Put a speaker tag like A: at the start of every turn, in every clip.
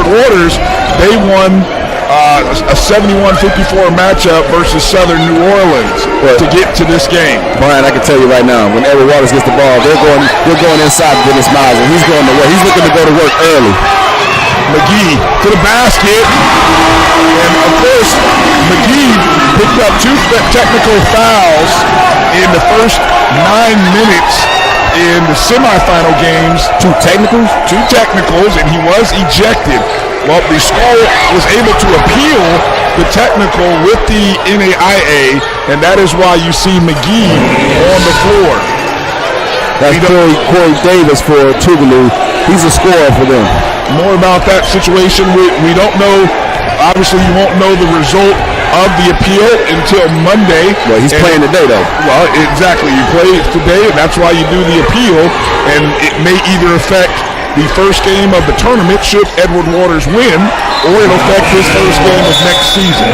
A: Waters, they won a 71-54 matchup versus Southern New Orleans to get to this game.
B: Brian, I can tell you right now, when Edward Waters gets the ball, they're going inside Dennis Miles, and he's going to work. He's looking to go to work early.
A: McGee to the basket, and of course, McGee picked up 2 technical fouls in the first 9 minutes in the semifinal games.
B: 2 technicals?
A: 2 technicals, and he was ejected. Well, the school was able to appeal the technical with the NAIA, and that is why you see McGee on the floor.
B: That's Corey Davis for Tougaloo. He's a scorer for them.
A: More about that situation, we don't know. Obviously, you won't know the result of the appeal until Monday.
B: Well, he's playing today, though.
A: Well, exactly. You play it today, and that's why you do the appeal, and it may either affect the first game of the tournament should Edward Waters win, or it'll affect his first game of next season.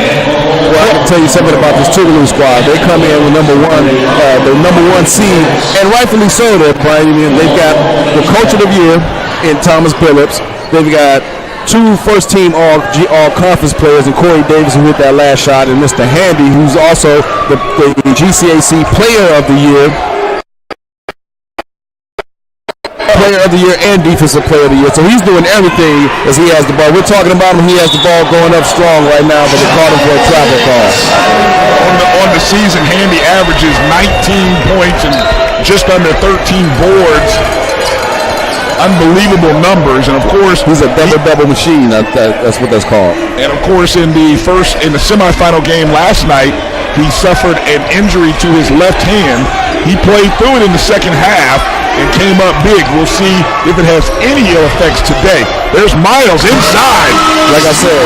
B: Well, I can tell you something about this Tougaloo squad. They come in with the number one seed, and rightfully so. They've got the coach of the year in Thomas Billups. They've got 2 first-team all-conference players, and Corey Davis, who hit that last shot, and Mr. Handy, who's also the GCAC Player of the Year. Player of the Year and Defensive Player of the Year. So he's doing everything as he has the ball. We're talking about him. He has the ball going up strong right now, but they caught him for a travel call.
A: On the season, Handy averages 19 points and just under 13 boards. Unbelievable numbers, and of course
B: he's a double machine. That's what that's called.
A: And of course, in the semifinal game last night, he suffered an injury to his left hand. He played through it in the second half and came up big. We'll see if it has any ill effects today. There's Miles inside.
B: Like I said,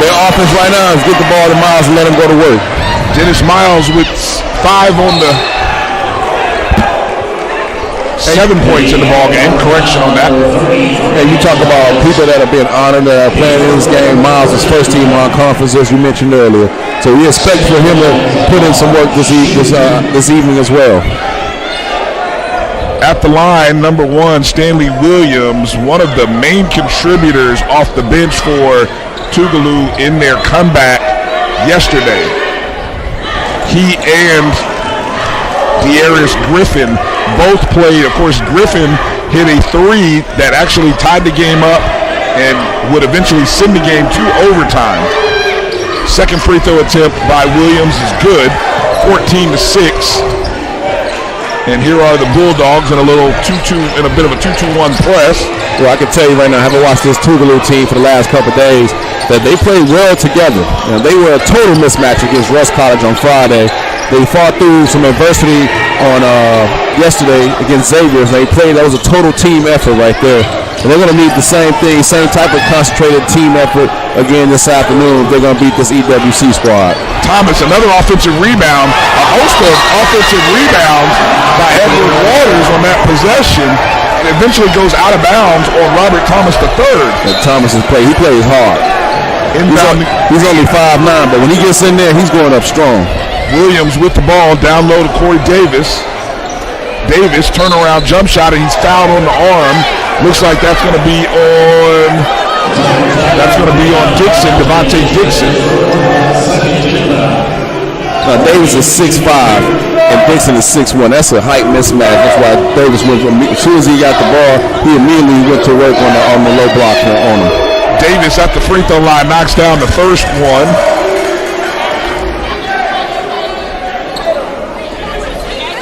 B: their offense right now is get the ball to Miles and let him go to work.
A: Dennis Miles with 5 on the 7 points in the ball game. Correction on that.
B: And you talk about people that are being honored that are playing in this game. Miles is first team on conference, as you mentioned earlier. So we expect for him to put in some work this evening as well.
A: At the line, number 1, Stanley Williams, one of the main contributors off the bench for Tougaloo in their comeback yesterday. He and De'Arius Griffin both played. Of course, Griffin hit a 3 that actually tied the game up and would eventually send the game to overtime. Second free throw attempt by Williams is good, 14-6. And here are the Bulldogs in a little 2-2, in a bit of a 2-2-1 press.
B: Well, I can tell you right now, having watched this Tougaloo team for the last couple of days, that they played well together. They were a total mismatch against Russ College on Friday. They fought through some adversity on yesterday against Xavier. They played. That was a total team effort right there. And they're going to need the same thing, same type of concentrated team effort again this afternoon. They're going to beat this EWC squad.
A: Thomas, another offensive rebound. A host of offensive rebounds by Edward Waters on that possession. It eventually goes out of bounds on Robert Thomas III.
B: And Thomas he plays hard. He's only 5'9", but when he gets in there, he's going up strong.
A: Williams with the ball, down low to Corey Davis. Davis, turnaround jump shot, and he's fouled on the arm. Looks like that's going to be on Dixon, Devontae Dixon.
B: Davis is 6'5", and Dixon is 6'1". That's a height mismatch. That's why Davis went. As soon as he got the ball, he immediately went to work on the low block on him.
A: Davis at the free throw line knocks down the first one.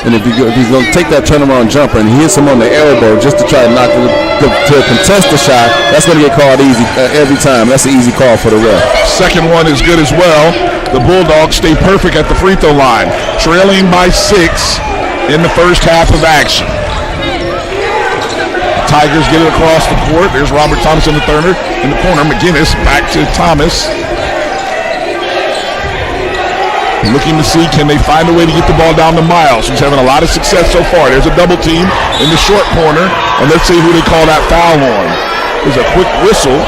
B: And if he's going to take that turnaround jumper and he hits him on the elbow just to try to knock to contest the shot, that's going to get called easy every time. That's an easy call for the ref.
A: Second one is good as well. The Bulldogs stay perfect at the free throw line, trailing by 6 in the first half of action. The Tigers get it across the court. There's Robert Thomas in the corner. McGinnis back to Thomas. Looking to see, can they find a way to get the ball down to Miles, who's having a lot of success so far. There's a double team in the short corner, and let's see who they call that foul on. There's a quick whistle.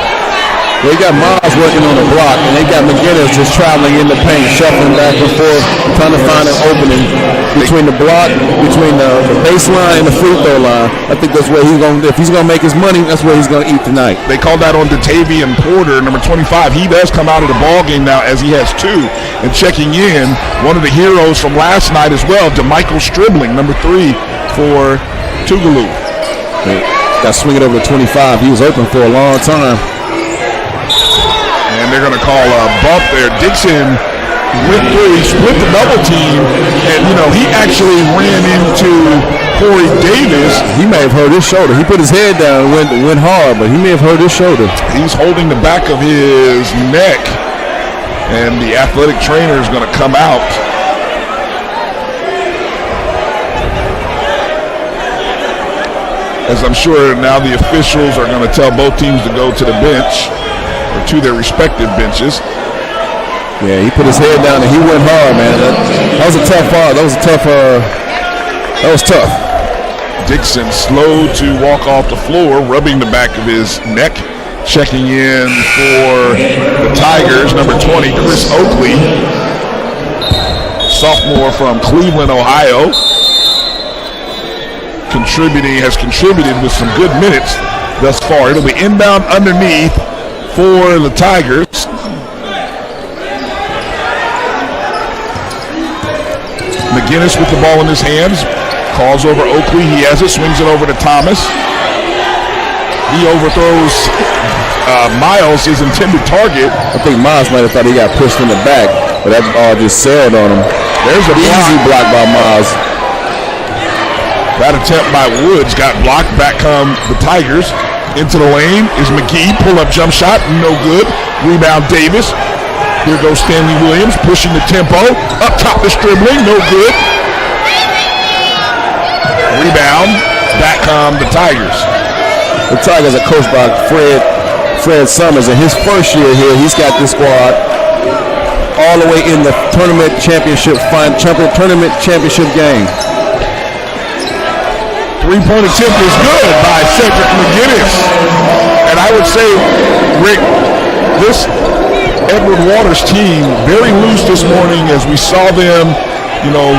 B: They got Miles working on the block, and they got McGinnis just traveling in the paint, shuffling back and forth, trying to find an opening between the block, between the baseline and the free throw line. I think that's where he's going. If he's going to make his money, that's where he's going to eat tonight.
A: They called that on Datavian Porter, number 25. He does come out of the ball game now, as he has 2. And checking in, one of the heroes from last night as well, DeMichael Stribling, number 3 for Tougaloo.
B: Got to swing it over to 25. He was open for a long time.
A: And they're going to call a bump there. Dixon went through, he split the double team, and, he actually ran into Corey Davis.
B: He may have hurt his shoulder. He put his head down and went hard, but he may have hurt his shoulder.
A: He's holding the back of his neck, and the athletic trainer is going to come out. As I'm sure now the officials are going to tell both teams to go to the bench, or to their respective benches.
B: Yeah, he put his head down and he went hard, man. That was a tough fall. That was tough.
A: Dixon slow to walk off the floor, rubbing the back of his neck. Checking in for the Tigers, number 20, Chris Oakley, sophomore from Cleveland, Ohio. Has contributed with some good minutes thus far. It'll be inbound underneath for the Tigers. McGinnis with the ball in his hands, calls over Oakley. He has it, swings it over to Thomas. He overthrows Miles, his intended target.
B: I think Miles might have thought he got pushed in the back, but that ball just sailed on him.
A: There's a
B: easy block by Miles.
A: That attempt by Woods got blocked. Back come the Tigers. Into the lane is McGee. Pull-up jump shot, no good. Rebound Davis. Here goes Stanley Williams pushing the tempo. Up top the Stribling, no good. Rebound. Back come the Tigers.
B: The Tigers are coached by Fred Summers. In his first year here, he's got this squad all the way in the tournament championship game.
A: Three-point attempt is good by Cedric McGinnis. And I would say, Rick, this Edward Waters team very loose this morning as we saw them,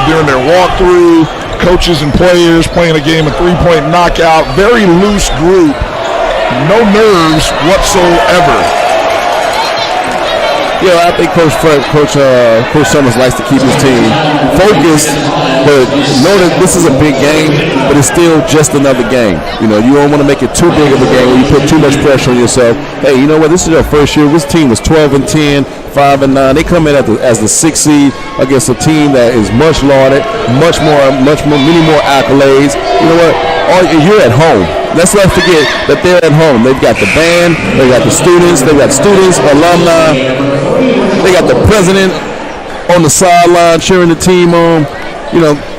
A: during their walkthrough, coaches and players playing a game of three-point knockout. Very loose group. No nerves whatsoever.
B: Yeah, I think Coach Summers likes to keep his team focused, but know that this is a big game, but it's still just another game. You don't want to make it too big of a game where you put too much pressure on yourself. Hey, you know what? This is their first year. This team was 12-10, 5-9. They come in as the 6th seed against a team that is much lauded, many more accolades. You know what? You're at home. Let's not forget that they're at home. They've got the band, they got the students, alumni, they got the president on the sideline cheering the team on.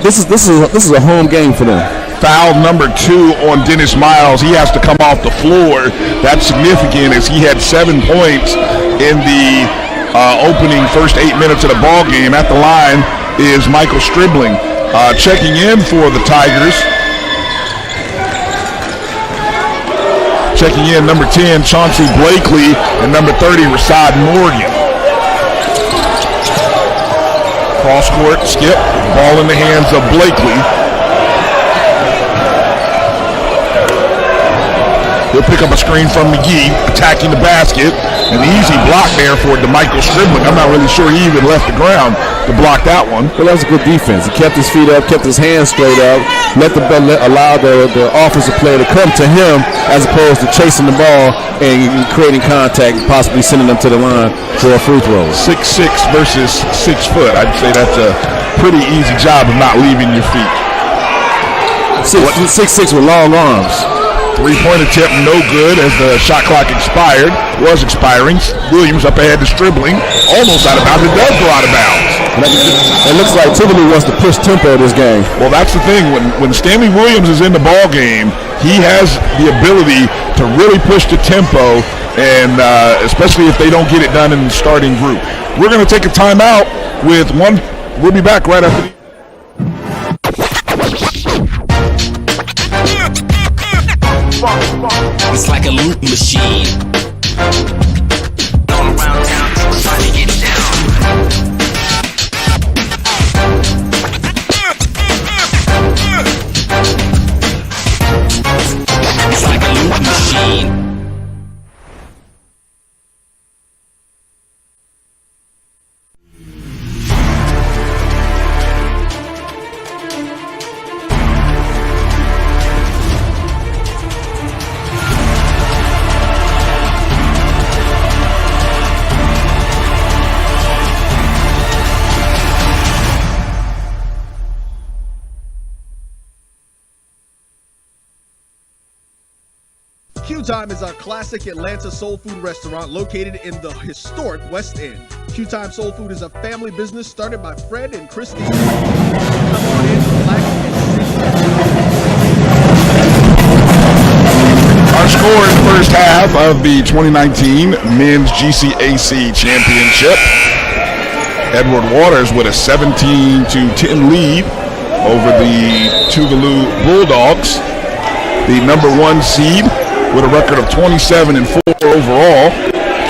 B: This is a home game for them.
A: Foul number 2 on Dennis Miles. He has to come off the floor. That's significant as he had 7 points in the opening first 8 minutes of the ball game. At the line is Michael Stribling. Checking in for the Tigers. Checking in, number 10, Chauncey Blakely, and number 30, Rasad Morgan. Cross court, skip, ball in the hands of Blakely. He'll pick up a screen from McGee, attacking the basket. An easy block there for DeMichael Stribling. I'm not really sure he even left the ground to block that one.
B: Well, that was a good defense. He kept his feet up, kept his hands straight up, allow the offensive player to come to him as opposed to chasing the ball and creating contact, possibly sending them to the line for a free throw.
A: 6'6" versus 6 foot. I'd say that's a pretty easy job of not leaving your feet.
B: 6'6" with long arms.
A: Three-point attempt, no good as the shot clock was expiring. Williams up ahead to Stribling, almost out of bounds. It does go out of bounds.
B: It looks like Tougaloo wants to push tempo this game.
A: Well, that's the thing. When Stanley Williams is in the ball game, he has the ability to really push the tempo, and especially if they don't get it done in the starting group. We're going to take a timeout with one. We'll be back right after the.
C: It's like a loop machine. Q Time is a classic Atlanta soul food restaurant located in the historic West End. Q Time Soul Food is a family business started by Fred and Christy. Come on in, relax, and
A: Our score in the first half of the 2019 Men's GCAC Championship. Edward Waters with a 17-10 lead over the Tougaloo Bulldogs. The number 1 seed with a record of 27-4 overall.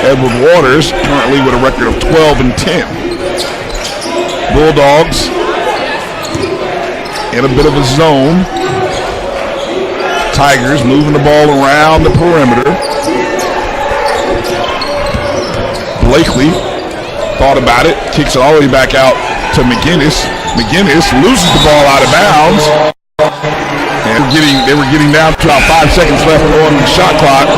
A: Edward Waters currently with a record of 12-10. Bulldogs in a bit of a zone. Tigers moving the ball around the perimeter. Blakely thought about it, kicks it all the way back out to McGinnis. McGinnis loses the ball out of bounds. And they were getting down to about 5 seconds left on the shot clock.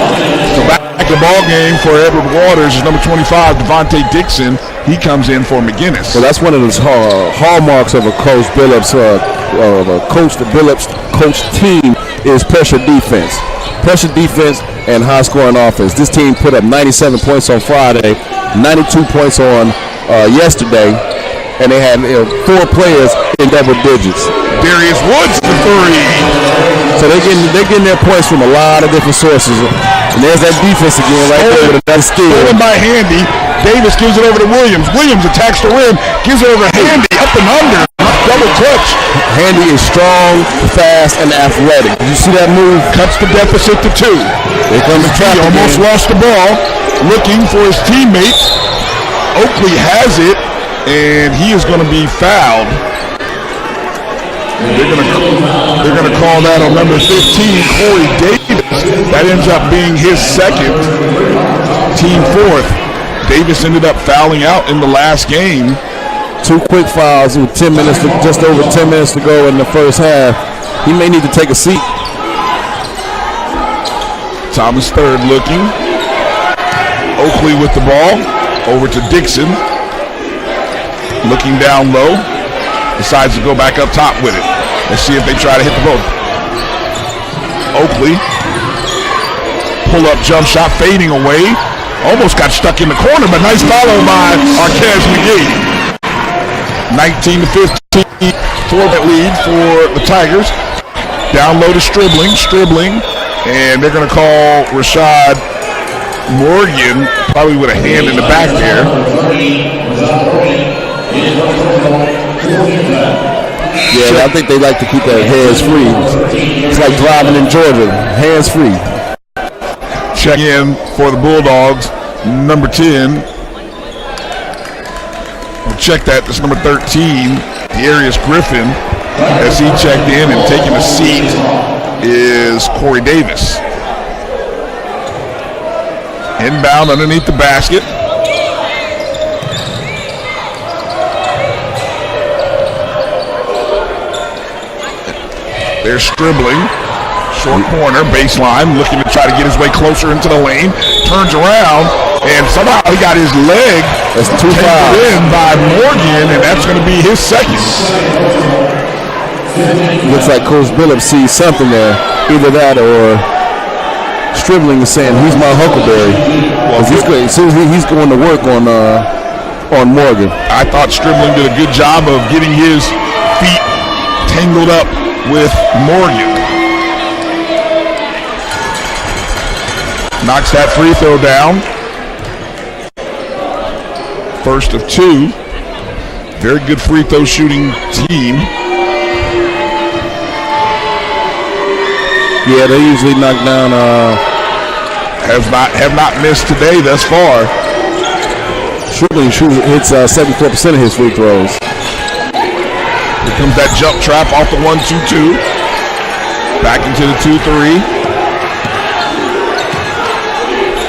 A: So back to the ball game for Edward Waters is number 25, Devontae Dixon. He comes in for McGinnis.
B: Well, that's one of those hallmarks of a Coach Billups, coach team is pressure defense. Pressure defense and high-scoring offense. This team put up 97 points on Friday, 92 points on yesterday, and they had 4 players in double digits.
A: Darius Woods the 3.
B: So they're getting their points from a lot of different sources. And there's that defense again right there with another steal.
A: Stolen by Handy. Davis gives it over to Williams. Williams attacks the rim, gives it over to Handy, up and under. Double clutch.
B: Handy is strong, fast, and athletic. Did you see that move?
A: Cuts the deficit to 2.
B: Here comes the trap.
A: He almost lost the ball, looking for his teammates. Oakley has it, and he is going to be fouled. They're going to call that on number 15, Corey Davis. That ends up being his second, team 4th. Davis ended up fouling out in the last game.
B: 2 quick fouls with just over 10 minutes to go in the first half. He may need to take a seat.
A: Thomas third looking. Oakley with the ball. Over to Dixon. Looking down low. Decides to go back up top with it. Let's see if they try to hit the ball. Oakley. Pull up jump shot fading away. Almost got stuck in the corner, but nice follow by Arquez McGee. 19-15, 4-point lead for the Tigers. Down low to Stribling, and they're going to call Rashad Morgan, probably with a hand in the back there.
B: Yeah, I think they like to keep their hands free. It's like driving in Georgia, hands free.
A: Check in for the Bulldogs, number 10. Check that. That's number 13, Darius Griffin. As he checked in and taking a seat is Corey Davis. Inbound underneath the basket. There's Stribling. Short corner, baseline, looking to try to get his way closer into the lane. Turns around, and somehow he got his leg taken in by Morgan, and that's going to be his second.
B: Looks like Coach Billups sees something there. Either that or Stribling is saying, he's my Huckleberry. Well, he's going to work on Morgan.
A: I thought Stribling did a good job of getting his feet tangled up with Morgan. Knocks that free throw down. First of 2. Very good free throw shooting team.
B: Yeah, they usually knock down.
A: Have not missed today thus far.
B: Stribling hits 74% of his free throws.
A: Here comes that jump trap off the 1-2-2. Back into the 2-3.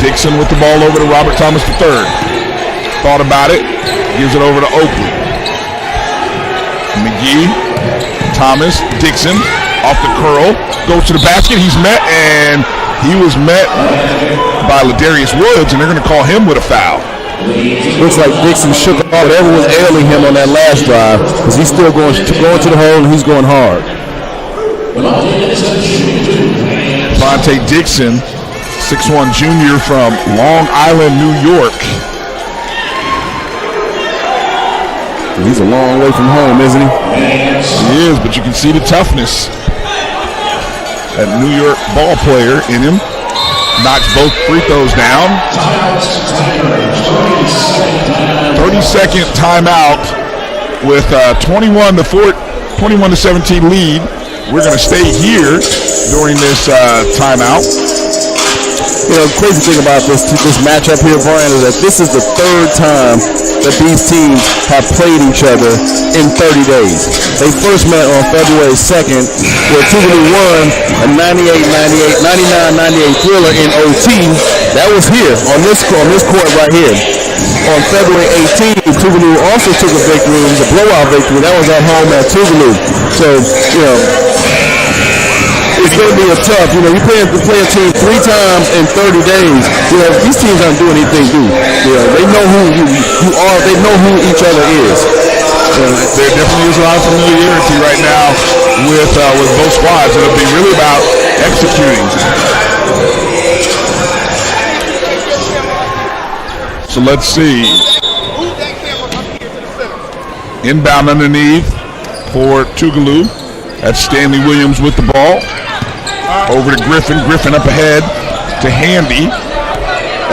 A: Dixon with the ball over to Robert Thomas III. Thought about it. Gives it over to Oakley. McGee, Thomas, Dixon off the curl. Goes to the basket. He's met, and he was met by Ladarius Woods, and they're going to call him with a foul.
B: Looks like Dixon shook off whatever was ailing him on that last drive, because he's still going to the hole, and he's going hard.
A: Devontae Dixon 6'1" junior from Long Island, New York.
B: He's a long way from home, isn't he?
A: He is, but you can see the toughness. That New York ball player in him. Knocks both free throws down. 30-second timeout with 21 to 17 lead. We're going to stay here during this timeout.
B: You know, the crazy thing about this matchup here, Brian, is that this is the third time that these teams have played each other in 30 days. They first met on February 2nd, where Tougaloo won a 99-98 thriller in OT. That was here on this court right here. On February 18th, Tougaloo also took a victory. It was a blowout victory. That was at home at Tougaloo. So, you know, it's going to be a tough. You know, you play a team 3 times in 30 days. You know, these teams aren't doing anything new. You know, they know who you are. They know who each other is.
A: There definitely is a lot of familiarity right now with both squads. It'll be really about executing. So let's see. Inbound underneath for Tougaloo. That's Stanley Williams with the ball. Over to Griffin. Griffin up ahead to Handy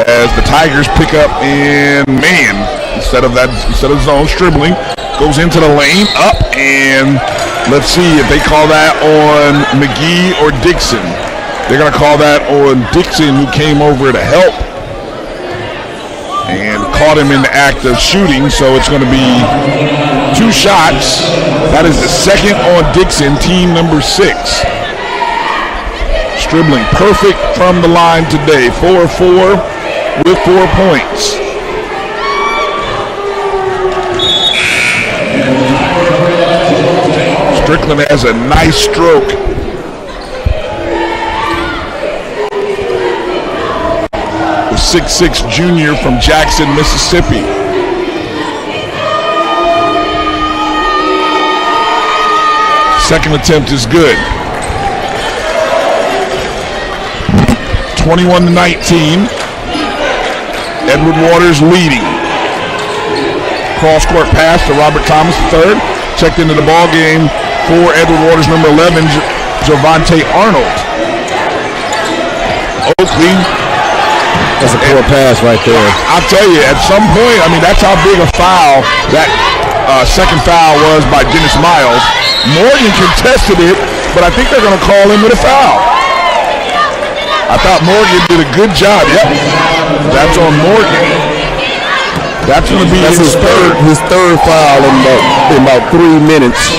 A: as the Tigers pick up in man instead of zone. Dribbling goes into the lane up, and let's see if they call that on McGee or Dixon. They're going to call that on Dixon, who came over to help and caught him in the act of shooting. So it's going to be 2 shots. That is the second on Dixon, team number 6. Dribbling perfect from the line today. 4-4 with 4 points. Strickland has a nice stroke. The 6'6" junior from Jackson, Mississippi. Second attempt is good. 21 to 19. Edward Waters leading. Cross court pass to Robert Thomas III. Checked into the ball game for Edward Waters, number 11, Javante Arnold. Oakley.
B: That's a poor pass right there.
A: I'll tell you, at some point, I mean, that's how big a foul that second foul was by Dennis Miles. Morgan contested it, but I think they're going to call him with a foul. I thought Morgan did a good job. Yep, that's on Morgan. That's going to be
B: his third foul in about 3 minutes.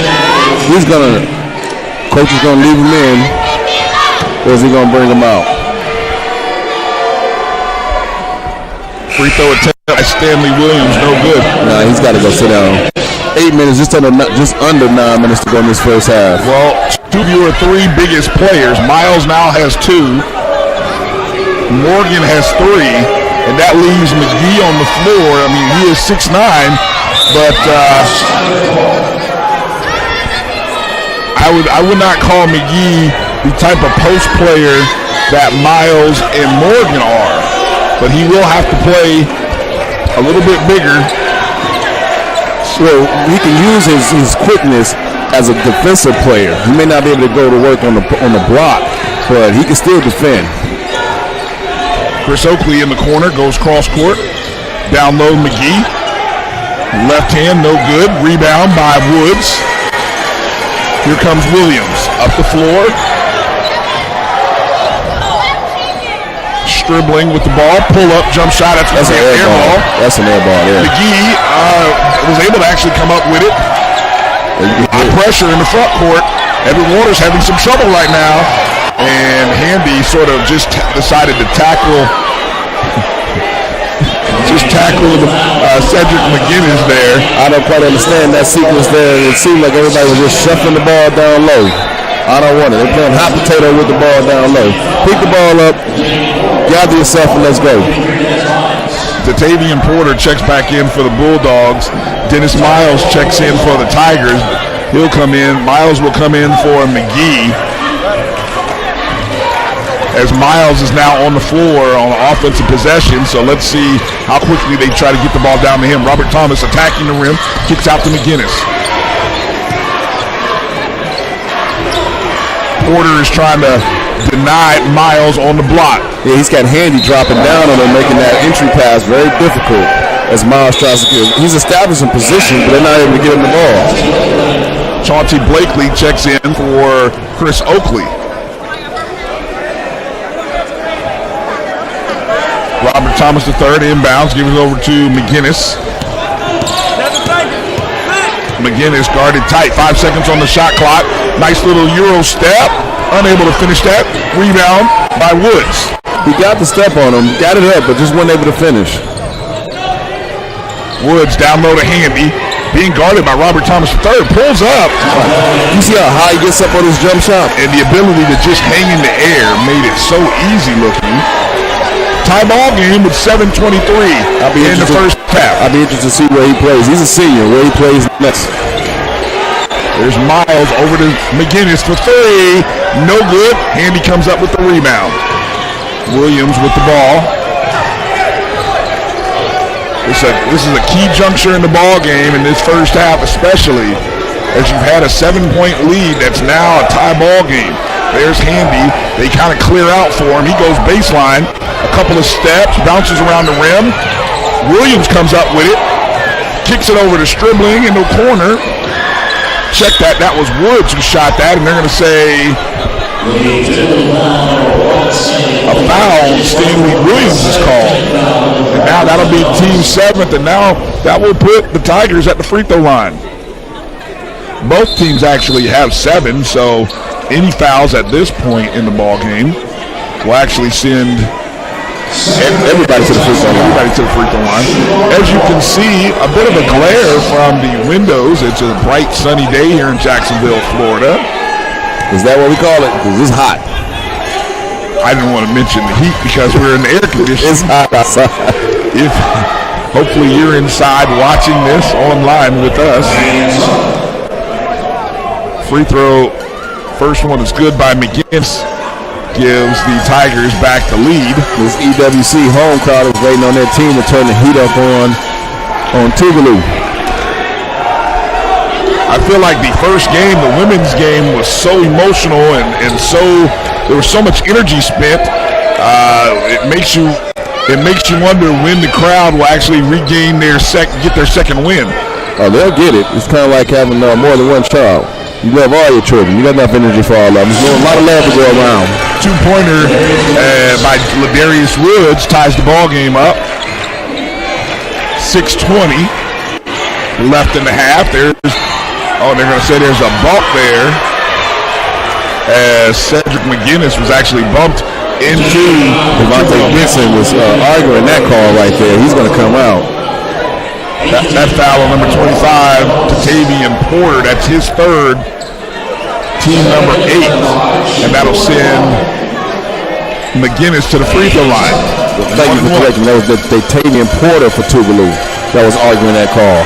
B: Coach is going to leave him in, or is he going to bring him out?
A: Free throw attempt by Stanley Williams, no good.
B: Nah, he's got to go sit down. 8 minutes, just under 9 minutes to go in this first half.
A: Well, 2 of your 3 biggest players. Miles now has 2. Morgan has 3, and that leaves McGee on the floor. I mean, he is 6'9", but I would not call McGee the type of post player that Miles and Morgan are. But he will have to play a little bit bigger.
B: So he can use his quickness as a defensive player. He may not be able to go to work on the block, but he can still defend.
A: Chris Oakley in the corner, goes cross court. Down low, McGee. Left hand, no good. Rebound by Woods. Here comes Williams. Up the floor. Dribbling with the ball. Pull up, jump shot. That's an air ball.
B: That's an air ball, yeah.
A: McGee was able to actually come up with it. High pressure in the front court. Edward Waters having some trouble right now. And Handy sort of just decided to tackle Cedric McGinnis there.
B: I don't quite understand that sequence there. It seemed like everybody was just shuffling the ball down low. I don't want it. They're playing hot potato with the ball down low. Pick the ball up, gather yourself, and let's go.
A: Datavian Porter checks back in for the Bulldogs. Dennis Miles checks in for the Tigers. He'll come in. Miles will come in for McGee. as Miles is now on the floor on offensive possession. So let's see how quickly they try to get the ball down to him. Robert Thomas attacking the rim, kicks out to McGinnis. Porter is trying to deny Miles on the block.
B: Yeah, he's got Handy dropping down on him, making that entry pass very difficult as Miles tries to get. He's establishing position, but they're not able to get him the ball.
A: Chauncey Blakely checks in for Chris Oakley. Robert Thomas III inbounds, gives it over to McGinnis. McGinnis guarded tight, 5 seconds on the shot clock. Nice little Euro step, unable to finish that. Rebound by Woods.
B: He got the step on him, got it up, but just wasn't able to finish.
A: Woods down low to Handy, being guarded by Robert Thomas III, pulls up.
B: You see how high he gets up on his jump shot?
A: And the ability to just hang in the air made it so easy looking. Tie ball game with 7:23 in the first half.
B: I'll be interested to see where he plays. He's a senior, where he plays next.
A: There's Miles over to McGinnis for three. No good. Handy comes up with the rebound. Williams with the ball. This is a key juncture in the ball game in this first half, especially as you've had a 7-point lead that's now a tie ball game. There's Handy. They kind of clear out for him. He goes baseline, a couple of steps, bounces around the rim. Williams comes up with it, kicks it over to Stribling in the corner. Check that. That was Woods who shot that, and they're going to say a foul. Stanley Williams is called. And now that'll be team 7th, and now that will put the Tigers at the free throw line. Both teams actually have 7, so any fouls at this point in the ball game will actually send
B: everybody to the free throw line.
A: Everybody to the free throw line. As you can see, a bit of a glare from the windows. It's a bright sunny day here in Jacksonville, Florida.
B: Is that what we call it? Because it's hot.
A: I didn't want to mention the heat because we're in the air conditioning.
B: It's hot outside.
A: Hopefully you're inside watching this online with us. Free throw, first one is good by McGinnis. Gives the Tigers back the lead.
B: This EWC home crowd is waiting on their team to turn the heat up on Tougaloo.
A: I feel like the first game, the women's game, was so emotional and so there was so much energy spent. It makes you wonder when the crowd will actually regain get their second win.
B: Oh, they'll get it. It's kind of like having more than one child. You love all your children. You got enough energy for all of them. There's a lot of love to go around.
A: Two-pointer by Ladarius Woods ties the ball game up. 6:20 left in the half. They're going to say there's a bump there as Cedric McGinnis was actually bumped into.
B: Devontae Gibson was arguing that call right there. He's going to come out.
A: That foul on number 25 to Tavian Porter. That's his third, team number 8, and that'll send McGinnis to the free throw line.
B: Thank you for correcting. That was the Tavian Porter for Tougaloo that was arguing that call.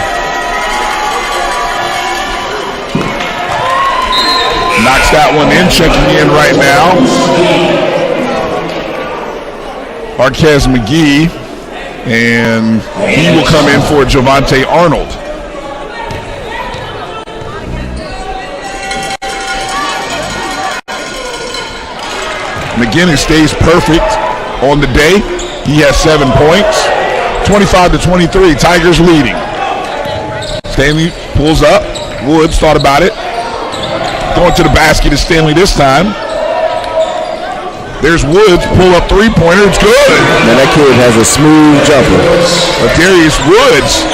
A: Knocks that one in, checking in right now. Marquez McGee. And he will come in for Javante Arnold. McGinnis stays perfect on the day. He has 7 points. 25-23, Tigers leading. Stanley pulls up. Woods thought about it. Going to the basket is Stanley this time. There's Woods, pull up three-pointer, it's good.
B: Man, that kid has a smooth jumper.
A: Darius Woods.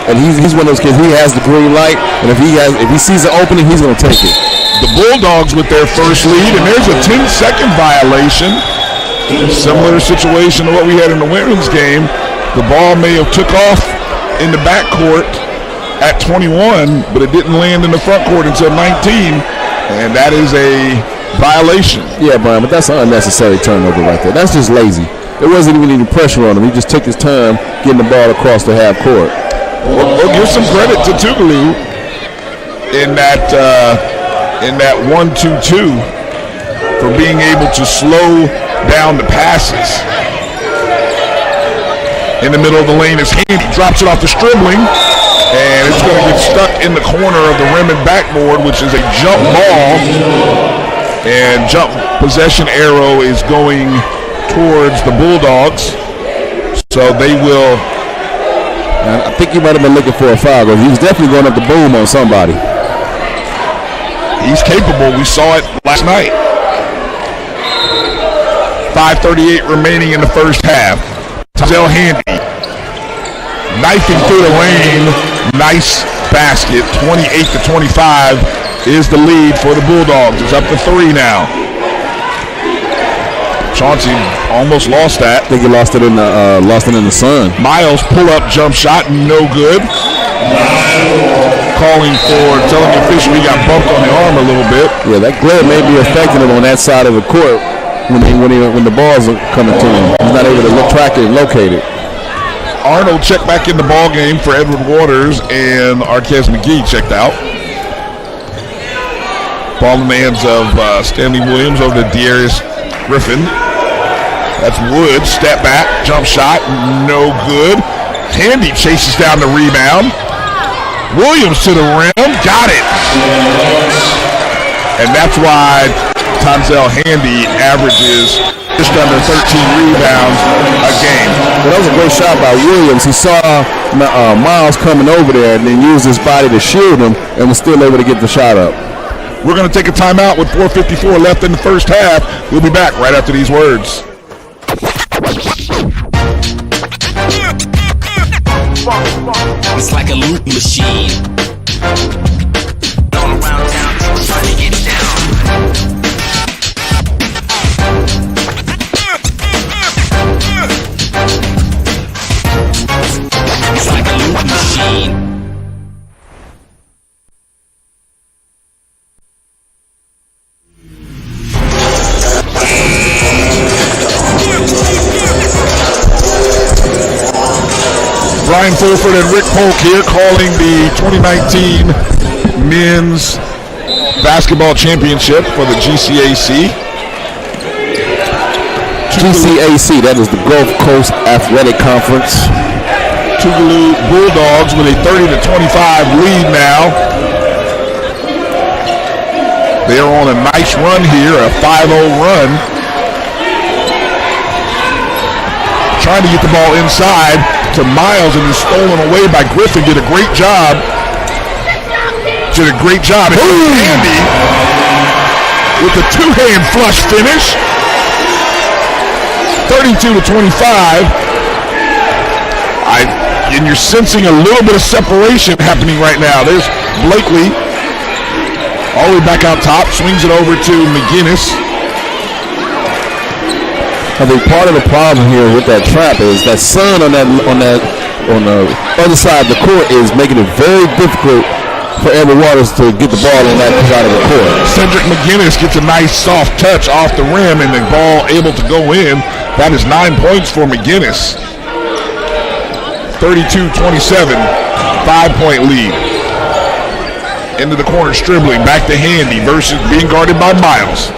B: And he's one of those kids, he has the green light, and if he sees an opening, he's going to take it.
A: The Bulldogs with their first lead, and there's a 10-second violation. Similar situation to what we had in the women's game. The ball may have took off in the backcourt at 21, but it didn't land in the front court until 19. And that is a violation.
B: Yeah, Brian, but that's an unnecessary turnover right there. That's just lazy. There wasn't even any pressure on him. He just took his time getting the ball across the half court.
A: We'll give some credit to Tougaloo in that 1-2-2 for being able to slow down the passes. In the middle of the lane is Handy, drops it off the Stribling, and it's going to get stuck in the corner of the rim and backboard, which is a jump ball, and jump possession arrow is going towards the Bulldogs, so they will.
B: I think he might have been looking for a foul, because he was definitely going up the boom on somebody.
A: He's capable. We saw it last night. 5:38 remaining in the first half. Tazell Handy knifing through the lane. Nice basket. 28-25 is the lead for the Bulldogs. It's up to 3 now. Chauncey almost lost that.
B: I think he lost it in the sun.
A: Miles pull up jump shot, no good. Telling the official he got bumped on the arm a little bit.
B: Yeah, that glare may be affecting him on that side of the court when the balls are coming to him. He's not able to track it and locate it.
A: Arnold checked back in the ball game for Edward Waters, and Arquez McGee checked out. Ball in the hands of Stanley Williams over to Darius Griffin. That's Wood, step back, jump shot, no good. Handy chases down the rebound. Williams to the rim, got it. And that's why Tazell Handy averages just under 13 rebounds a game.
B: Well, that was a great shot by Williams. He saw Miles coming over there and then used his body to shield him and was still able to get the shot up.
A: We're going to take a timeout with 4:54 left in the first half. We'll be back right after these words.
D: It's like a loop machine. All around town, people trying to get down. It's like a loop machine.
A: Brian Fulford and Rick Polk here calling the 2019 Men's Basketball Championship for the GCAC.
B: GCAC, that is the Gulf Coast Athletic Conference.
A: Tougaloo Bulldogs with a 30-25 lead now. They are on a nice run here, a 5-0 run. Trying to get the ball inside to Miles, and is stolen away by Griffin. Did a great job. Handy with the two-hand flush finish. 32-25. And you're sensing a little bit of separation happening right now. There's Blakely all the way back out top, swings it over to McGinnis.
B: I think part of the problem here with that trap is that sun on the other side of the court is making it very difficult for Edward Waters to get the ball on that side of the court.
A: Cedric McGinnis gets a nice soft touch off the rim, and the ball able to go in. That is 9 points for McGinnis. 32-27, 5-point lead. Into the corner, Stribling, back to Handy versus being guarded by Miles.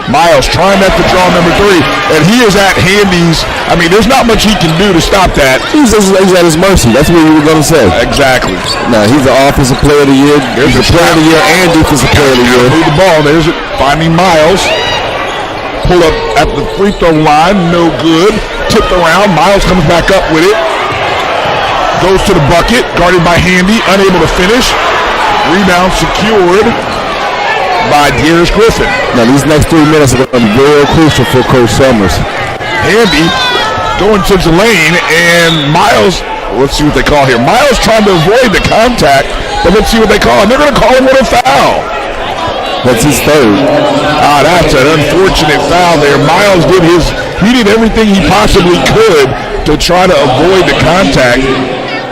A: Miles trying not to draw number 3, and he is at Handy's. I mean, there's not much he can do to stop that.
B: He's at his mercy. That's what you were going to say.
A: Exactly.
B: Now, he's the offensive player of the year. He's the player of the year and defensive player of the year.
A: Move the ball. There's it. Finding Miles. Pull up at the free throw line. No good. Tipped around. Miles comes back up with it. Goes to the bucket. Guarded by Handy. Unable to finish. Rebound secured by Darius Griffin.
B: Now these next 3 minutes are going to be very crucial for Coach Summers.
A: Handy going to the lane, and Miles, let's see what they call here. Miles trying to avoid the contact, but let's see what they call. And they're going to call him with a foul.
B: That's his third.
A: That's an unfortunate foul there. Miles he did everything he possibly could to try to avoid the contact.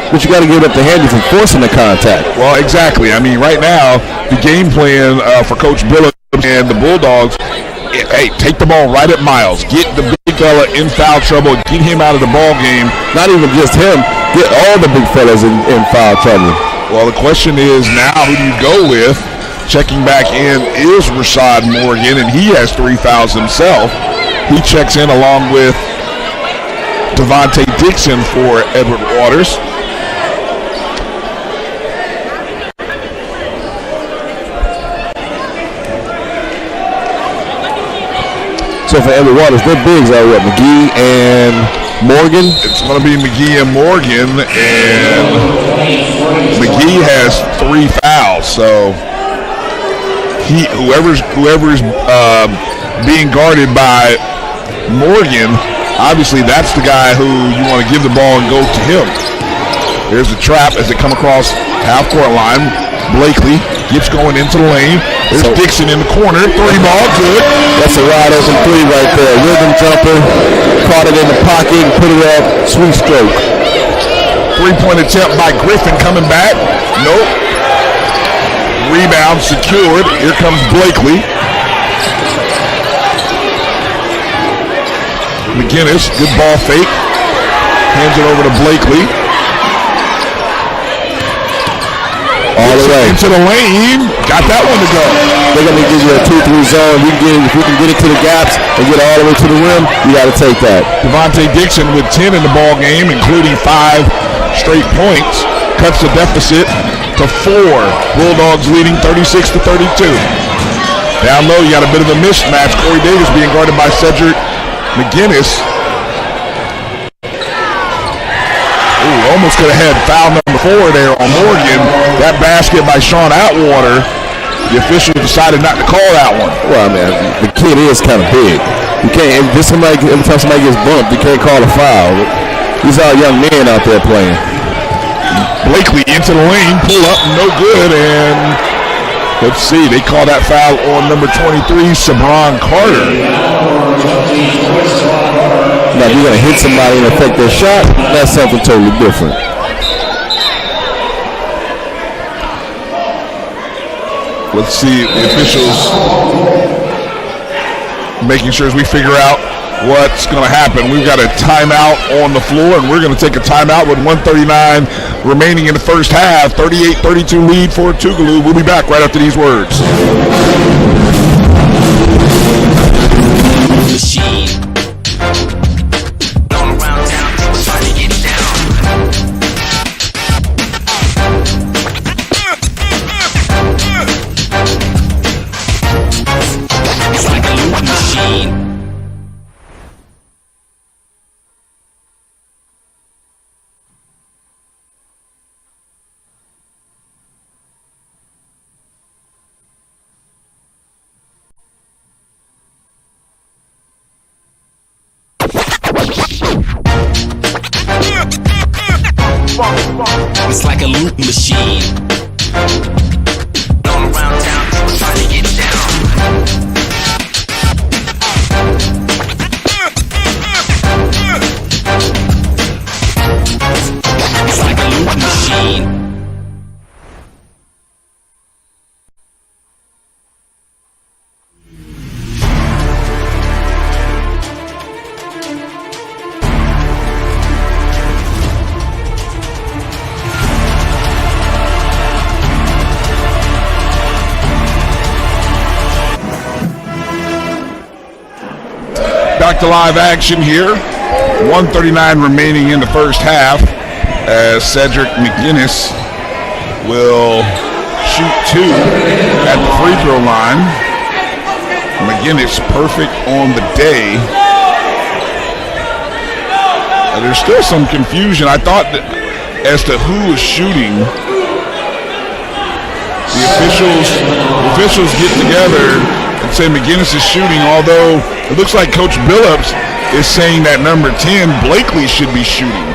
B: But you got to give it up to Handy for forcing the contact.
A: Well, exactly. I mean, right now, the game plan for Coach Billups and the Bulldogs, hey, take the ball right at Miles. Get the big fella in foul trouble. Get him out of the ball game.
B: Not even just him. Get all the big fellas in foul trouble.
A: Well, the question is now, who do you go with? Checking back in is Rashad Morgan, and he has 3 fouls himself. He checks in along with Devontae Dixon for Edward Waters.
B: So for Edward Waters, their bigs are what, McGee and Morgan?
A: It's going to be McGee and Morgan, and McGee has 3 fouls. So whoever's being guarded by Morgan, obviously that's the guy who you want to give the ball and go to him. There's the trap as they come across half-court line. Blakely gets going into the lane. There's Dixon in the corner. 3-ball, good.
B: That's a wide open 3 right there. Rhythm jumper. Caught it in the pocket and put it up. Sweet stroke.
A: 3-point attempt by Griffin coming back. Nope. Rebound secured. Here comes Blakely. McGinnis, good ball fake. Hands it over to Blakely.
B: All the way.
A: Into the lane. Got that one to go.
B: They're going to give you a 2-3 zone. If you can get it to the gaps and get all the way to the rim, you got to take that.
A: Devontae Dixon with 10 in the ball game, including 5 straight points. Cuts the deficit to 4. Bulldogs leading 36-32. Down low, you got a bit of a mismatch. Corey Davis being guarded by Cedric McGinnis. Ooh, almost could have had foul number 4 there on Morgan. That basket by Sean Atwater, the official decided not to call that one.
B: Well, I mean, the kid is kind of big. You can't, every time somebody gets bumped, you can't call a foul. These are young men out there playing.
A: Blakely into the lane, pull up, no good, and let's see, they call that foul on number 23, Sabron Carter.
B: Now, if you're going to hit somebody and affect their shot, that's something totally different.
A: Let's see the officials making sure as we figure out what's going to happen. We've got a timeout on the floor, and we're going to take a timeout with 1:39 remaining in the first half. 38-32 lead for Tougaloo. We'll be back right after these words.
D: Machine. All around town, people trying to get down. It's like a loop machine. It's like a loop machine. All around town, people trying to get down. It's like a loop machine.
A: Back to live action here. 1:39 remaining in the first half as Cedric McGinnis will shoot 2 at the free throw line. McGinnis perfect on the day. There's still some confusion. I thought that as to who was shooting. The officials get together and say McGinnis is shooting, although it looks like Coach Billups is saying that number 10, Blakely, should be shooting.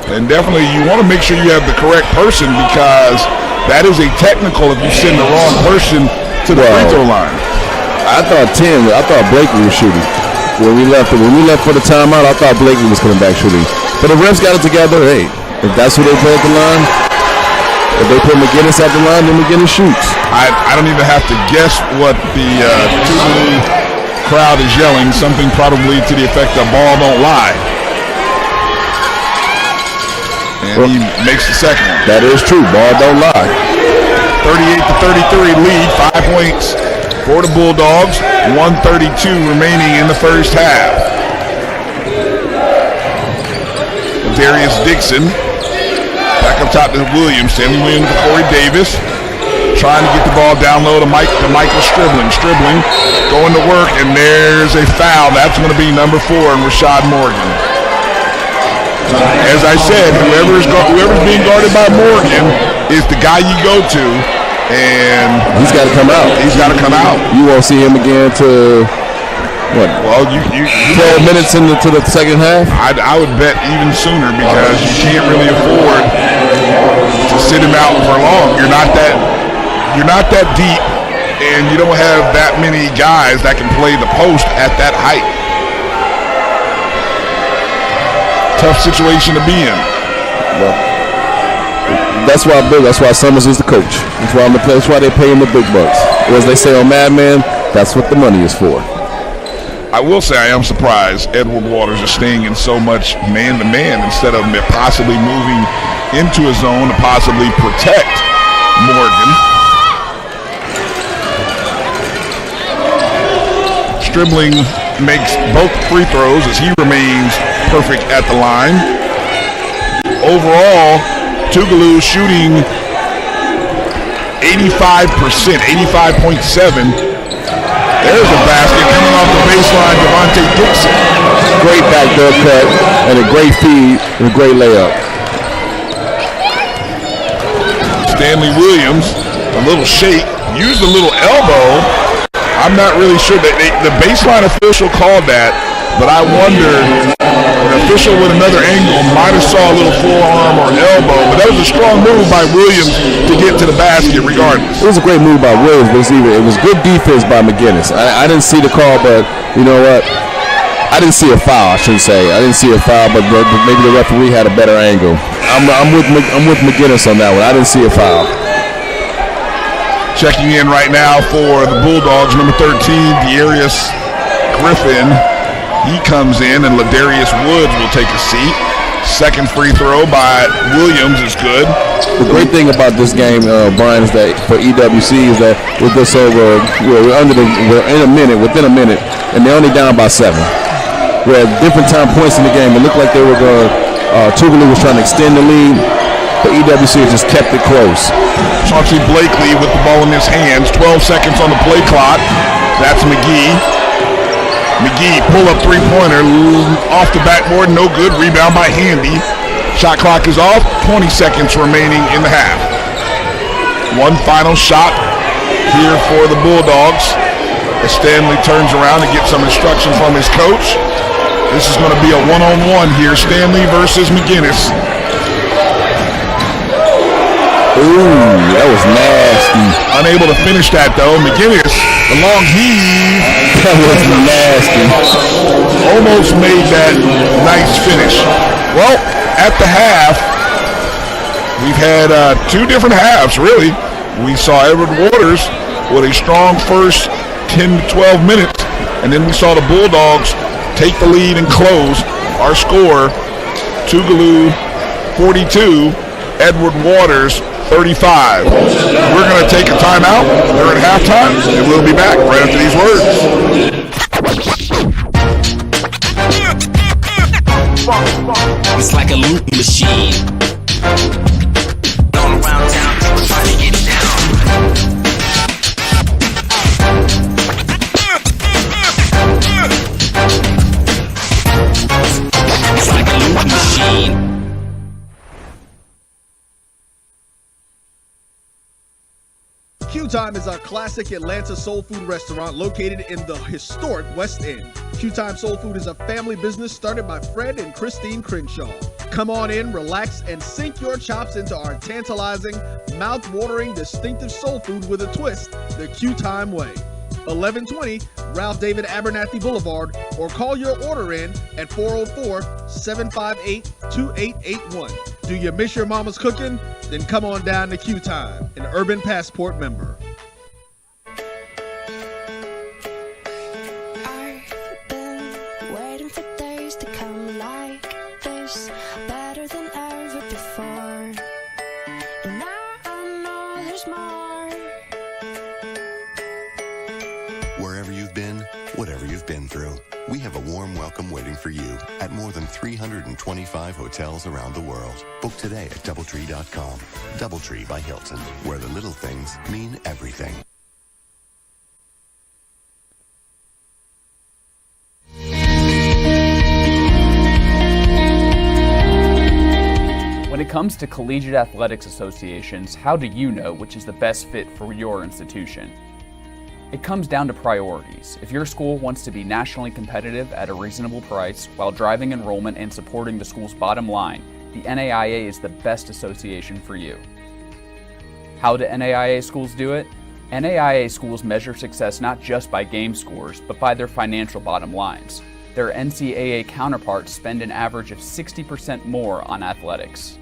A: And definitely you want to make sure you have the correct person, because that is a technical if you send the wrong person to the free throw line.
B: I thought Blakely was shooting. When we left for the timeout, I thought Blakely was coming back shooting. But the refs got it together. Hey, if that's who they play at the line, if they put McGinnis at the line, then McGinnis shoots.
A: I don't even have to guess what the Tougaloo crowd is yelling. Something probably to the effect of "ball don't lie." And he makes the second one.
B: That is true. Ball don't lie.
A: 38-33 lead, 5 points for the Bulldogs. 1:32 remaining in the first half. Darius Dixon back up top to Williams. Stanley Williams to Corey Davis. Trying to get the ball down low to Michael Stribling. Stribling going to work, and there's a foul. That's going to be number 4 in Rashad Morgan. As I said, whoever's being guarded by Morgan is the guy you go to, and
B: he's got to come out.
A: He's got to come out.
B: You won't see him again to what?
A: Well,
B: 12 minutes into the second half.
A: I would bet even sooner, because you can't really afford to sit him out for long. You're not that deep, and you don't have that many guys that can play the post at that height. Tough situation to be in.
B: Well, that's why Summers is the coach. That's why they pay him the big bucks. Or as they say on Mad Men, that's what the money is for.
A: I will say I am surprised Edward Waters is staying in so much man-to-man instead of possibly moving into a zone to possibly protect Morgan. Stribling makes both free throws as he remains perfect at the line. Overall, Tougaloo shooting 85%, 85.7. There's a basket coming off the baseline, Devontae Dixon.
B: Great backdoor cut and a great feed and a great layup.
A: Stanley Williams, a little shake, used a little elbow. I'm not really sure that the baseline official called that, but I wonder, an official with another angle might have saw a little forearm or elbow, but that was a strong move by Williams to get to the basket regardless.
B: It was a great move by Williams, but it was good defense by McGinnis. I didn't see the call, but you know what? I didn't see a foul, I shouldn't say. I didn't see a foul, but maybe the referee had a better angle. I'm with McGinnis on that one. I didn't see a foul.
A: Checking in right now for the Bulldogs, number 13, Dearius Griffin. He comes in, and Ladarius Woods will take a seat. Second free throw by Williams is good.
B: The great thing about this game, Brian, is that for EWC is that we're just over. We're within a minute, and they're only down by 7. We're at different time points in the game. It looked like they were going. Tougaloo was trying to extend the lead, but EWC has just kept it close.
A: Chauncey Blakely with the ball in his hands. 12 seconds on the play clock. That's McGee. McGee, pull-up three-pointer off the backboard, no good. Rebound by Handy. Shot clock is off. 20 seconds remaining in the half. One final shot here for the Bulldogs as Stanley turns around to get some instruction from his coach. This is going to be a one-on-one here. Stanley versus McGinnis.
B: Ooh, that was nasty.
A: Unable to finish that, though. McGinnis, the long heave.
B: That was nasty.
A: Almost made that nice finish. Well, at the half, we've had 2 different halves, really. We saw Edward Waters with a strong first 10 to 12 minutes, and then we saw the Bulldogs take the lead and close. Our score, Tougaloo 42, Edward Waters 35. We're going to take a timeout during halftime, and we'll be back right after these words.
D: It's like a loop machine. All around town, people trying to get down. It's like a loop machine.
C: Q Time is a classic Atlanta soul food restaurant located in the historic West End. Q Time Soul Food is a family business started by Fred and Christine Crenshaw. Come on in, relax, and sink your chops into our tantalizing, mouth-watering, distinctive soul food with a twist, the Q Time way. 1120 Ralph David Abernathy Boulevard, or call your order in at 404-758-2881. Do you miss your mama's cooking? Then come on down to Q Time, an Urban Passport member.
E: I've been waiting for days to come like this, better than ever before. And now I know there's more.
F: you've been through, we have a warm welcome waiting for you at more than 325 hotels around the world. Book today at DoubleTree.com. DoubleTree by Hilton, where the little things mean everything.
G: When it comes to collegiate athletics associations, how do you know which is the best fit for your institution? It comes down to priorities. If your school wants to be nationally competitive at a reasonable price while driving enrollment and supporting the school's bottom line, the NAIA is the best association for you. How do NAIA schools do it? NAIA schools measure success not just by game scores, but by their financial bottom lines. Their NCAA counterparts spend an average of 60% more on athletics.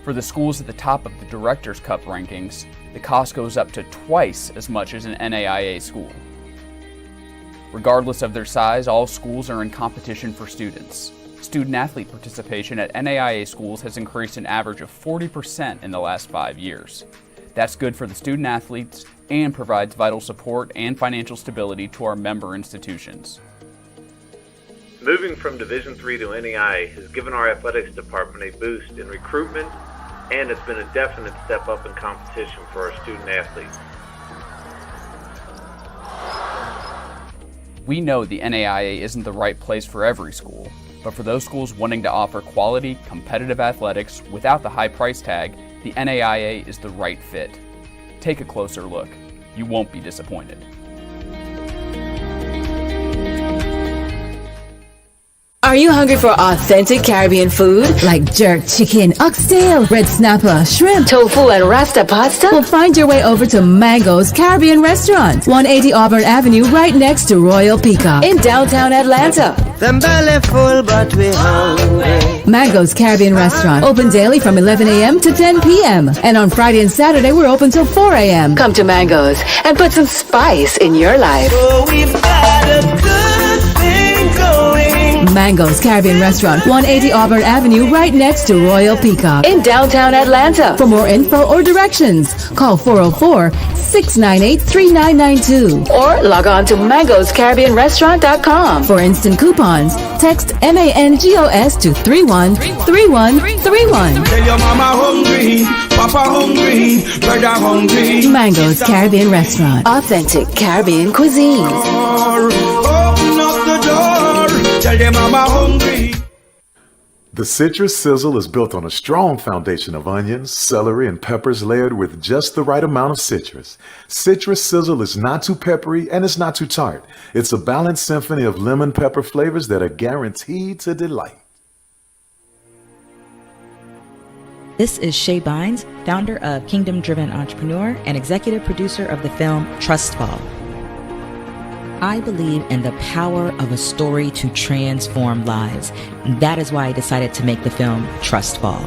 G: For the schools at the top of the Directors' Cup rankings, the cost goes up to twice as much as an NAIA school. Regardless of their size, all schools are in competition for students. Student-athlete participation at NAIA schools has increased an average of 40% in the last 5 years. That's good for the student-athletes and provides vital support and financial stability to our member institutions.
H: Moving from Division III to NAIA has given our athletics department a boost in recruitment, and it's been a definite step up in competition for our student athletes.
G: We know the NAIA isn't the right place for every school, but for those schools wanting to offer quality, competitive athletics without the high price tag, the NAIA is the right fit. Take a closer look. You won't be disappointed.
I: Are you hungry for authentic Caribbean food? Like jerk chicken, oxtail, red snapper, shrimp, tofu, and rasta pasta? Well, find your way over to Mango's Caribbean Restaurant, 180 Auburn Avenue, right next to Royal Peacock in downtown Atlanta.
J: Them belly full, but we hungry.
I: Mango's Caribbean Restaurant, open daily from 11 a.m. to 10 p.m. And on Friday and Saturday, we're open till 4 a.m. Come to Mango's and put some spice in your life.
J: So we've got a good thing going.
I: Mango's Caribbean Restaurant, 180 Auburn Avenue, right next to Royal Peacock in downtown Atlanta. For more info or directions, call 404-698-3992 or log on to mangoscaribbeanrestaurant.com. For instant coupons, text MANGOS to 313131.
J: Tell your mama hungry, papa hungry, brother hungry.
I: Mango's Caribbean Restaurant, authentic Caribbean cuisine.
J: Open up the door. Tell your mama hungry.
K: The Citrus Sizzle is built on a strong foundation of onions, celery, and peppers layered with just the right amount of citrus. Citrus Sizzle is not too peppery and it's not too tart. It's a balanced symphony of lemon pepper flavors that are guaranteed to delight.
L: This is Shay Bynes, founder of Kingdom Driven Entrepreneur and executive producer of the film Trust Fall. I believe in the power of a story to transform lives. That is why I decided to make the film Trust Fall.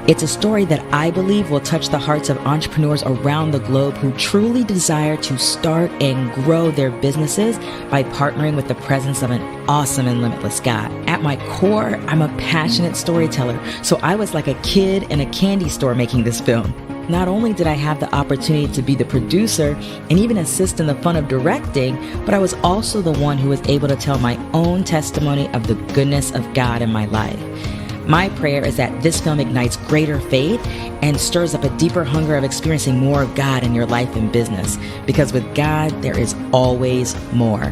L: It's a story that I believe will touch the hearts of entrepreneurs around the globe who truly desire to start and grow their businesses by partnering with the presence of an awesome and limitless God. At my core, I'm a passionate storyteller, so I was like a kid in a candy store making this film. Not only did I have the opportunity to be the producer and even assist in the fun of directing, but I was also the one who was able to tell my own testimony of the goodness of God in my life. My prayer is that this film ignites greater faith and stirs up a deeper hunger of experiencing more of God in your life and business, because with God, there is always more.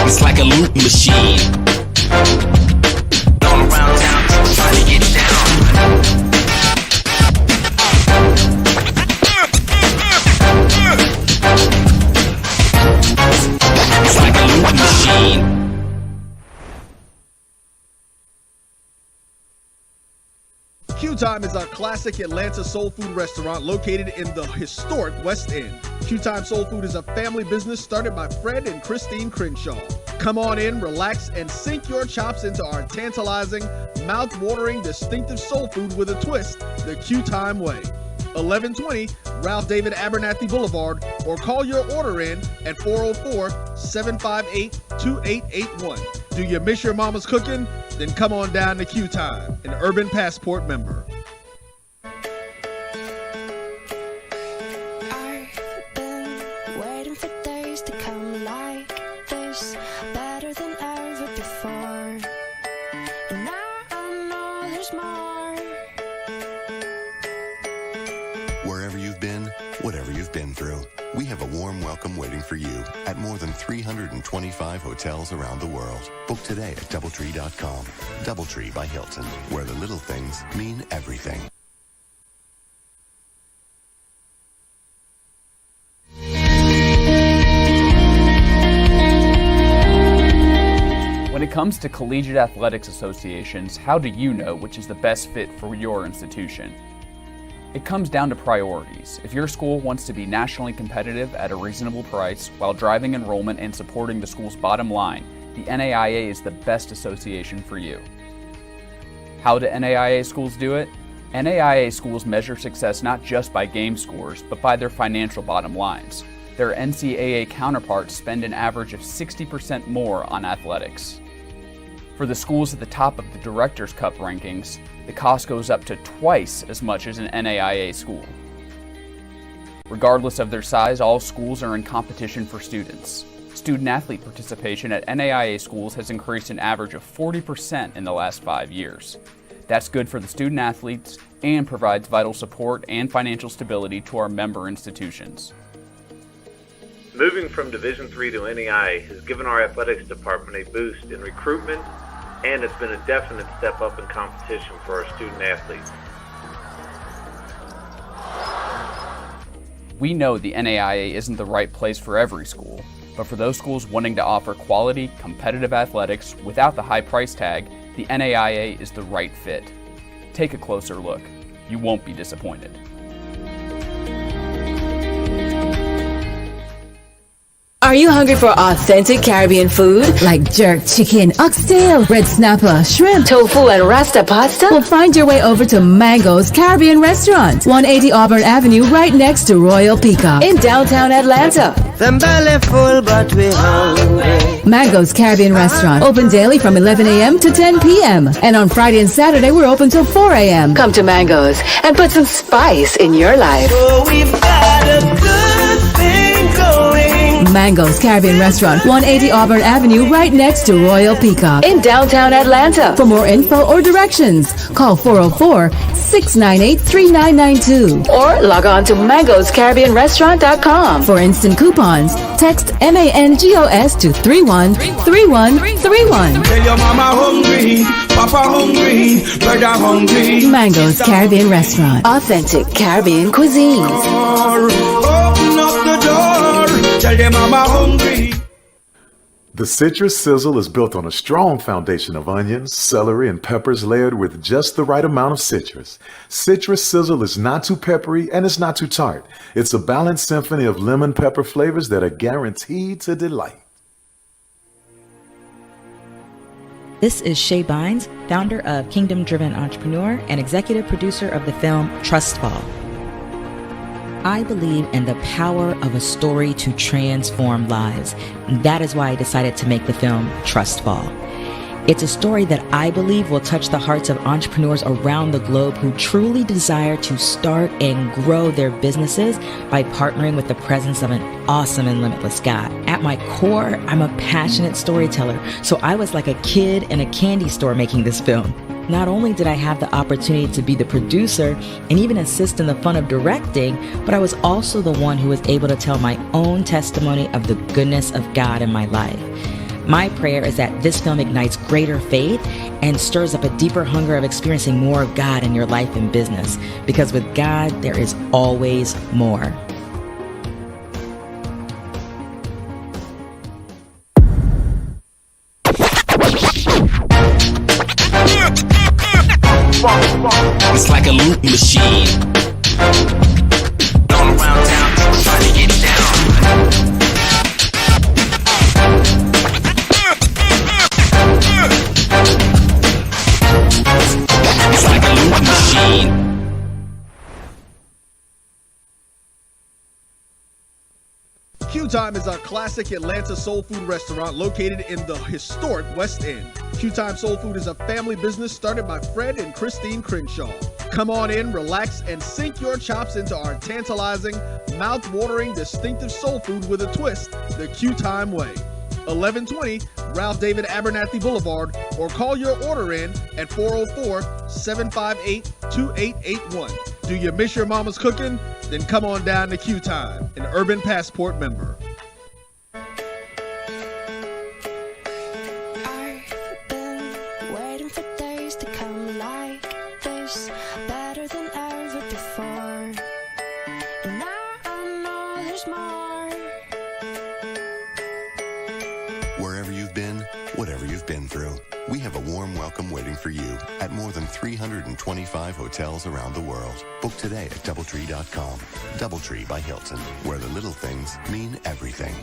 D: It's like a loop machine. Going around town, trying to get down. It's like a loop machine.
C: Q Time is a classic Atlanta soul food restaurant located in the historic West End. Q Time Soul Food is a family business started by Fred and Christine Crenshaw. Come on in, relax, and sink your chops into our tantalizing, mouth-watering, distinctive soul food with a twist, the Q Time way. 1120 Ralph David Abernathy Boulevard, or call your order in at 404-758-2881. Do you miss your mama's cooking? then come on down to Q Time, an Urban Passport member.
E: I've been waiting for days to come like this, better than ever before. And now I know there's more.
F: Wherever you've been, whatever you've been through, we have a warm welcome waiting for you at more than 325 hotels around the world. Book today at DoubleTree.com. DoubleTree by Hilton, where the little things mean everything.
G: When it comes to collegiate athletics associations, how do you know which is the best fit for your institution? It comes down to priorities. If your school wants to be nationally competitive at a reasonable price while driving enrollment and supporting the school's bottom line, the NAIA is the best association for you. How do NAIA schools do it? NAIA schools measure success not just by game scores, but by their financial bottom lines. Their NCAA counterparts spend an average of 60% more on athletics. For the schools at the top of the Directors' Cup rankings, the cost goes up to twice as much as an NAIA school. Regardless of their size, all schools are in competition for students. Student-athlete participation at NAIA schools has increased an average of 40% in the last 5 years. That's good for the student-athletes and provides vital support and financial stability to our member institutions.
H: Moving from Division III to NEI has given our athletics department a boost in recruitment, and it's been a definite step up in competition for our student athletes.
G: We know the NAIA isn't the right place for every school, but for those schools wanting to offer quality, competitive athletics without the high price tag, the NAIA is the right fit. Take a closer look. You won't be disappointed.
I: Are you hungry for authentic Caribbean food like jerk chicken, oxtail, red snapper, shrimp, tofu, and rasta pasta? Well, find your way over to Mango's Caribbean Restaurant, 180 Auburn Avenue, right next to Royal Peacock in downtown Atlanta.
J: Them belly full, but we hungry.
I: Mango's Caribbean Restaurant, open daily from 11 a.m. to 10 p.m. And on Friday and Saturday, we're open till 4 a.m. Come to Mango's and put some spice in your life.
J: So we've got a good thing going.
I: Mango's Caribbean Restaurant, 180 Auburn Avenue, right next to Royal Peacock in downtown Atlanta. For more info or directions, call 404-698-3992 or log on to mangoscaribbeanrestaurant.com. For instant coupons, text MANGOS to 313131.
J: Tell your mama hungry, papa hungry, brother hungry.
I: Mango's Caribbean Restaurant, authentic Caribbean cuisines.
J: Open up the door, tell your mama hungry.
K: The Citrus Sizzle is built on a strong foundation of onions, celery, and peppers layered with just the right amount of citrus. Citrus Sizzle is not too peppery and it's not too tart. It's a balanced symphony of lemon pepper flavors that are guaranteed to delight.
L: This is Shay Bynes, founder of Kingdom Driven Entrepreneur and executive producer of the film Trustfall. I believe in the power of a story to transform lives. That is why I decided to make the film Trustfall. It's a story that I believe will touch the hearts of entrepreneurs around the globe who truly desire to start and grow their businesses by partnering with the presence of an awesome and limitless God. At my core, I'm a passionate storyteller, so I was like a kid in a candy store making this film. Not only did I have the opportunity to be the producer and even assist in the fun of directing, but I was also the one who was able to tell my own testimony of the goodness of God in my life. My prayer is that this film ignites greater faith and stirs up a deeper hunger of experiencing more of God in your life and business, because with God, there is always more.
D: It's like a loop machine. All around town, trying to get down. It's like a loop machine.
C: Q Q-Time is a classic Atlanta soul food restaurant located in the historic West End. Q-Time Soul Food is a family business started by Fred and Christine Crenshaw. Come on in, relax, and sink your chops into our tantalizing, mouth-watering, distinctive soul food with a twist, the Q-Time way. 1120 Ralph David Abernathy Boulevard, or call your order in at 404-758-2881. Do you miss your mama's cooking? Then come on down to Q-Time, an Urban Passport member.
E: I've been waiting for days to come like this, better than ever before. And now I know there's more.
F: Wherever you've been, whatever you've been through, we have a warm welcome waiting for you at more than 325 hotels around the world. Book today at DoubleTree.com. DoubleTree by Hilton, where the little things mean everything.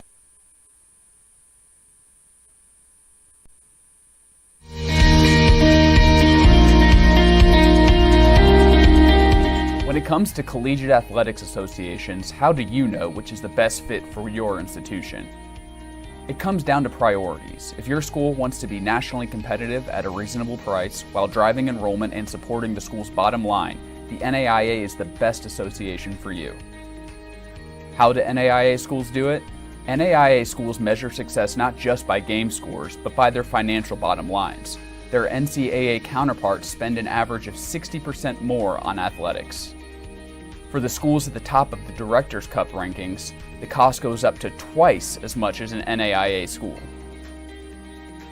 G: When it comes to collegiate athletics associations, how do you know which is the best fit for your institution? It comes down to priorities. If your school wants to be nationally competitive at a reasonable price while driving enrollment and supporting the school's bottom line, the NAIA is the best association for you. How do NAIA schools do it? NAIA schools measure success not just by game scores, but by their financial bottom lines. Their NCAA counterparts spend an average of 60% more on athletics. For the schools at the top of the Directors' Cup rankings, the cost goes up to twice as much as an NAIA school.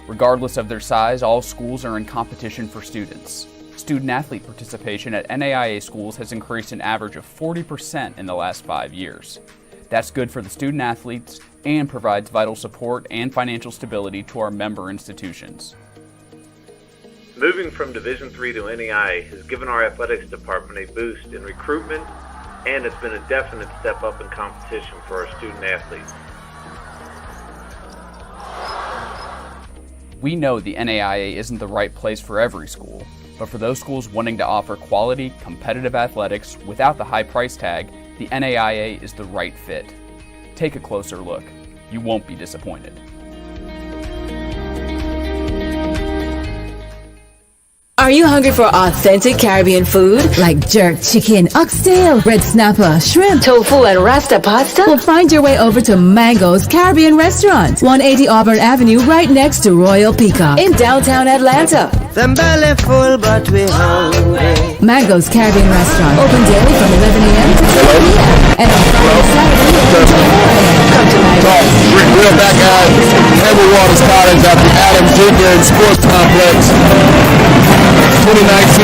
G: Regardless of their size, all schools are in competition for students. Student-athlete participation at NAIA schools has increased an average of 40% in the last 5 years. That's good for the student-athletes and provides vital support and financial stability to our member institutions.
H: Moving from Division III to NAIA has given our athletics department a boost in recruitment, and it's been a definite step up in competition for our student athletes.
G: We know the NAIA isn't the right place for every school, but for those schools wanting to offer quality, competitive athletics without the high price tag, the NAIA is the right fit. Take a closer look. You won't be disappointed.
I: Are you hungry for authentic Caribbean food like jerk chicken, oxtail, red snapper, shrimp, tofu, and rasta pasta? Well, find your way over to Mango's Caribbean Restaurant, 180 Auburn Avenue, right next to Royal Peacock in downtown Atlanta.
J: Them belly full, but we hungry.
I: Mango's Caribbean Restaurant, open daily from 11 a.m. to 12 p.m. and on Friday and Saturday from 4 a.m. Come to Mango's.
B: We're back at Edward Waters College at the Adams Junior and Sports Complex. 2019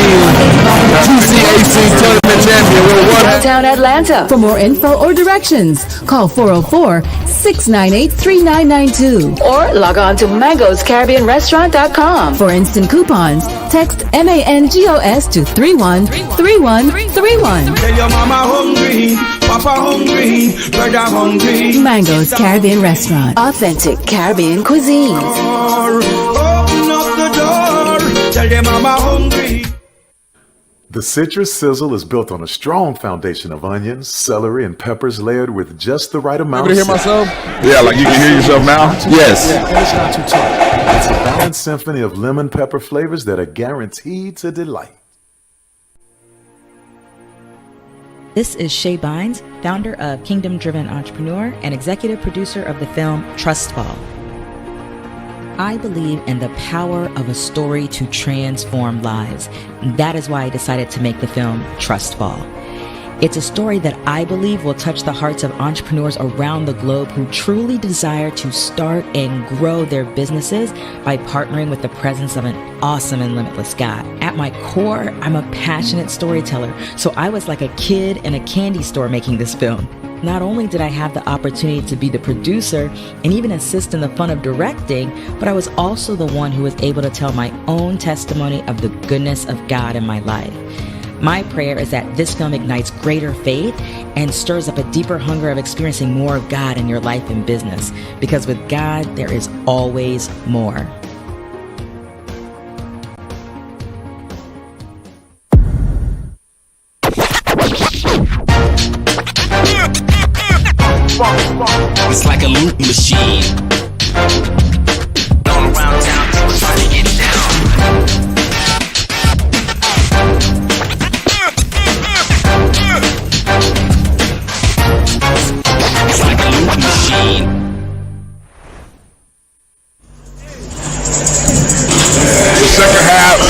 B: TCAC Tournament Champion.
I: Downtown Atlanta. For more info or directions, call 404-698-3992 or log on to mangoscaribbeanrestaurant.com. For instant coupons, text MANGOS to 313131.
J: Tell your mama hungry, papa hungry, brother hungry.
I: Mango's Caribbean Restaurant. Authentic Caribbean cuisines.
J: Open up the door. Tell your mama hungry.
K: The Citrus Sizzle is built on a strong foundation of onions, celery, and peppers layered with just the right amount
B: Able
K: of
B: to hear
K: citrus.
B: myself?
A: Yeah, like you can hear yourself now?
B: Yes.
K: And it's not too tart. It's a balanced symphony of lemon pepper flavors that are guaranteed to delight.
L: This is Shay Bynes, founder of Kingdom Driven Entrepreneur and executive producer of the film Trust Fall. I believe in the power of a story to transform lives. That is why I decided to make the film Trust Fall. It's a story that I believe will touch the hearts of entrepreneurs around the globe who truly desire to start and grow their businesses by partnering with the presence of an awesome and limitless God. At my core, I'm a passionate storyteller, so I was like a kid in a candy store making this film. Not only did I have the opportunity to be the producer and even assist in the fun of directing, but I was also the one who was able to tell my own testimony of the goodness of God in my life. My prayer is that this film ignites greater faith and stirs up a deeper hunger of experiencing more of God in your life and business, because with God, there is always more.
D: It's like a loop machine. All around town, people trying to get down. It's like a loop machine.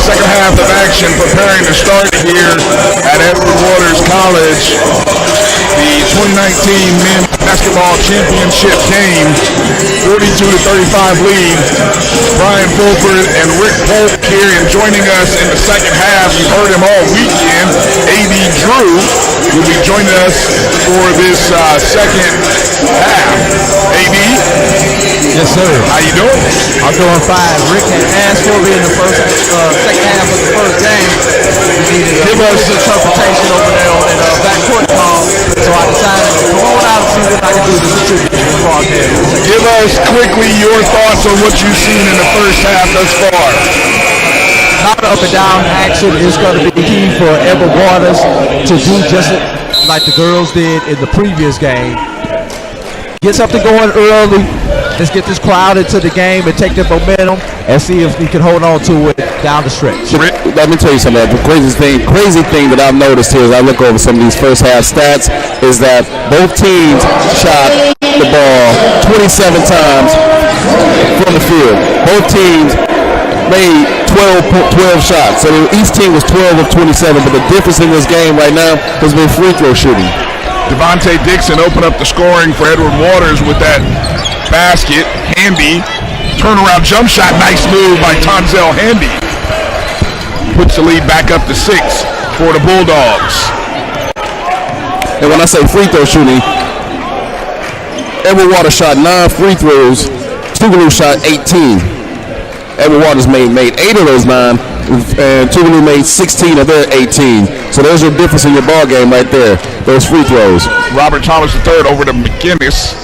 A: Second half of action preparing to start here at Edward Waters College. The 2019 men's basketball championship game, 42-35 lead. Brian Fulford and Rick Polk here and joining us in the second half. You've heard him all weekend. A.D. Drew will be joining us for this second half. A.D.?
M: Yes, sir.
A: How you doing?
M: I'm doing fine. Rick had asked for me in the second half of the first game. We needed
A: Give us
M: interpretation over there on that backcourt call, so I decided to come on out and see what I can do to contribute to the broadcast.
A: Give us quickly your thoughts on what you've seen in the first half thus far.
M: A lot of up and down action is going to be key for Edward Waters to do just like the girls did in the previous game. Get something going early. Let's get this crowd into the game and take the momentum and see if we can hold on to it down the stretch.
B: Let me tell you something. The crazy thing that I've noticed here as I look over some of these first half stats is that both teams shot the ball 27 times from the field. Both teams made 12 shots. So each team was 12 of 27, but the difference in this game right now has been free throw shooting.
A: Devontae Dixon opened up the scoring for Edward Waters with that basket. Handy, turnaround jump shot, nice move by Tonzel Handy. Puts the lead back up to 6 for the Bulldogs.
B: And when I say free throw shooting, Edward Waters shot 9 free throws, Tougaloo shot 18. Edward Waters made 8 of those 9, and Tougaloo made 16 of their 18. So there's your difference in your ball game right there, those free throws.
A: Robert Thomas III over to McGinnis,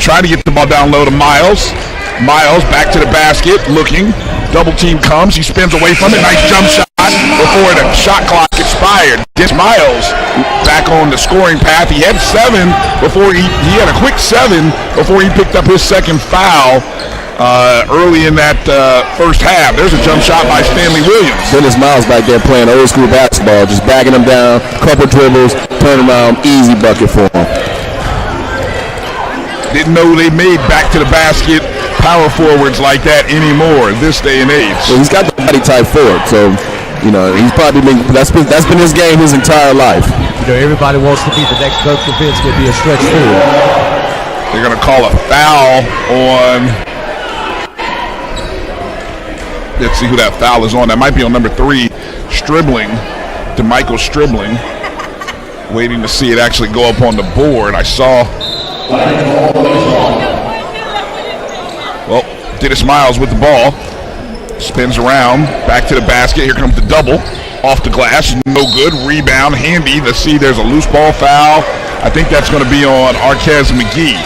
A: trying to get the ball down low to Miles. Miles back to the basket, looking. Double team comes, he spins away from it, nice jump shot before the shot clock expired. This Miles back on the scoring path. He had 7 before he had a quick 7 before he picked up his second foul. Early in that first half. There's a jump shot by Stanley Williams.
B: Dennis Miles back there playing old school basketball, just bagging them down, couple dribbles, turn around, easy bucket for him.
A: Didn't know they made back to the basket power forwards like that anymore this day and age.
B: Well, he's got the body type for it, so he's probably that's been his game his entire life.
M: Everybody wants to be the next Dirk Nowitzki, be a stretch forward.
A: They're going to call a foul on. Let's see who that foul is on. That might be on number 3, Stribling, DeMichael Stribling. Waiting to see it actually go up on the board. I saw. Well, Dennis Miles with the ball. Spins around, back to the basket. Here comes the double. Off the glass, no good. Rebound, Handy. Let's see, there's a loose ball foul. I think that's going to be on Arquez McGee.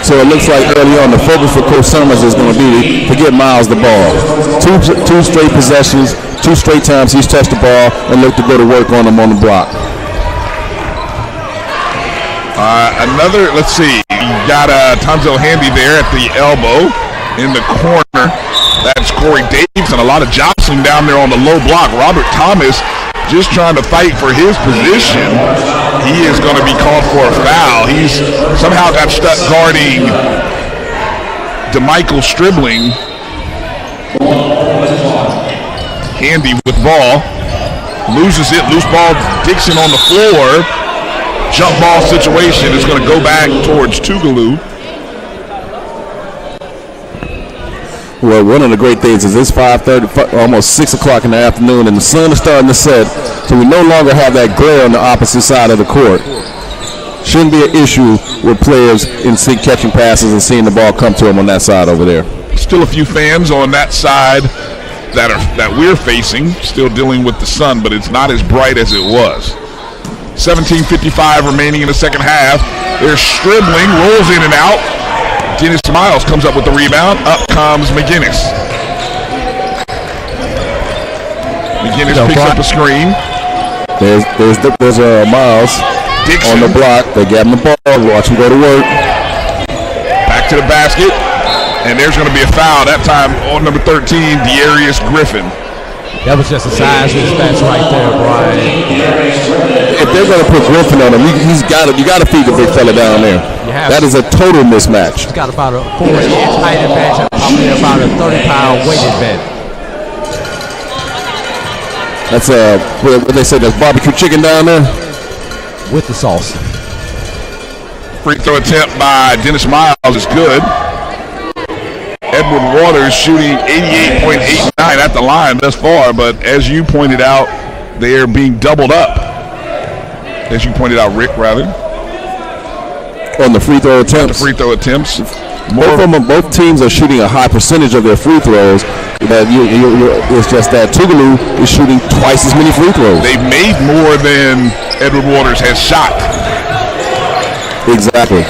B: So it looks like early on the focus for Coach Summers is going to be to get Miles the ball. Two straight possessions, 2 straight times he's touched the ball and look to go to work on him on the block.
A: Let's see, you got Tonzel Handy there at the elbow in the corner. That's Corey Davis, and a lot of jostling down there on the low block. Robert Thomas just trying to fight for his position. He is going to be called for a foul. He's somehow got stuck guarding DeMichael Stribling. Handy with ball. Loses it. Loose ball. Dixon on the floor. Jump ball situation is going to go back towards Tougaloo.
B: Well, one of the great things is it's 5:30, almost 6 o'clock in the afternoon, and the sun is starting to set, so we no longer have that glare on the opposite side of the court. Shouldn't be an issue with players in catching passes and seeing the ball come to them on that side over there.
A: Still a few fans on that side that we're facing, still dealing with the sun, but it's not as bright as it was. 17:55 remaining in the second half. There's Stribling, rolls in and out. Dennis Miles comes up with the rebound. Up comes McGinnis. McGinnis picks up a screen.
B: There's Miles.
A: Dixon.
B: On the block. They gave him the ball. Watch him go to work.
A: Back to the basket. And there's going to be a foul that time on number 13, Dearius Griffin.
M: That was just a size mismatch right there, Brian.
B: If they're going to put Griffin on him, you got to feed the big fella down there. That is a total mismatch.
M: He's got about a 4-inch height advantage and probably about a 30-pound weight advantage.
B: That's what they say. That's barbecue chicken down there
M: with the sauce.
A: Free throw attempt by Dennis Miles is good. Edward Waters shooting 88.89 at the line thus far, but as you pointed out, they are being doubled up. As you pointed out, Rick, rather.
B: On the free throw attempts. Both teams are shooting a high percentage of their free throws. But it's just that Tougaloo is shooting twice as many free throws.
A: They've made more than Edward Waters has shot.
B: Exactly.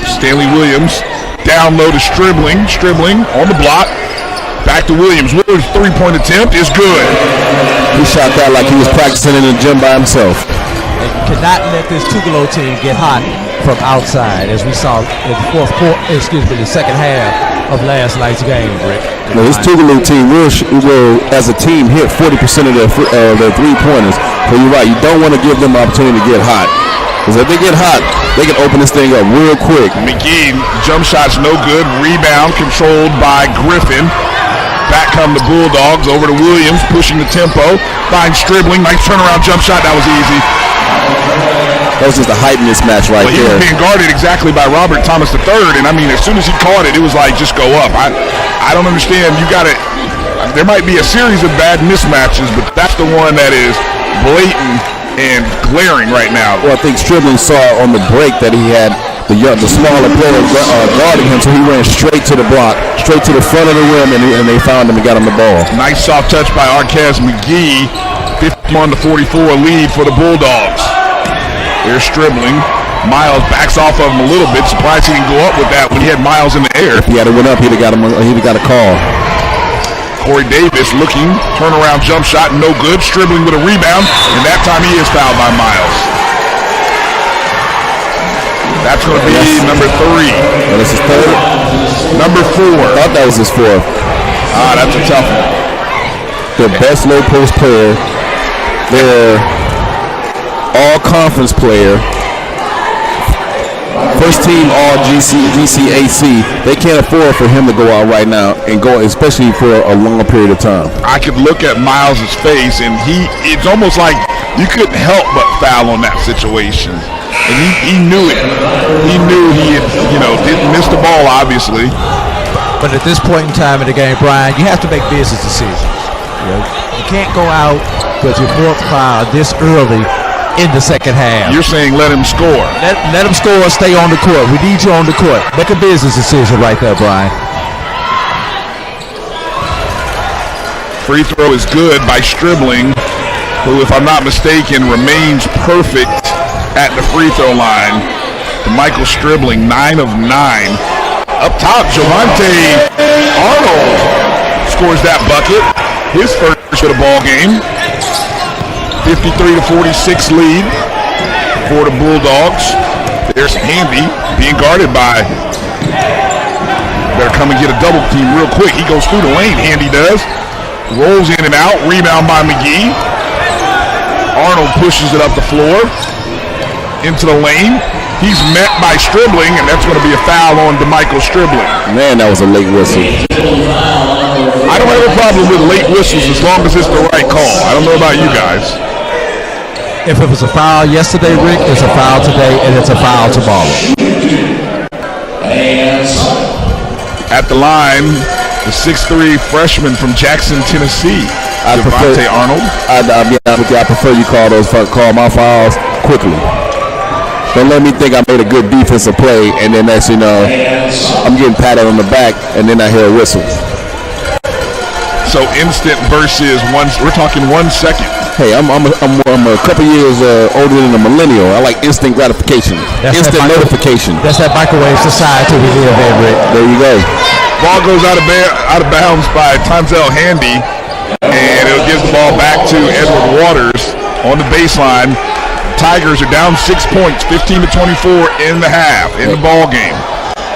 A: Stanley Williams. Down low to Stribling on the block. Back to Williams. Williams' three-point attempt is good.
B: He shot that like he was practicing in the gym by himself.
M: And you cannot let this Tougaloo team get hot from outside, as we saw in the second half of last night's game, Rick.
B: Now, this Tougaloo team will, as a team, hit 40% of their three-pointers. So you're right. You don't want to give them an opportunity to get hot. Because if they get hot, they can open this thing up real quick.
A: McGee, jump shot's no good. Rebound controlled by Griffin. Back come the Bulldogs over to Williams, pushing the tempo. Finds Stribling. Nice turnaround jump shot. That was easy.
B: That was just a height mismatch right there.
A: He was being guarded exactly by Robert Thomas III. And, I mean, as soon as he caught it, it was like, just go up. I don't understand. You got to – there might be a series of bad mismatches, but that's the one that is blatant and glaring right now.
B: Well, I think Stribling saw on the break that he had the smaller player guarding him, so he ran straight to the block, straight to the front of the rim, and they found him and got him the ball.
A: Nice soft touch by Arquez McGee. 51-44 lead for the Bulldogs. There's Stribling. Miles backs off of him a little bit. Surprised he didn't go up with that when he had Miles in the air.
B: If he had went up, he'd have got a call.
A: Corey Davis looking, turnaround jump shot, no good. Stribling with a rebound, and that time he is fouled by Miles. That's going to be number 3.
B: Oh, that's his third?
A: Number 4.
B: I thought that was his 4th.
A: That's a tough one.
B: The best low post player, their all-conference player, first team all GCAC. They can't afford for him to go out right now and go, especially for a long period of time.
A: I could look at Miles' face, and it's almost like you couldn't help but foul on that situation. And he knew it. He knew he had, didn't miss the ball, obviously.
M: But at this point in time in the game, Brian, you have to make business decisions. You can't go out with your 4th foul this early in the second half.
A: You're saying let him score.
M: Let him score and stay on the court. We need you on the court. Make a business decision right there, Brian.
A: Free throw is good by Stribling, who, if I'm not mistaken, remains perfect at the free throw line. Michael Stribling, 9 of 9. Up top, Javante Arnold scores that bucket. His first of the ball game. 53-46 lead for the Bulldogs. There's Handy being guarded by. Better come and get a double team real quick. He goes through the lane. Handy does. Rolls in and out. Rebound by McGee. Arnold pushes it up the floor into the lane. He's met by Stribling, and that's going to be a foul on DeMichael Stribling.
B: Man, that was a late whistle.
A: I don't have a problem with late whistles as long as it's the right call. I don't know about you guys.
M: If it was a foul yesterday, Rick, it's a foul today, and it's a foul tomorrow.
A: At the line, the 6'3" freshman from Jackson, Tennessee, Javante Arnold.
B: I'll be honest with you, I prefer you call my fouls quickly. Don't let me think I made a good defensive play, and then next you know, I'm getting patted on the back, and then I hear a whistle.
A: So instant versus we're talking 1 second.
B: Hey, I'm a couple years older than a millennial. I like instant gratification, instant notification.
M: That's that microwave society we live in, Rick.
B: There you go.
A: Ball goes out of bounds by Tonzel Handy, and it'll give the ball back to Edward Waters on the baseline. Tigers are down 6 points, 15-24 in the half, in the ball game.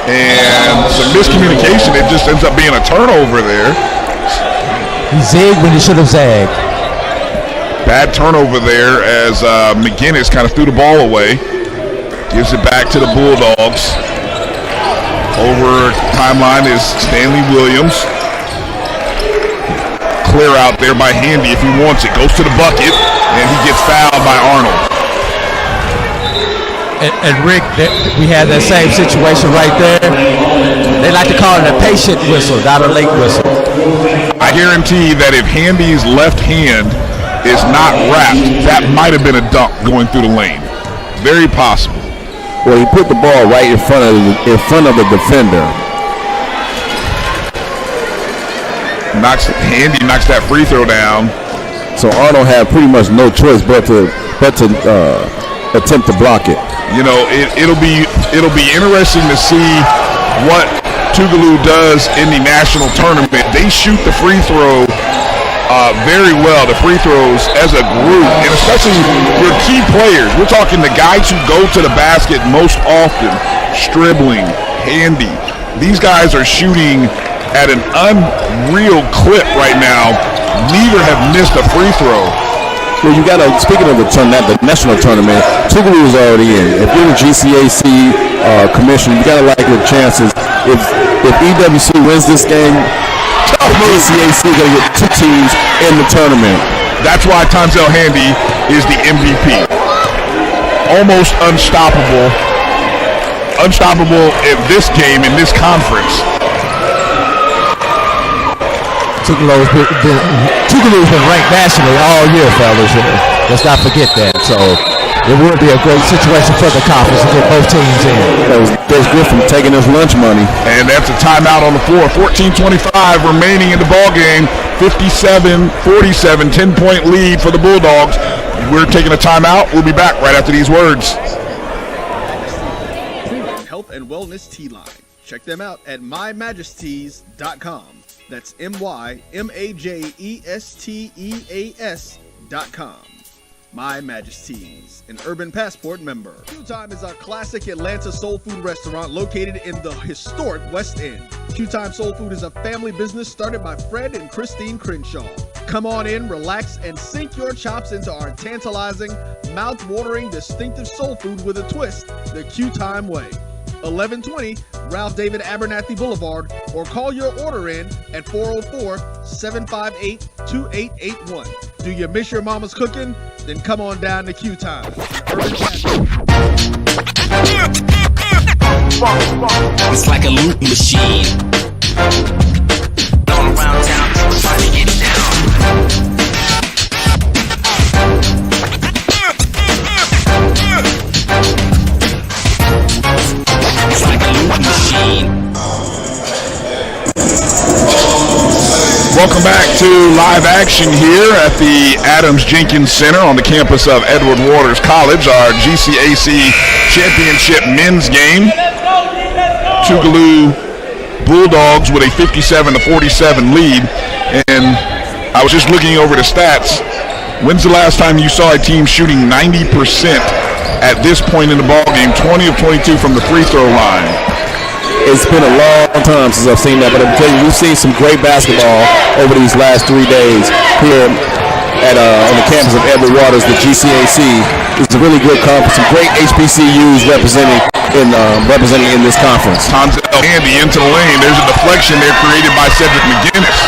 A: And some miscommunication. It just ends up being a turnover there.
M: He zigged when he should have zagged.
A: Bad turnover there as McGinnis kind of threw the ball away. Gives it back to the Bulldogs. Over timeline is Stanley Williams. Clear out there by Handy if he wants it. Goes to the bucket, and he gets fouled by Arnold.
M: And Rick, we had that same situation right there. They like to call it a patient whistle, not a late whistle.
A: I guarantee that if Handy's left hand is not wrapped, that might have been a dunk going through the lane. Very possible.
B: Well, he put the ball right in front of the defender.
A: Handy knocks that free throw down.
B: So Arnold had pretty much no choice but to attempt to block it.
A: You know, it'll be interesting to see what Tougaloo does in the national tournament. They shoot the free throw very well, the free throws as a group, and especially your key players. We're talking the guys who go to the basket most often. Stribling, Handy. These guys are shooting at an unreal clip right now. Neither have missed a free throw.
B: Well, you got to, speaking of the national tournament, Tougaloo is already in. If you're the GCAC commission, you got to like your chances. If EWC wins this game, GCAC going to get two teams in the tournament.
A: That's why Tonzel Handy is the MVP. Almost unstoppable. Unstoppable in this game, in this conference.
M: Tougaloo's been ranked nationally all year, fellas. Let's not forget that. So it would be a great situation for the conference to get both teams in.
B: That's good from taking his lunch money.
A: And that's a timeout on the floor. 14:25 remaining in the ball game. 57-47, 10-point lead for the Bulldogs. We're taking a timeout. We'll be back right after these words.
C: Health and Wellness Tea Line. Check them out at mymajesties.com. That's MyMajesties.com. My Majesties, an Urban Passport member. Q Time is a classic Atlanta soul food restaurant located in the historic West End. Q Time Soul Food is a family business started by Fred and Christine Crenshaw. Come on in, relax, and sink your chops into our tantalizing, mouth-watering, distinctive soul food with a twist, the Q Time way. 1120 Ralph David Abernathy Boulevard, or call your order in at 404-758-2881. Do you miss your mama's cooking? Then come on down to Q Time.
D: It's like a loop machine. All around town, trying to get down. It's like a loop machine.
A: Welcome back to live action here at the Adams Jenkins Center on the campus of Edward Waters College. Our GCAC Championship men's game. Tougaloo Bulldogs with a 57-47 lead. And I was just looking over the stats. When's the last time you saw a team shooting 90% at this point in the ballgame? 20 of 22 from the free throw line.
B: It's been a long time since I've seen that, but I'm telling you, we've seen some great basketball over these last 3 days here at on the campus of Edward Waters, the GCAC. It's a really good conference. Some great HBCUs representing in this conference.
A: Tonzel Handy into the lane. There's a deflection there created by Cedric McGinnis.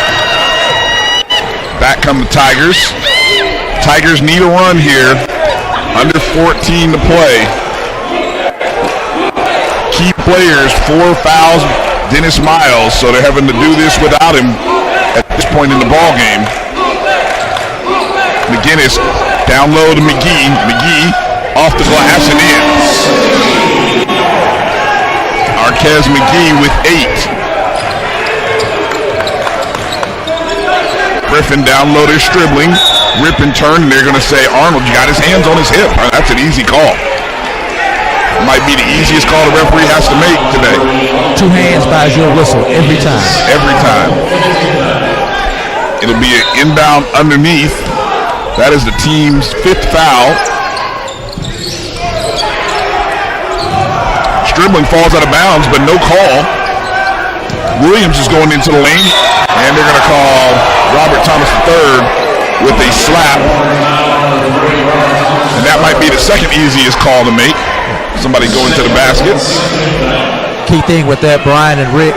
A: Back come the Tigers. Tigers need a run here. Under 14 to play. Key players, 4 fouls, Dennis Miles, so they're having to do this without him at this point in the ball game. McGinnis down low to McGee. McGee off the glass and in. Arquez McGee with 8. Griffin down low, they're stribbling. Rip and turn, and they're going to say, Arnold, you got his hands on his hip. That's an easy call. Might be the easiest call the referee has to make today.
M: 2 hands buys your whistle every time.
A: Every time. It'll be an inbound underneath. That is the team's 5th foul. Stribling falls out of bounds, but no call. Williams is going into the lane, and they're going to call Robert Thomas III with a slap. And that might be the second easiest call to make. Somebody going to the basket.
M: Key thing with that, Brian and Rick,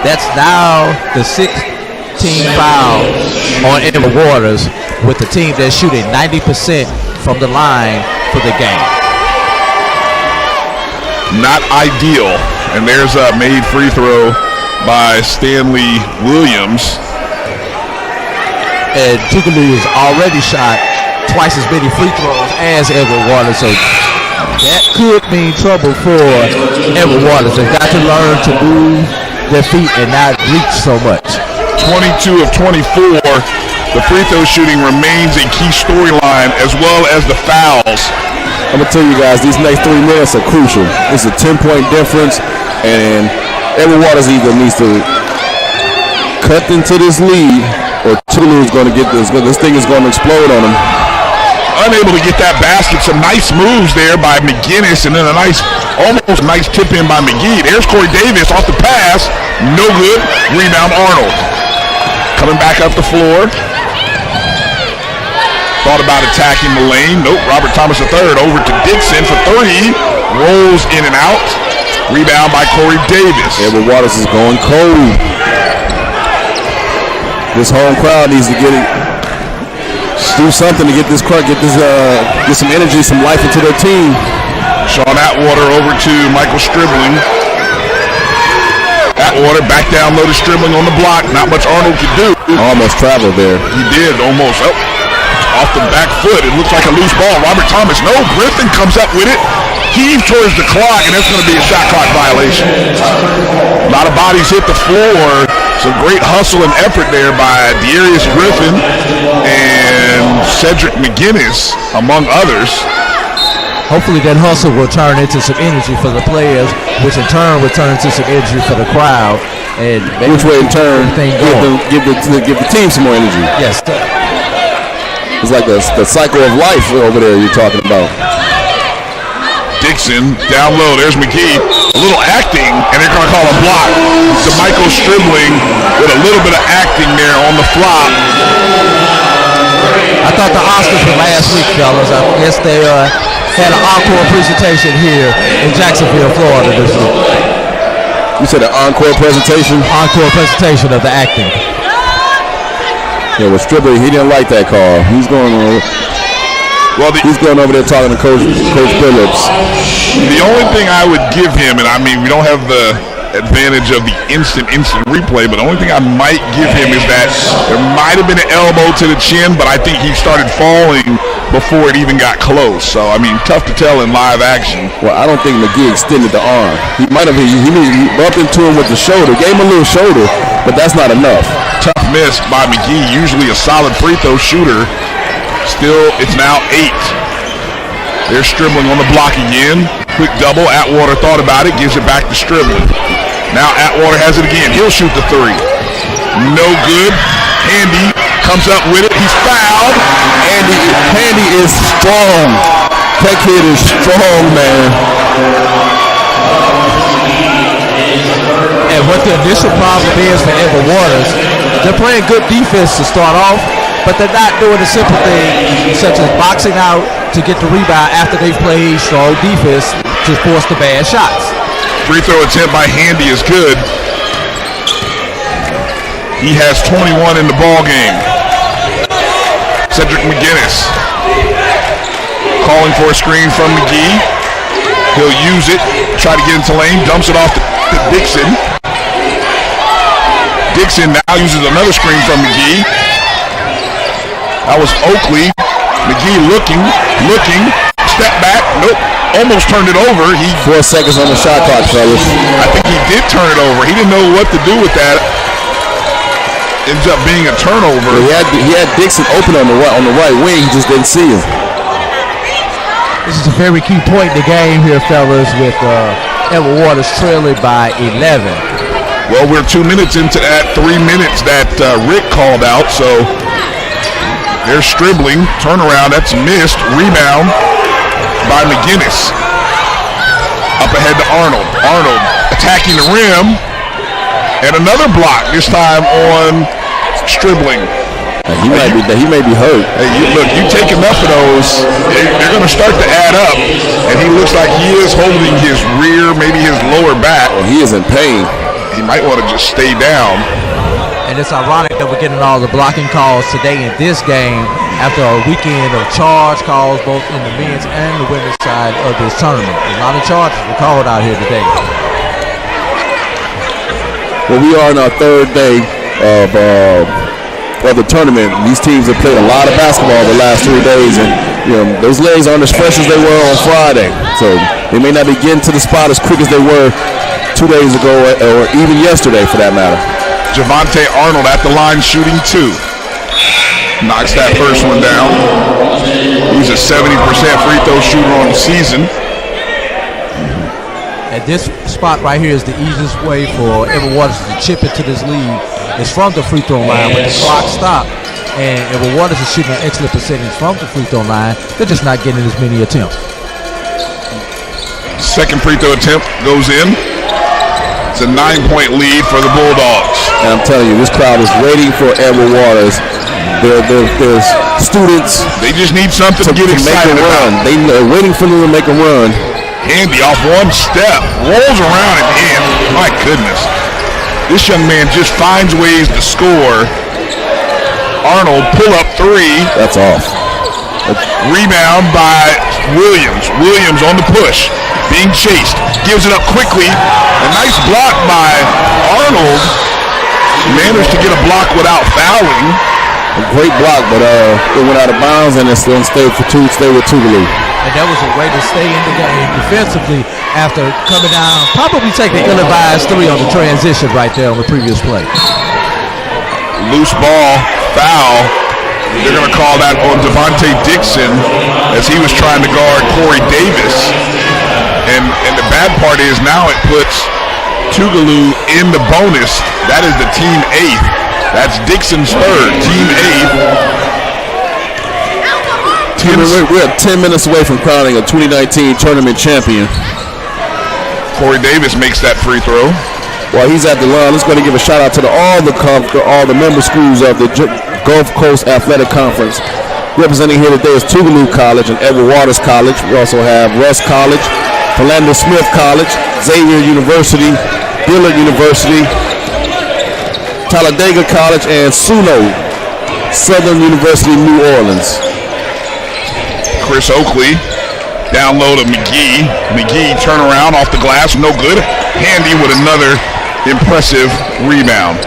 M: that's now the 16th foul on Edward Waters with the team that's shooting 90% from the line for the game.
A: Not ideal. And there's a made free throw by Stanley Williams.
M: And Tougaloo has already shot twice as many free throws as Edward Waters, so that could mean trouble for Edward Waters. They've got to learn to move their feet and not reach so much.
A: 22 of 24. The free throw shooting remains a key storyline, as well as the fouls.
B: I'm going to tell you guys, these next 3 minutes are crucial. It's a 10-point difference, and Edward Waters either needs to cut into this lead, or Tougaloo is going to get this. This thing is going to explode on him.
A: Unable to get that basket. Some nice moves there by McGinnis, and then a almost nice tip in by McGee. There's Corey Davis off the pass. No good. Rebound Arnold. Coming back up the floor. Thought about attacking the lane. Nope. Robert Thomas III over to Dixon for 3. Rolls in and out. Rebound by Corey Davis.
B: Edward Waters is going cold. This home crowd needs to get it. Do something to get this crowd, get some energy, some life into their team.
A: Sean Atwater over to Michael Stribling. Atwater back down low to Stribling on the block. Not much Arnold could do.
B: Almost traveled there.
A: He did, almost. Oh, off the back foot. It looks like a loose ball. Robert Thomas, no. Griffin comes up with it. Heave towards the clock, and that's going to be a shot clock violation. A lot of bodies hit the floor. Some great hustle and effort there by Darius Griffin and Cedric McGinnis, among others.
M: Hopefully that hustle will turn into some energy for the players, which in turn will turn into some energy for the crowd. And
B: which way in turn give the team some more energy.
M: Yes.
B: It's like the cycle of life over there you're talking about.
A: Dixon down low. There's McGee. A little acting, and they're going to call a block. To Michael Stribling with a little bit of acting there on the flop.
M: I thought the Oscars were last week, fellas. I guess they had an encore presentation here in Jacksonville, Florida this week.
B: You said an encore presentation?
M: Encore presentation of the acting.
B: Yeah, well, Stribling, he didn't like that call. He's going over.
A: Well,
B: he's going over there talking to Coach Phillips.
A: The only thing I would give him, and I mean, we don't have the advantage of the instant replay, but the only thing I might give him is that there might have been an elbow to the chin, but I think he started falling before it even got close. So, I mean, tough to tell in live action.
B: Well, I don't think McGee extended the arm. He might have, he bumped into him with the shoulder, gave him a little shoulder, but that's not enough.
A: Tough miss by McGee, usually a solid free throw shooter. Still, it's now 8. There's Stribling on the block again. Quick double. Atwater thought about it. Gives it back to Stribling. Now Atwater has it again. He'll shoot the 3. No good. Handy comes up with it. He's fouled.
B: Handy is strong. That kid is strong, man.
M: And what the initial problem is for Edward Waters, they're playing good defense to start off, but they're not doing the simple things such as boxing out to get the rebound after they've played strong defense to force the bad shots.
A: Free throw attempt by Handy is good. He has 21 in the ball game. Cedric McGinnis calling for a screen from McGee. He'll use it, try to get into lane, dumps it off to Dixon. Dixon now uses another screen from McGee. That was Oakley. McGee looking, step back, nope, almost turned it over.
B: 4 seconds on the shot clock, fellas.
A: I think he did turn it over. He didn't know what to do with that. Ends up being a turnover.
B: He had Dixon open on the right wing. He just didn't see him.
M: This is a very key point in the game here, fellas, with Edward Waters trailing by 11.
A: Well, we're 2 minutes into that 3 minutes that Rick called out, so there's Stribling, turnaround, that's missed, rebound by McGinnis. Up ahead to Arnold. Arnold attacking the rim. And another block, this time on Stribling.
B: He may be hurt.
A: Hey, you take enough of those, they're going to start to add up. And he looks like he is holding his rear, maybe his lower back.
B: Oh, he is in pain.
A: He might want to just stay down.
M: And it's ironic that we're getting all the blocking calls today in this game after a weekend of charge calls both in the men's and the women's side of this tournament. A lot of charges were called out here today.
B: Well, we are on our third day of the tournament. These teams have played a lot of basketball the last 3 days, and those legs aren't as fresh as they were on Friday. So they may not be getting to the spot as quick as they were 2 days ago or even yesterday for that matter.
A: Javante Arnold at the line shooting 2. Knocks that first one down. He's a 70% free throw shooter on the season.
M: And this spot right here is the easiest way for Edward Waters to chip into this lead. It's from the free throw line when the clock stopped. And Edward Waters is shooting an excellent percentage from the free throw line. They're just not getting as many attempts.
A: Second free throw attempt goes in. It's a 9-point lead for the Bulldogs.
B: And I'm telling you, this crowd is waiting for Edward Waters. There's students.
A: They just need something to get excited
B: make a run.
A: about.
B: They're waiting for them to make a run.
A: Handy off one step, rolls around and in. My goodness. This young man just finds ways to score. Arnold, pull up 3.
B: That's off.
A: Rebound by Williams. Williams on the push, being chased. Gives it up quickly. A nice block by Arnold. Managed to get a block without fouling.
B: A great block, but it went out of bounds and it's going to stay with Tougaloo.
M: And that was a way to stay in the game defensively after coming down, probably taking an ill-advised 3 on the transition right there on the previous play.
A: Loose ball, foul. They're going to call that on Devontae Dixon as he was trying to guard Corey Davis. And the bad part is now it puts Tougaloo in the bonus. That is the team 8th. That's Dixon's 3rd, team 8th.
B: We're 10 minutes away from crowning a 2019 tournament champion.
A: Corey Davis makes that free throw.
B: While he's at the line, let's go to give a shout out to all the member schools of the Gulf Coast Athletic Conference. Representing here today is Tougaloo College and Edward Waters College. We also have Russ College, Philander Smith College, Xavier University, Dillard University, Talladega College, and SUNO, Southern University, New Orleans.
A: Chris Oakley, down low to McGee. McGee turnaround off the glass, no good. Handy with another impressive rebound.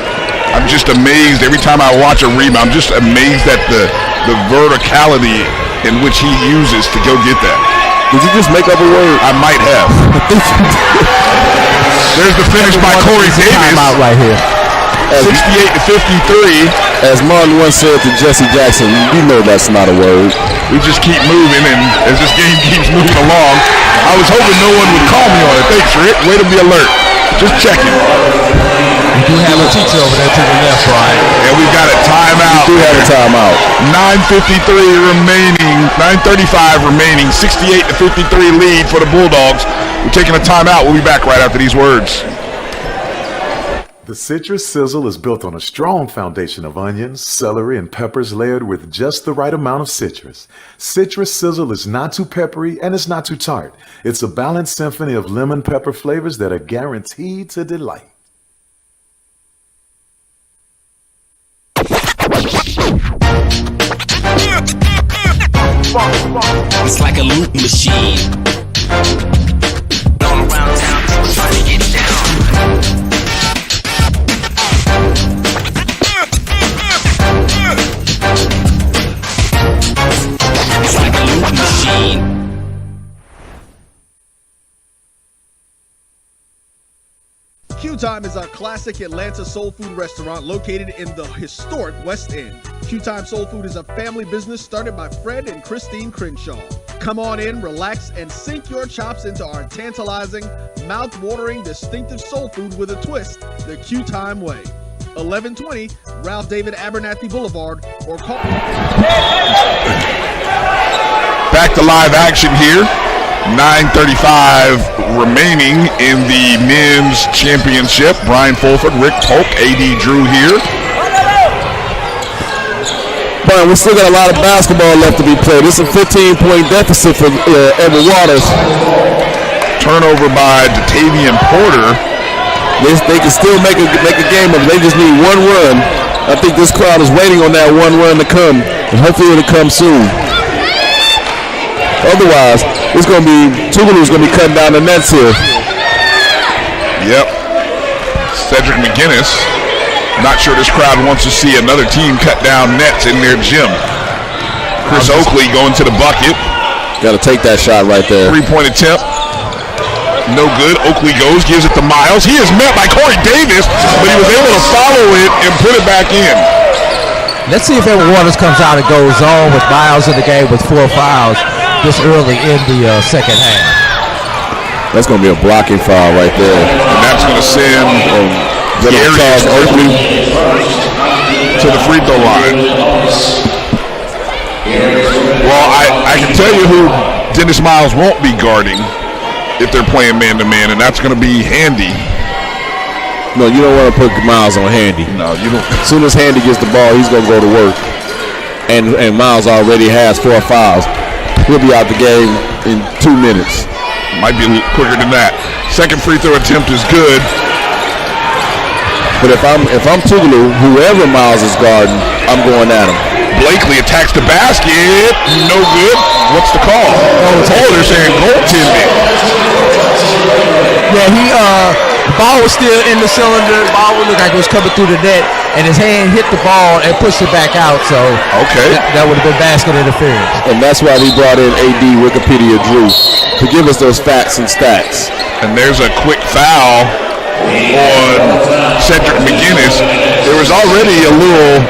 A: I'm just amazed every time I watch a rebound. I'm just amazed at the verticality in which he uses to go get that.
B: Did you just make up a word?
A: I might have. There's the finish by Corey Davis.
M: Timeout right here.
A: 68-53.
B: As Martin once said to Jesse Jackson, you know that's not a word.
A: We just keep moving, and as this game keeps moving along, I was hoping no one would call me on it. Thanks, Rick. Way to be alert. Just checking.
M: We do have a teacher over there to the left, Brian.
A: And we've got a timeout.
B: We do have a timeout.
A: 9:53 remaining, 9:35 remaining, 68-53 lead for the Bulldogs. We're taking a timeout. We'll be back right after these words.
K: The Citrus Sizzle is built on a strong foundation of onions, celery, and peppers layered with just the right amount of citrus. Citrus Sizzle is not too peppery and it's not too tart. It's a balanced symphony of lemon pepper flavors that are guaranteed to delight.
D: It's like a loop machine. All around town, people trying to get down. It's like a loop machine.
C: Q Time is a classic Atlanta soul food restaurant located in the historic West End. Q Time Soul Food is a family business started by Fred and Christine Crenshaw. Come on in, relax, and sink your chops into our tantalizing, mouth-watering, distinctive soul food with a twist, the Q Time way. 1120 Ralph David Abernathy Boulevard, or call.
A: Back to live action here. 9:35 remaining in the men's championship. Brian Fulford, Rick Polk, A.D. Drew here.
B: Brian, we still got a lot of basketball left to be played. This is a 15-point deficit for Edward Waters.
A: Turnover by Datavian Porter.
B: They can still make a game of it. They just need one run. I think this crowd is waiting on that one run to come, and hopefully it'll come soon. Otherwise, it's going to be Tougaloo's going to be cutting down the nets here.
A: Yep. Cedric McGinnis. Not sure this crowd wants to see another team cut down nets in their gym. Chris Oakley going to the bucket.
B: Got to take that shot right there.
A: 3-point attempt. No good. Oakley goes, gives it to Miles. He is met by Corey Davis, but he was able to follow it and put it back in.
M: Let's see if Edward Waters comes out and goes on with Miles in the game with 4 fouls this early in the second half.
B: That's going to be a blocking foul right there.
A: And that's going to send Charles Oakley to the free throw line. Well, I can tell you who Dennis Miles won't be guarding if they're playing man-to-man, and that's going to be Handy.
B: No, you don't want to put Miles on Handy.
A: No, you don't.
B: As soon as Handy gets the ball, he's going to go to work. And Miles already has 4 fouls. He'll be out the game in 2 minutes.
A: Might be a little quicker than that. Second free throw attempt is good.
B: But if I'm Tougaloo, whoever Miles is guarding, I'm going at him.
A: Blakely attacks the basket. No good. What's the call? Oh, they're saying goaltending.
M: Yeah, the ball was still in the cylinder. The ball looked like it was coming through the net, and his hand hit the ball and pushed it back out. So that would have been basket interference.
B: And that's why we brought in AD Wikipedia Drew to give us those facts and stats.
A: And there's a quick foul on Cedric McGinnis. There was already a little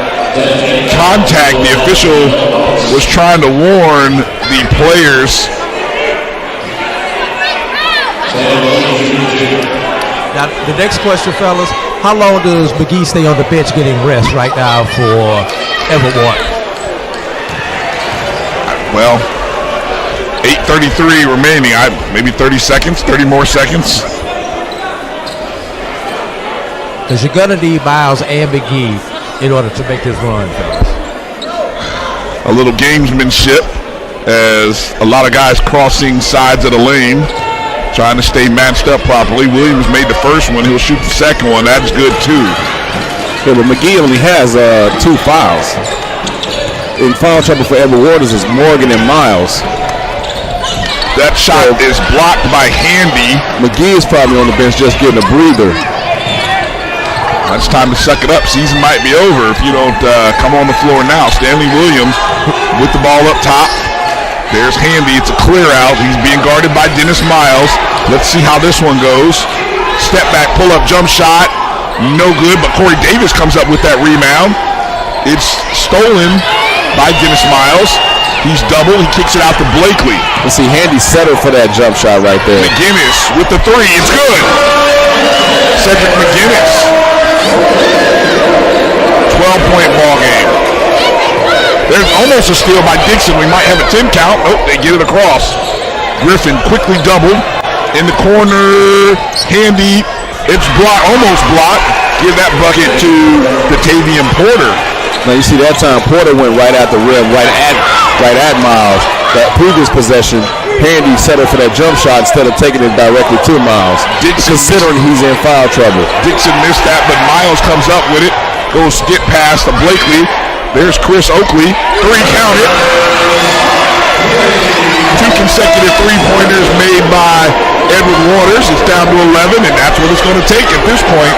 A: contact. The official was trying to warn the players.
M: Now, the next question, fellas, how long does McGee stay on the bench getting rest right now for Edward Waters?
A: Well, 8:33 remaining. Maybe 30 seconds, 30 more seconds.
M: Because you're going to need Miles and McGee in order to make this run, fellas.
A: A little gamesmanship as a lot of guys crossing sides of the lane, trying to stay matched up properly. Williams made the first one. He'll shoot the second one. That's good, too.
B: Yeah, but McGee only has 2 fouls. In foul trouble for Edward Waters is Morgan and Miles.
A: That shot is blocked by Handy.
B: McGee is probably on the bench just getting a breather.
A: It's time to suck it up. Season might be over if you don't come on the floor now. Stanley Williams with the ball up top. There's Handy. It's a clear out. He's being guarded by Dennis Miles. Let's see how this one goes. Step back, pull up, jump shot. No good, but Corey Davis comes up with that rebound. It's stolen by Dennis Miles. He's double. He kicks it out to Blakely.
B: Let's see, Handy settled for that jump shot right there.
A: McGinnis with the 3. It's good. Cedric McGinnis. 12-point ball game. There's almost a steal by Dixon. We might have a 10 count. Nope, they get it across. Griffin quickly doubled. In the corner, Handy. It's blocked, almost blocked. Give that bucket to Datavian Porter.
B: Now you see that time Porter went right at the rim, right at Miles. That previous possession, Handy settled for that jump shot instead of taking it directly to Miles.
A: Dixon,
B: considering he's in foul trouble.
A: Dixon missed that, but Miles comes up with it. Goes skip past to Blakely. There's Chris Oakley. 3 counted. 2 consecutive 3-pointers made by Edward Waters. It's down to 11, and that's what it's going to take at this point.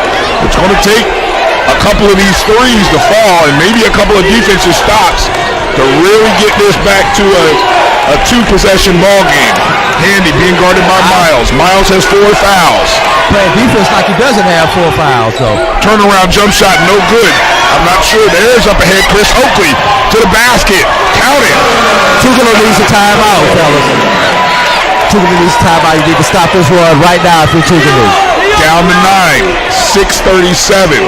A: It's going to take a couple of these threes to fall and maybe a couple of defensive stops to really get this back to a 2-possession ball game. Handy being guarded by Miles. Miles has 4 fouls.
M: Playing defense like he doesn't have 4 fouls, though.
A: Turnaround jump shot, no good. I'm not sure. There's up ahead Chris Oakley to the basket. Count it.
M: Tougaloo needs a timeout, fellas. Tougaloo needs a timeout. You need to stop this run right now if you're Tougaloo.
A: Down to 9. 6:37.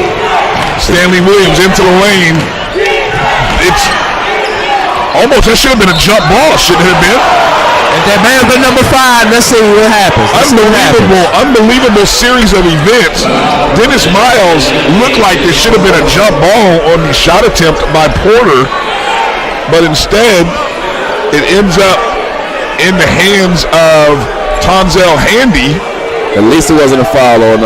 A: Stanley Williams into the lane. It's almost, that should have been a jump ball, shouldn't it have been?
M: And that may have been number 5. Let's see what happens.
A: Unbelievable series of events. Dennis Miles looked like there should have been a jump ball on the shot attempt by Porter, but instead it ends up in the hands of Tonzel Handy.
B: At least it wasn't a foul on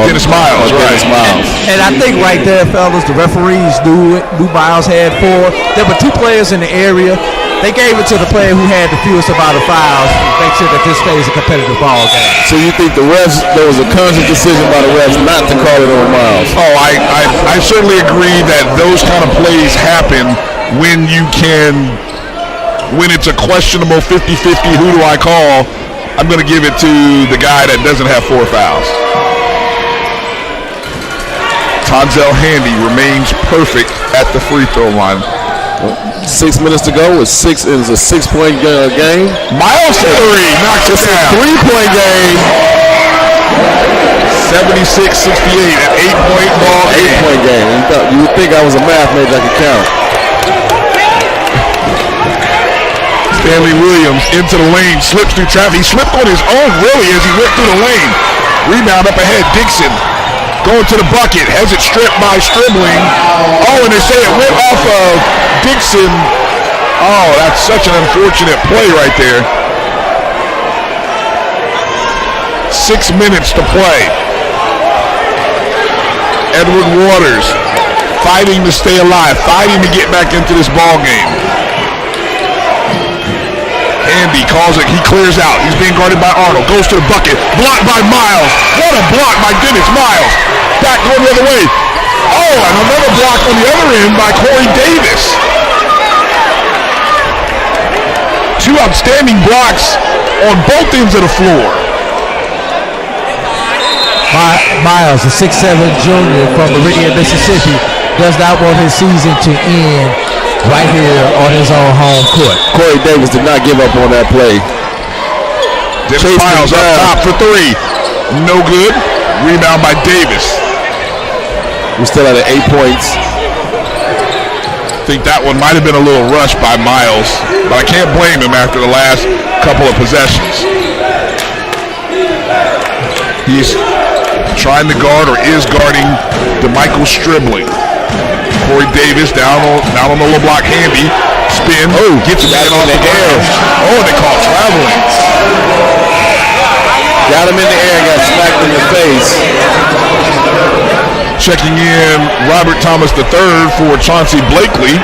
A: Dennis Miles, right?
B: Dennis Miles.
M: And I think right there, fellas, the referees knew Miles had 4. There were 2 players in the area. They gave it to the player who had the fewest amount of fouls to make sure that this stays a competitive ball game.
B: So you think there was a conscious decision by the refs not to call it on Miles?
A: Oh, I certainly agree that those kind of plays happen when it's a questionable 50-50, who do I call? I'm going to give it to the guy that doesn't have 4 fouls. Tonzel Handy remains perfect at the free throw line.
B: 6 minutes to go. It is a 6-point game.
A: Miles for 3 knocks it down.
B: 3-point game.
A: 76-68, an 8-point ball game.
B: 8-point game. You would think I was a math major, I could count.
A: Stanley Williams into the lane, slips through traffic. He slipped on his own, really, as he went through the lane. Rebound up ahead. Dixon going to the bucket. Has it stripped by Stribling. Oh, and they say it went off of Dixon. Oh, that's such an unfortunate play right there. 6 minutes to play. Edward Waters fighting to stay alive, fighting to get back into this ball game. Handy calls it. He clears out. He's being guarded by Arnold. Goes to the bucket. Blocked by Miles. What a block by Dennis Miles. Back going the other way. Oh, and another block on the other end by Corey Davis. 2 outstanding blocks on both ends of the floor.
M: Miles, a 6'7" junior from Meridian, Mississippi, does not want his season to end right here on his own home court.
B: Corey Davis did not give up on that play.
A: Dennis Miles up top for 3. No good. Rebound by Davis.
B: We're still at 8 points.
A: I think that one might have been a little rushed by Miles, but I can't blame him after the last couple of possessions. He's trying to guard, or is guarding, DeMichael Stribling. Corey Davis down on the low block. Handy spin. Oh, gets it back on the air. Oh, they call traveling.
B: Got him in the air, got smacked in the face.
A: Checking in Robert Thomas III for Chauncey Blakely.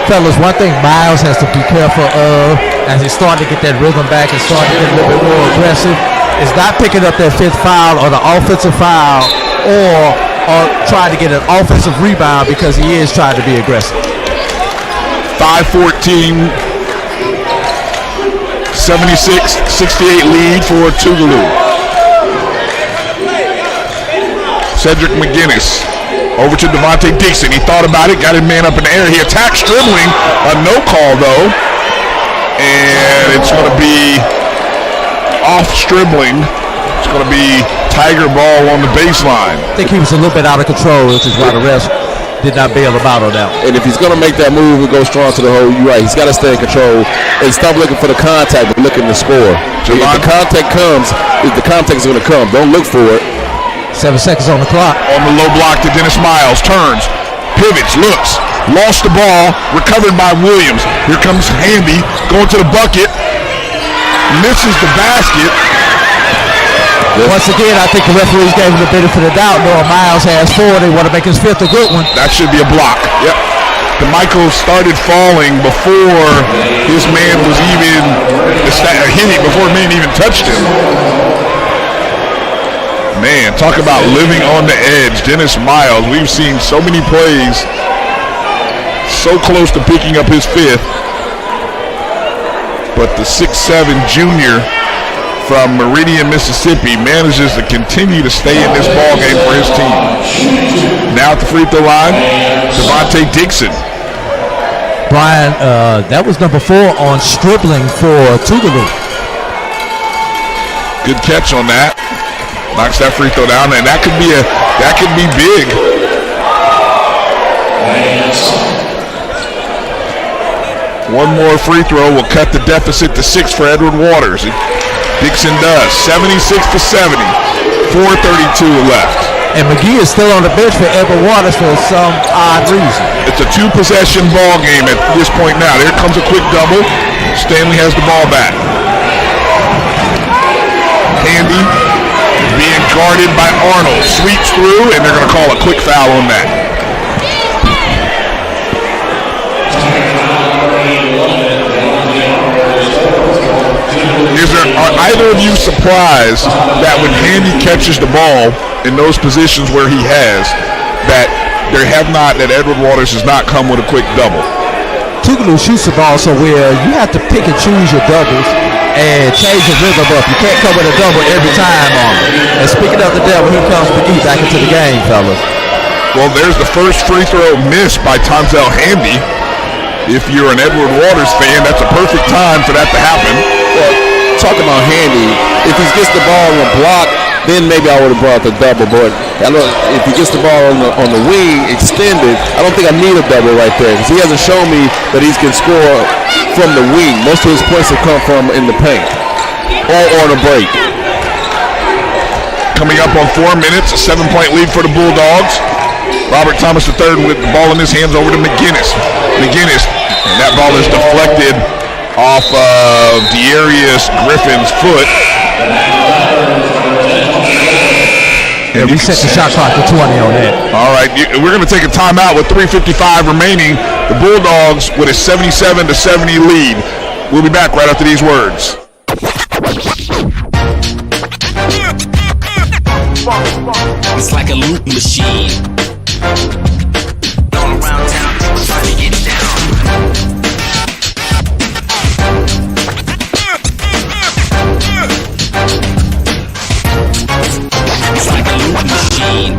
M: Fellas, one thing Miles has to be careful of as he's starting to get that rhythm back and starting to get a little bit more aggressive is not picking up that 5th foul or the offensive foul or trying to get an offensive rebound because he is trying to be aggressive.
A: 5-14, 76-68 lead for Tougaloo. Cedric McGinnis over to Devontae Dixon. He thought about it, got his man up in the air. He attacked Stribling. A no call, though. And it's going to be off Stribling. It's going to be Tiger ball on the baseline.
M: I think he was a little bit out of control, which is why the refs did not bail him out on that one.
B: And if he's going to make that move and go strong to the hole, you're right. He's got to stay in control and stop looking for the contact, but looking to score. If the contact comes, the contact is going to come. Don't look for it.
M: 7 seconds on the clock.
A: On the low block to Dennis Miles. Turns, pivots, looks, lost the ball, recovered by Williams. Here comes Handy, going to the bucket, misses the basket.
M: Once again, I think the referees gave him the benefit of the doubt. Knowing Miles has 4, they want to make his 5th a good one.
A: That should be a block. Yep. DeMichael started falling before his man was even hitting, before his man even touched him. Man, talk about living on the edge. Dennis Miles, we've seen so many plays so close to picking up his 5th. But the 6'7" junior from Meridian, Mississippi manages to continue to stay in this ball game for his team. Now at the free throw line, Devontae Dixon.
M: Brian, that was number 4 on Stribling for Tougaloo.
A: Good catch on that. Knocks that free throw down, and that could be big. One more free throw will cut the deficit to 6 for Edward Waters. Dixon does, 76-70, 4:32 left.
M: And McGee is still on the bench for Edward Waters for some odd reason.
A: It's a 2-possession ball game at this point now. There comes a quick double. Stanley has the ball back. Handy being guarded by Arnold. Sweeps through, and they're going to call a quick foul on that. Are either of you surprised that when Handy catches the ball in those positions where he has, that Edward Waters has not come with a quick double?
M: Tougaloo shoots the ball so where you have to pick and choose your doubles and change the rhythm up. You can't come with a double every time on it. And speaking of the devil, here comes McGee back into the game, fellas.
A: Well, there's the first free throw missed by Tonzel Handy. If you're an Edward Waters fan, that's a perfect time for that to happen.
B: Well, talking about Handy, if he gets the ball on the block, then maybe I would have brought the double. But if he gets the ball on the wing extended, I don't think I need a double right there because he hasn't shown me that he can score from the wing. Most of his points have come from in the paint or on a break.
A: Coming up on 4 minutes, a 7-point lead for the Bulldogs. Robert Thomas III with the ball in his hands over to McGinnis. And that ball is deflected off of Dearius Griffin's foot.
M: And we set the shot clock to 20 on that.
A: All right, we're going to take a timeout with 3:55 remaining. The Bulldogs with a 77-70 lead. We'll be back right after these words.
D: It's like a loop machine. All around town, people trying to get down. It's like a loop machine.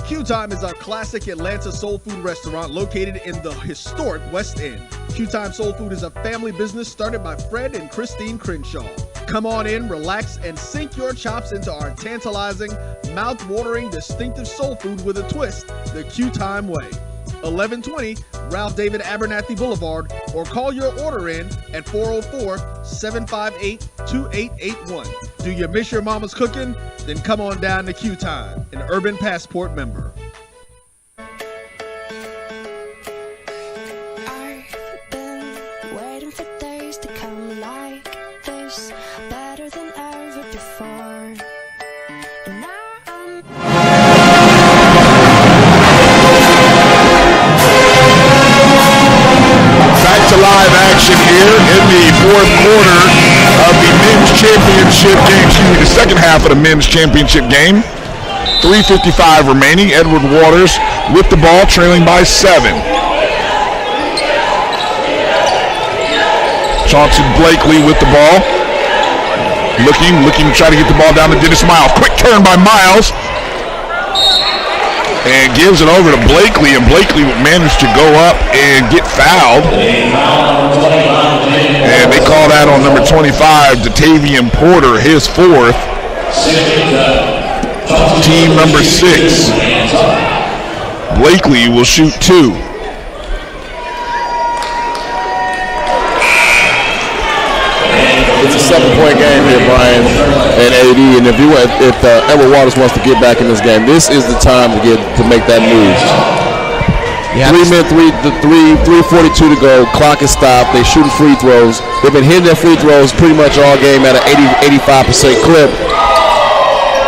C: Q Time is a classic Atlanta soul food restaurant located in the historic West End. Q Time Soul Food is a family business started by Fred and Christine Crenshaw. Come on in, relax, and sink your chops into our tantalizing, mouth-watering, distinctive soul food with a twist, the Q Time way. 1120 Ralph David Abernathy Boulevard, or call your order in at 404-758-2881. Do you miss your mama's cooking? Then come on down to Q Time, an Urban Passport member.
E: I've been waiting for days to come like this, better than ever before. And now I'm
A: Back to live action here in the fourth quarter of the men's championship game, the second half of the men's championship game. 3:55 remaining. Edward Waters with the ball, trailing by 7. Chauncey Blakely with the ball. Looking to try to get the ball down to Dennis Miles. Quick turn by Miles. And gives it over to Blakely, and Blakely would manage to go up and get fouled. And they call that on number 25, Datavian Porter, his 4th. Team number 6. Blakely will shoot 2.
B: It's a 7-point game here, Brian and AD. And if Edward Waters wants to get back in this game, this is the time to make that move. Yeah, 3:42 to go. Clock is stopped. They're shooting free throws. They've been hitting their free throws pretty much all game at an 85% clip.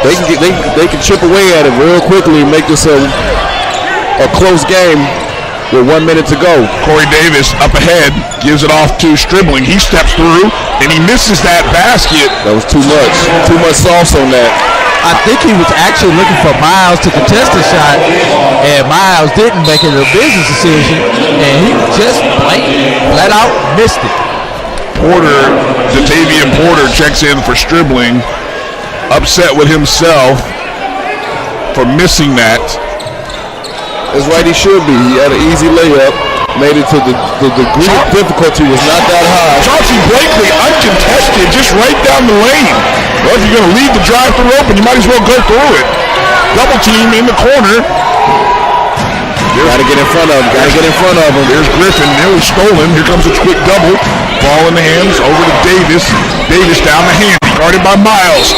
B: They can chip away at it real quickly and make this a close game. With 1 minute to go.
A: Corey Davis up ahead, gives it off to Stribling. He steps through, and he misses that basket.
B: That was too much. Too much sauce on that.
M: I think he was actually looking for Miles to contest the shot, and Miles didn't make it a business decision, and he just flat out missed it.
A: Datavian Porter checks in for Stribling, upset with himself for missing that.
B: That's right, he should be. He had an easy layup, made it to the degree of difficulty was not that high.
A: Chauncey Blakely uncontested, just right down the lane. Well, if you're going to leave the drive-through open, you might as well go through it. Double team in the corner.
B: Got to get in front of him.
A: There's Griffin, nearly stolen. Here comes a quick double. Ball in the hands, over to Davis. Davis down the hand, guarded by Miles.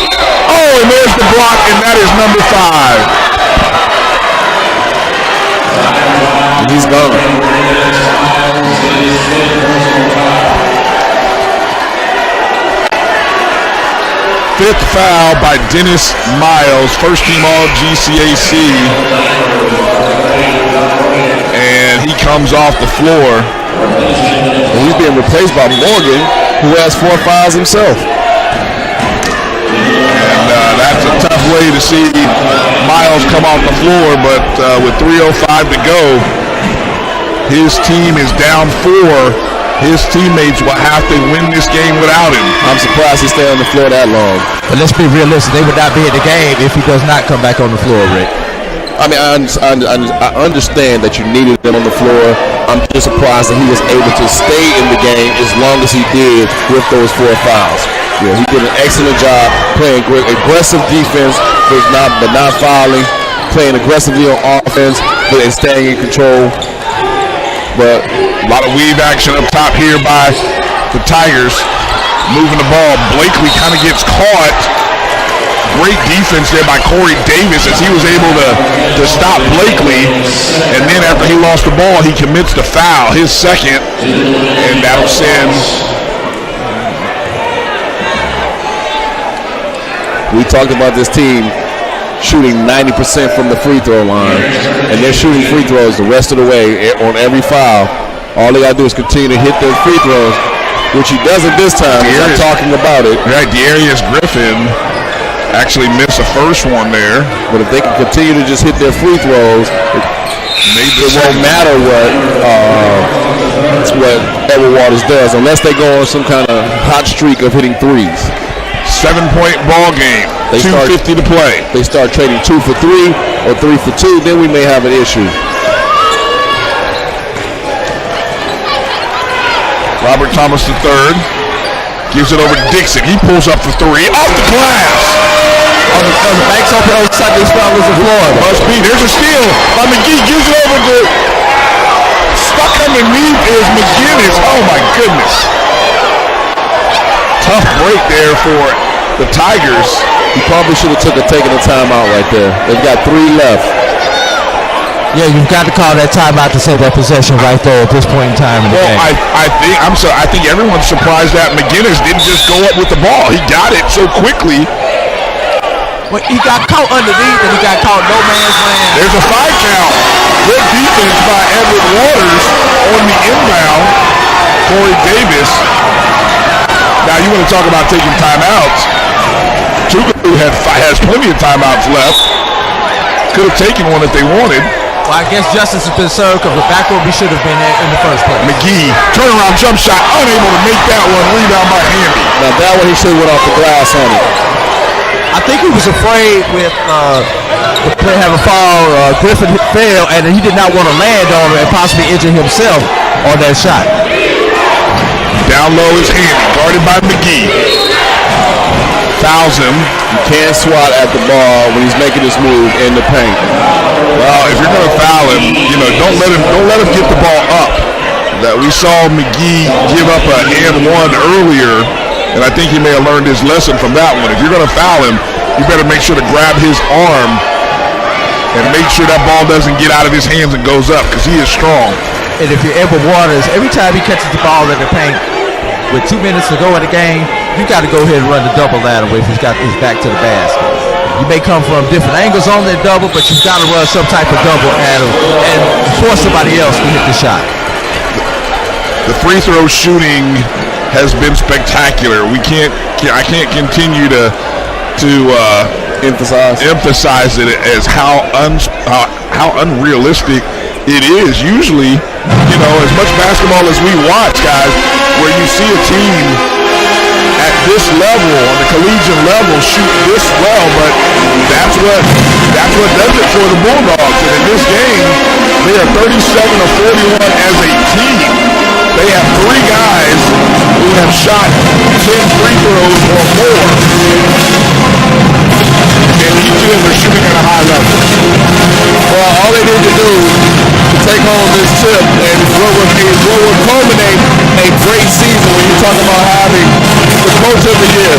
A: Oh, and there's the block, and that is number 5.
B: And he's gone.
A: Fifth foul by Dennis Miles, first team all GCAC. And he comes off the floor.
B: And he's being replaced by Morgan, who has 4 fouls himself.
A: And that's a tough way to see Miles come off the floor, but with 3:05 to go, his team is down 4. His teammates will have to win this game without him.
B: I'm surprised he stayed on the floor that long.
M: But let's be realistic. They would not be in the game if he does not come back on the floor, Rick.
B: I mean, I understand that you needed him on the floor. I'm just surprised that he was able to stay in the game as long as he did with those 4 fouls. Yeah, he did an excellent job playing great, aggressive defense, but not fouling, playing aggressively on offense, but staying in control.
A: But a lot of weave action up top here by the Tigers. Moving the ball. Blakely kind of gets caught. Great defense there by Corey Davis as he was able to stop Blakely. And then after he lost the ball, he commits the foul, his second. And that'll send.
B: We talked about this team shooting 90% from the free throw line, and they're shooting free throws the rest of the way on every foul. All they got to do is continue to hit their free throws, which he doesn't this time. I'm talking about it.
A: Right, Darius Griffin actually missed the first one there.
B: But if they can continue to just hit their free throws, it won't matter what Edward Waters does unless they go on some kind of hot streak of hitting threes.
A: 7-point ball game. 2:50 to play.
B: They start trading 2 for 3 or 3 for 2, then we may have an issue.
A: Robert Thomas III gives it over to Dixon. He pulls up for 3 off the glass.
M: On the banks open on Sunday fellas in Florida.
A: Must be. There's a steal by McGee. Gives it over to. Stuck underneath is McGinnis. Oh my goodness. Tough break there for the Tigers.
B: He probably should have taken a timeout right there. They've got 3 left.
M: Yeah, you've got to call that timeout to save that possession right there at this point in time in the game.
A: I think everyone's surprised that McGinnis didn't just go up with the ball. He got it so quickly.
M: Well, he got caught underneath and he got caught no man's land.
A: There's a 5 count. Good defense by Edward Waters on the inbound. Corey Davis. Now you want to talk about taking timeouts. Tougaloo has plenty of timeouts left. Could have taken one if they wanted.
M: Well, I guess justice has been served because the back where we should have been in the first place.
A: McGee, turnaround jump shot, unable to make that one. Rebound by Hamby.
B: Now that one he should have went off the glass on it.
M: I think he was afraid with the play having fall. Griffin fell, and he did not want to land on it and possibly injure himself on that shot.
A: Down low is Hamby, guarded by McGee. Fouls him.
B: You can't swat at the ball when he's making this move in the paint.
A: Well, if you're going to foul him, don't let him get the ball up. That we saw McGee give up an and 1 earlier, and I think he may have learned his lesson from that one. If you're going to foul him, you better make sure to grab his arm and make sure that ball doesn't get out of his hands and goes up because he is strong.
M: And if you're Edward Waters, every time he catches the ball in the paint, with 2 minutes to go in the game, you got to go ahead and run the double ladder if he's got his back to the basket. You may come from different angles on that double, but you've got to run some type of double at him and force somebody else to hit the shot.
A: The free throw shooting has been spectacular. I can't continue to emphasize it as how unrealistic it is. Usually, as much basketball as we watch, guys, where you see a team at this level, on the collegiate level, shoot this well, but that's what does it for the Bulldogs. And in this game, they are 37 of 41 as a team. They have 3 guys who have shot 10 free throws or more. and these teams are shooting at a high level.
B: Well, all they need to do to take home this chip and what would culminate a great season when you're talking about having the coach of the year,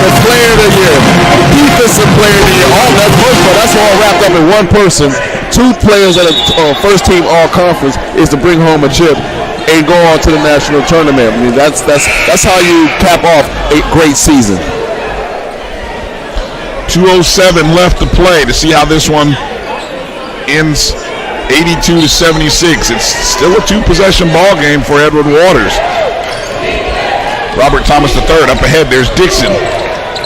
B: the player of the year, the defensive player of the year, all that first of all, that's all wrapped up in one person. 2 players on a first team all conference is to bring home a chip and go on to the national tournament. I mean, that's how you cap off a great season.
A: 2:07 left to play to see how this one ends. 82-76. It's still a 2-possession ball game for Edward Waters. Robert Thomas III up ahead. There's Dixon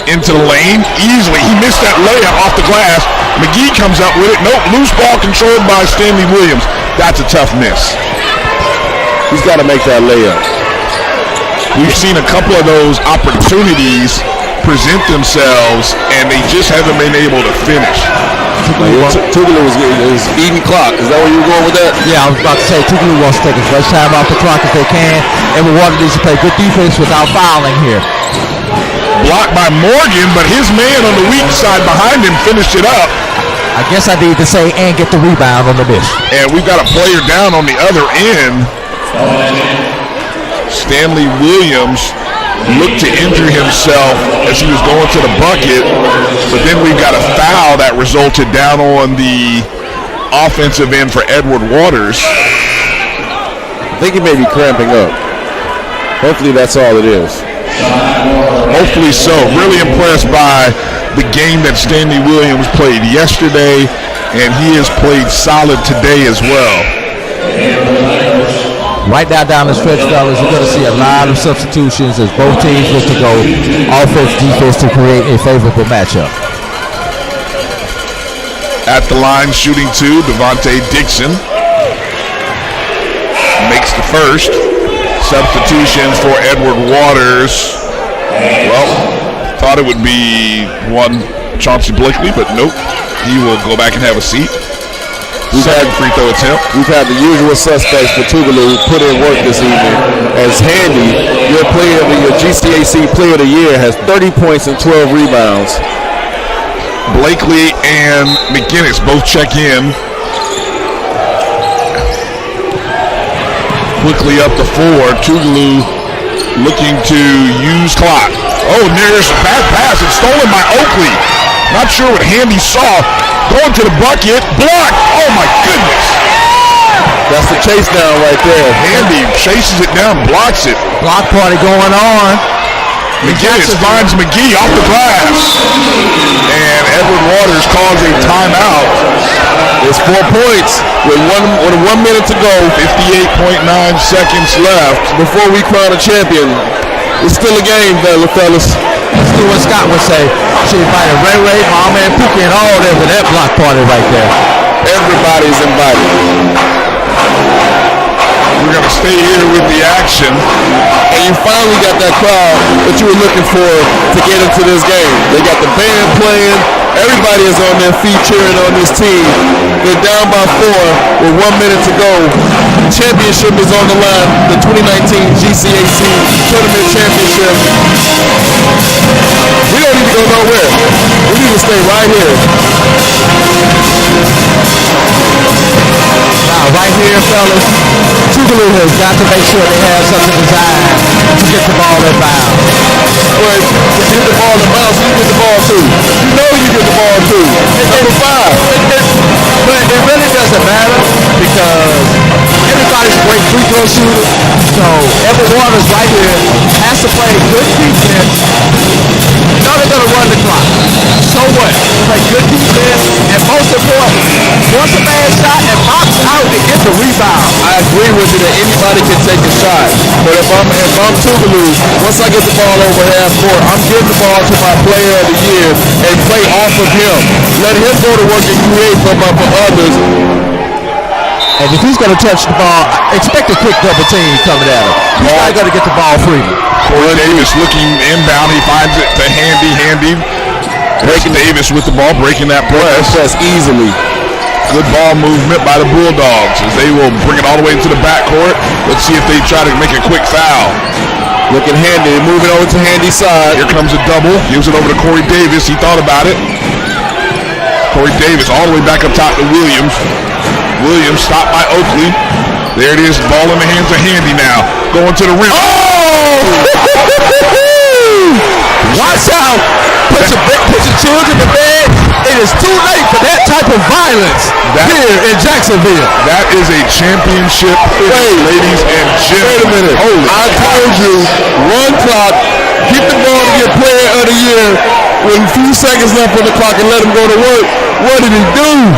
A: into the lane easily. He missed that layup off the glass. McGee comes up with it. Nope, loose ball controlled by Stanley Williams. That's a tough miss.
B: He's got to make that layup.
A: We've seen a couple of those opportunities present themselves, and they just haven't been able to finish.
B: Tougaloo is eating clock. Is that where you were going with that?
M: Yeah, I was about to say Tougaloo wants to take as much time off the clock as they can, and Milwaukee needs to play good defense without fouling here.
A: Blocked by Morgan, but his man on the weak side behind him finished it up.
M: I guess I need to say and get the rebound on the miss.
A: And we've got a player down on the other end. Stanley Williams looked to injure himself as he was going to the bucket, but then we've got a foul that resulted down on the offensive end for Edward Waters.
B: I think he may be cramping up. Hopefully that's all it is.
A: Hopefully so. Really impressed by the game that Stanley Williams played yesterday, and he has played solid today as well.
M: Right now down the stretch, fellas, you're going to see a lot of substitutions as both teams look to go offense, defense to create a favorable matchup.
A: At the line, shooting 2, Devontae Dixon makes the first. Substitutions for Edward Waters. Well, thought it would be one Chauncey Blakely, but nope. He will go back and have a seat. Second free throw attempt.
B: We've had the usual suspects for Tougaloo put in work this evening. As Handy, your GCAC Player of the Year, has 30 points and 12 rebounds.
A: Blakely and McGinnis both check in. Quickly up to 4. Tougaloo looking to use clock. Oh, there's a bad pass. It's stolen by Oakley. Not sure what Handy saw. Going to the bucket. Blocked. Oh, my goodness.
B: That's the chase down right there.
A: Handy chases it down, blocks it.
M: Block party going on.
A: McGinnis finds McGee off the glass. And Edward Waters calls a timeout.
B: It's 4 points with 1 minute to go.
A: 58.9 seconds left.
B: Before we crown a champion. It's still a game, fellas.
M: Let's do what Scott would say. She invited Ray, Mama, and Pookie and all there for that block party right there.
B: Everybody's invited.
A: We're going to stay here with the action.
B: And you finally got that crowd that you were looking for to get into this game. They got the band playing. Everybody is on their feet cheering on this team. They're down by 4 with 1 minute to go. The championship is on the line. The 2019 GCAC Tournament Championship. We don't need to go nowhere. We need to stay right here.
M: Now, right here, fellas, Tougaloo has got to make sure they have something designed to get the ball in bounds.
B: Well, to get the ball in bounds, you get the ball too. You know you get the ball too. Number 5.
M: But it really doesn't matter because everybody's a great free throw shooter. So Edward Waters right here has to play good defense. You know they're going to run the clock. So what? Play good defense, and most important, once a bad shot and box out and get the rebound.
B: I agree with you that anybody can take a shot. But if I'm Tougaloo, once I get the ball over half court, I'm giving the ball to my player of the year and play off of him. Let him go to work and create for others.
M: And if he's going to touch the ball, expect a quick double team coming at him. He's not going to get the ball freely.
A: Corey Davis looking inbound. He finds it to Handy. Breaking Davis with the ball, breaking that press
B: easily.
A: Good ball movement by the Bulldogs as they will bring it all the way into the backcourt. Let's see if they try to make a quick foul.
B: Looking Handy, moving over to Handy's side.
A: Here comes a double. Gives it over to Corey Davis. He thought about it. Corey Davis all the way back up top to Williams. Williams stopped by Oakley. There it is, ball in the hands of Handy now. Going to the rim.
M: Oh! Watch out! Put your children to bed. It is too late for that type of violence here in Jacksonville.
A: That is a championship finish, ladies and gentlemen.
B: Wait a minute. I told you, run clock, get the ball to get player of the year with a few seconds left on the clock and let him go to work. What did he do?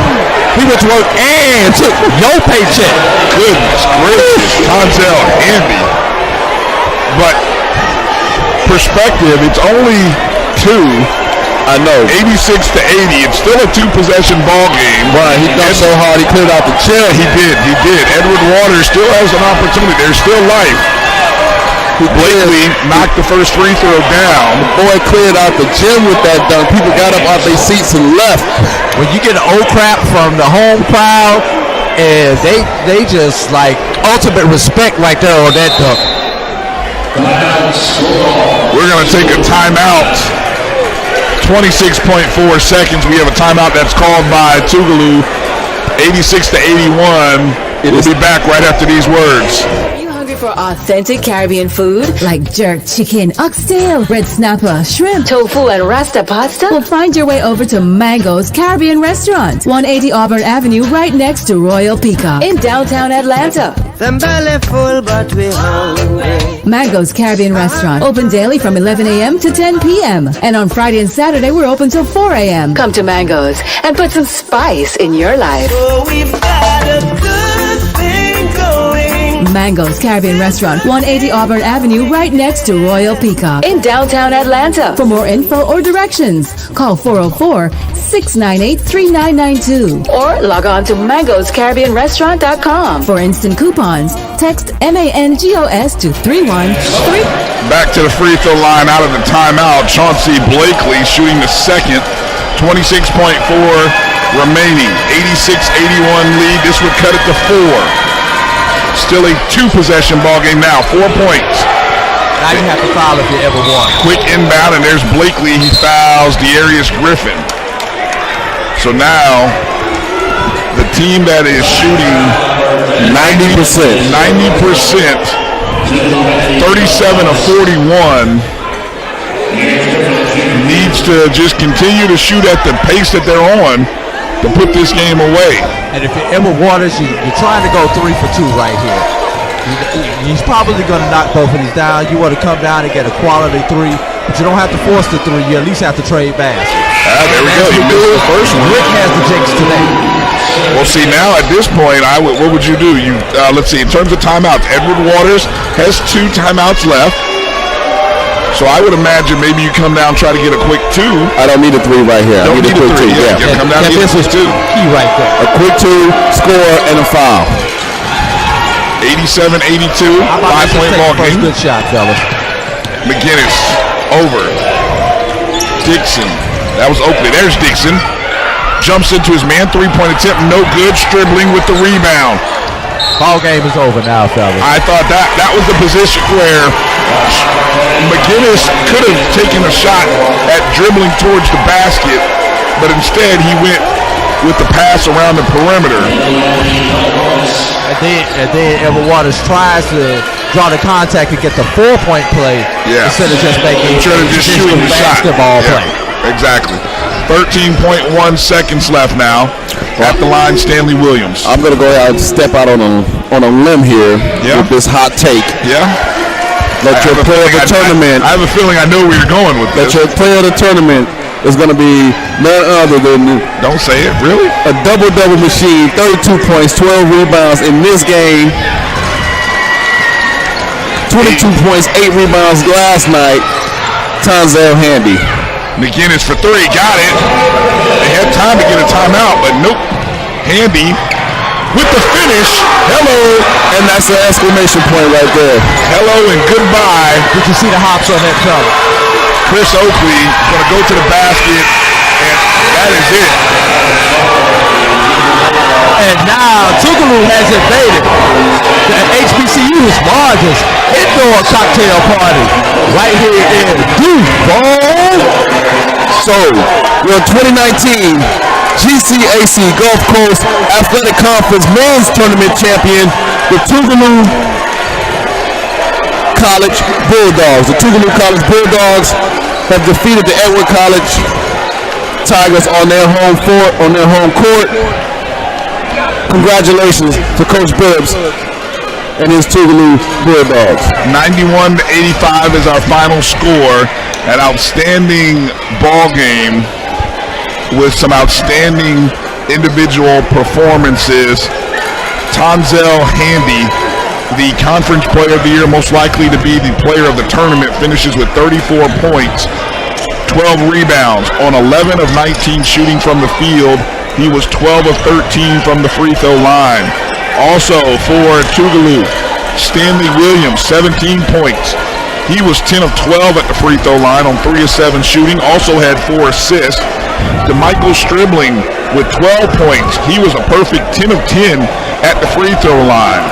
M: He went to work and took your paycheck.
A: Goodness gracious, Tonzel Handy. But perspective, it's only 2.
B: I know.
A: 86 to 80. It's still a 2-possession ball game.
B: Right, he dunked so hard he cleared out the gym.
A: He did. Edward Waters still has an opportunity. There's still life. Blakely knocked the first free throw down.
B: The boy cleared out the gym with that dunk. People got up out their seats and left.
M: When you get an old crap from the home crowd, and they just like ultimate respect right there on that dunk.
A: We're going to take a timeout. 26.4 seconds. We have a timeout that's called by Tougaloo. 86 to 81. We'll be back right after these words.
I: For authentic Caribbean food like jerk chicken, oxtail, red snapper, shrimp, tofu, and rasta pasta, well, find your way over to Mango's Caribbean Restaurant, 180 Auburn Avenue, right next to Royal Peacock in downtown Atlanta.
J: Them belly full, but we hungry.
I: Mango's Caribbean Restaurant, open daily from 11 a.m. to 10 p.m. And on Friday and Saturday, we're open till 4 a.m. Come to Mango's and put some spice in your life.
J: So we've got a good thing going.
I: Mango's Caribbean Restaurant, 180 Auburn Avenue, right next to Royal Peacock in downtown Atlanta. For more info or directions, call 404-698-3992 or log on to mangoscaribbeanrestaurant.com. For instant coupons, text MANGOS to 313.
A: Back to the free throw line out of the timeout. Chauncey Blakely shooting the second. 26.4 remaining. 86-81 lead. This would cut it to 4. Still a 2-possession ball game now. 4 points.
M: Now you have to foul if you ever want.
A: Quick inbound, and there's Blakely. He fouls Dearius Griffin. So now the team that is shooting
B: 90%,
A: 37 of 41, needs to just continue to shoot at the pace that they're on to put this game away.
M: And if you're Emma Waters, you're trying to go 3 for 2 right here. He's probably going to knock both of these down. You want to come down and get a quality 3, but you don't have to force the 3. You at least have to trade baskets.
A: There we go. You missed the first one.
M: Rick has the jinx today.
A: Well, see, now at this point, what would you do? Let's see. In terms of timeouts, Edward Waters has 2 timeouts left. So I would imagine maybe you come down, try to get a quick 2.
B: I don't need a 3 right here.
A: Don't
B: I need a quick 2.
A: Yeah. Come down and get
M: this was 2. Key right there.
B: A quick 2, score, and a foul.
A: 87-82, 5-point ball game.
M: Good shot, fellas.
A: McGinnis over. Dixon. That was Oakley. There's Dixon. Jumps into his man. 3-point attempt. No good. Dribbling with the rebound.
M: Ball game is over now, fellas.
A: I thought that was the position where McGinnis could have taken a shot at dribbling towards the basket, but instead he went with the pass around the perimeter.
M: And then Edward Waters tries to draw the contact and get the 4-point play instead of just making
A: shooting the
M: basketball play.
A: Exactly. 13.1 seconds left now. At the line, Stanley Williams.
B: I'm going to go ahead and step out on a limb here with this hot take.
A: Yeah.
B: Let your player of the tournament.
A: I have a feeling I know where you're going with this.
B: Let your player of the tournament is going to be none other than.
A: Don't say it, really?
B: A double-double machine, 32 points, 12 rebounds in this game. 22 points, 8 rebounds last night. Tonzel Handy.
A: McGinnis for 3, got it. They had time to get a timeout, but nope. Handy with the finish. Hello.
B: And that's an exclamation point right there.
A: Hello and goodbye.
M: Did you see the hops on that fella?
A: Chris Oakley is going to go to the basket, and that is it.
M: And now Tougaloo has invaded the HBCU's largest indoor cocktail party right here in Duval.
B: So, we're 2019 GCAC Gulf Coast Athletic Conference Men's Tournament champion, the Tougaloo College Bulldogs. The Tougaloo College Bulldogs have defeated the Edward College Tigers on their home court. Congratulations to Coach Bibbs and his Tougaloo Bulldogs.
A: 91-85 is our final score. An outstanding ball game with some outstanding individual performances. Tonzel Handy, the conference player of the year, most likely to be the player of the tournament, finishes with 34 points, 12 rebounds on 11 of 19 shooting from the field. He was 12 of 13 from the free throw line. Also for Tougaloo, Stanley Williams, 17 points. He was 10 of 12 at the free throw line on 3 of 7 shooting. Also had 4 assists. DeMichael Stribling with 12 points. He was a perfect 10 of 10 at the free throw line.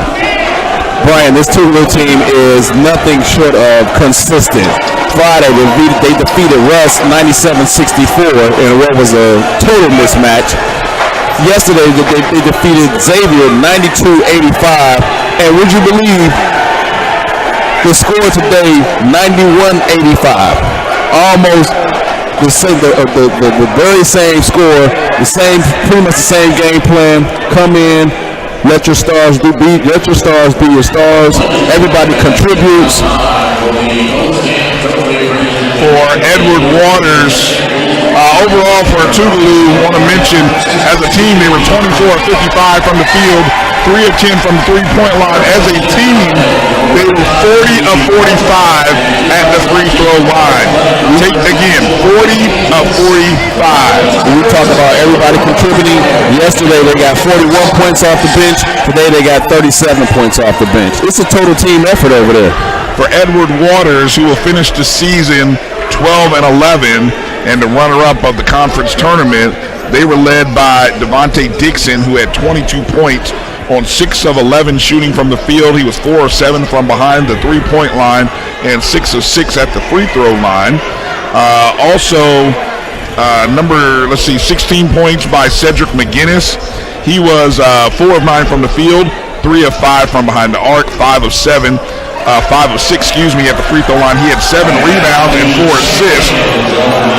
B: Brian, this Tougaloo team is nothing short of consistent. Friday, they defeated Russ 97-64 in what was a total mismatch. Yesterday, they defeated Xavier 92-85. And would you believe the score today, 91-85. Almost the very same score, pretty much the same game plan. Come in, let your stars be your stars. Everybody contributes.
A: For Edward Waters, overall for Tougaloo, want to mention as a team they were 24 of 55 from the field, 3 of 10 from the three-point line. As a team, they were 40 of 45 at the free throw line. Take again, 40 of 45.
B: We talk about everybody contributing. Yesterday they got 41 points off the bench. Today they got 37 points off the bench. It's a total team effort over there.
A: For Edward Waters, who will finish the season 12 and 11 and the runner-up of the conference tournament, they were led by Devontae Dixon, who had 22 points on 6 of 11 shooting from the field. He was 4 of 7 from behind the three-point line and 6 of 6 at the free throw line. Also, 16 points by Cedric McGinnis. He was 4 of 9 from the field, 3 of 5 from behind the arc, 5 of 6 at the free throw line. He had 7 rebounds and 4 assists.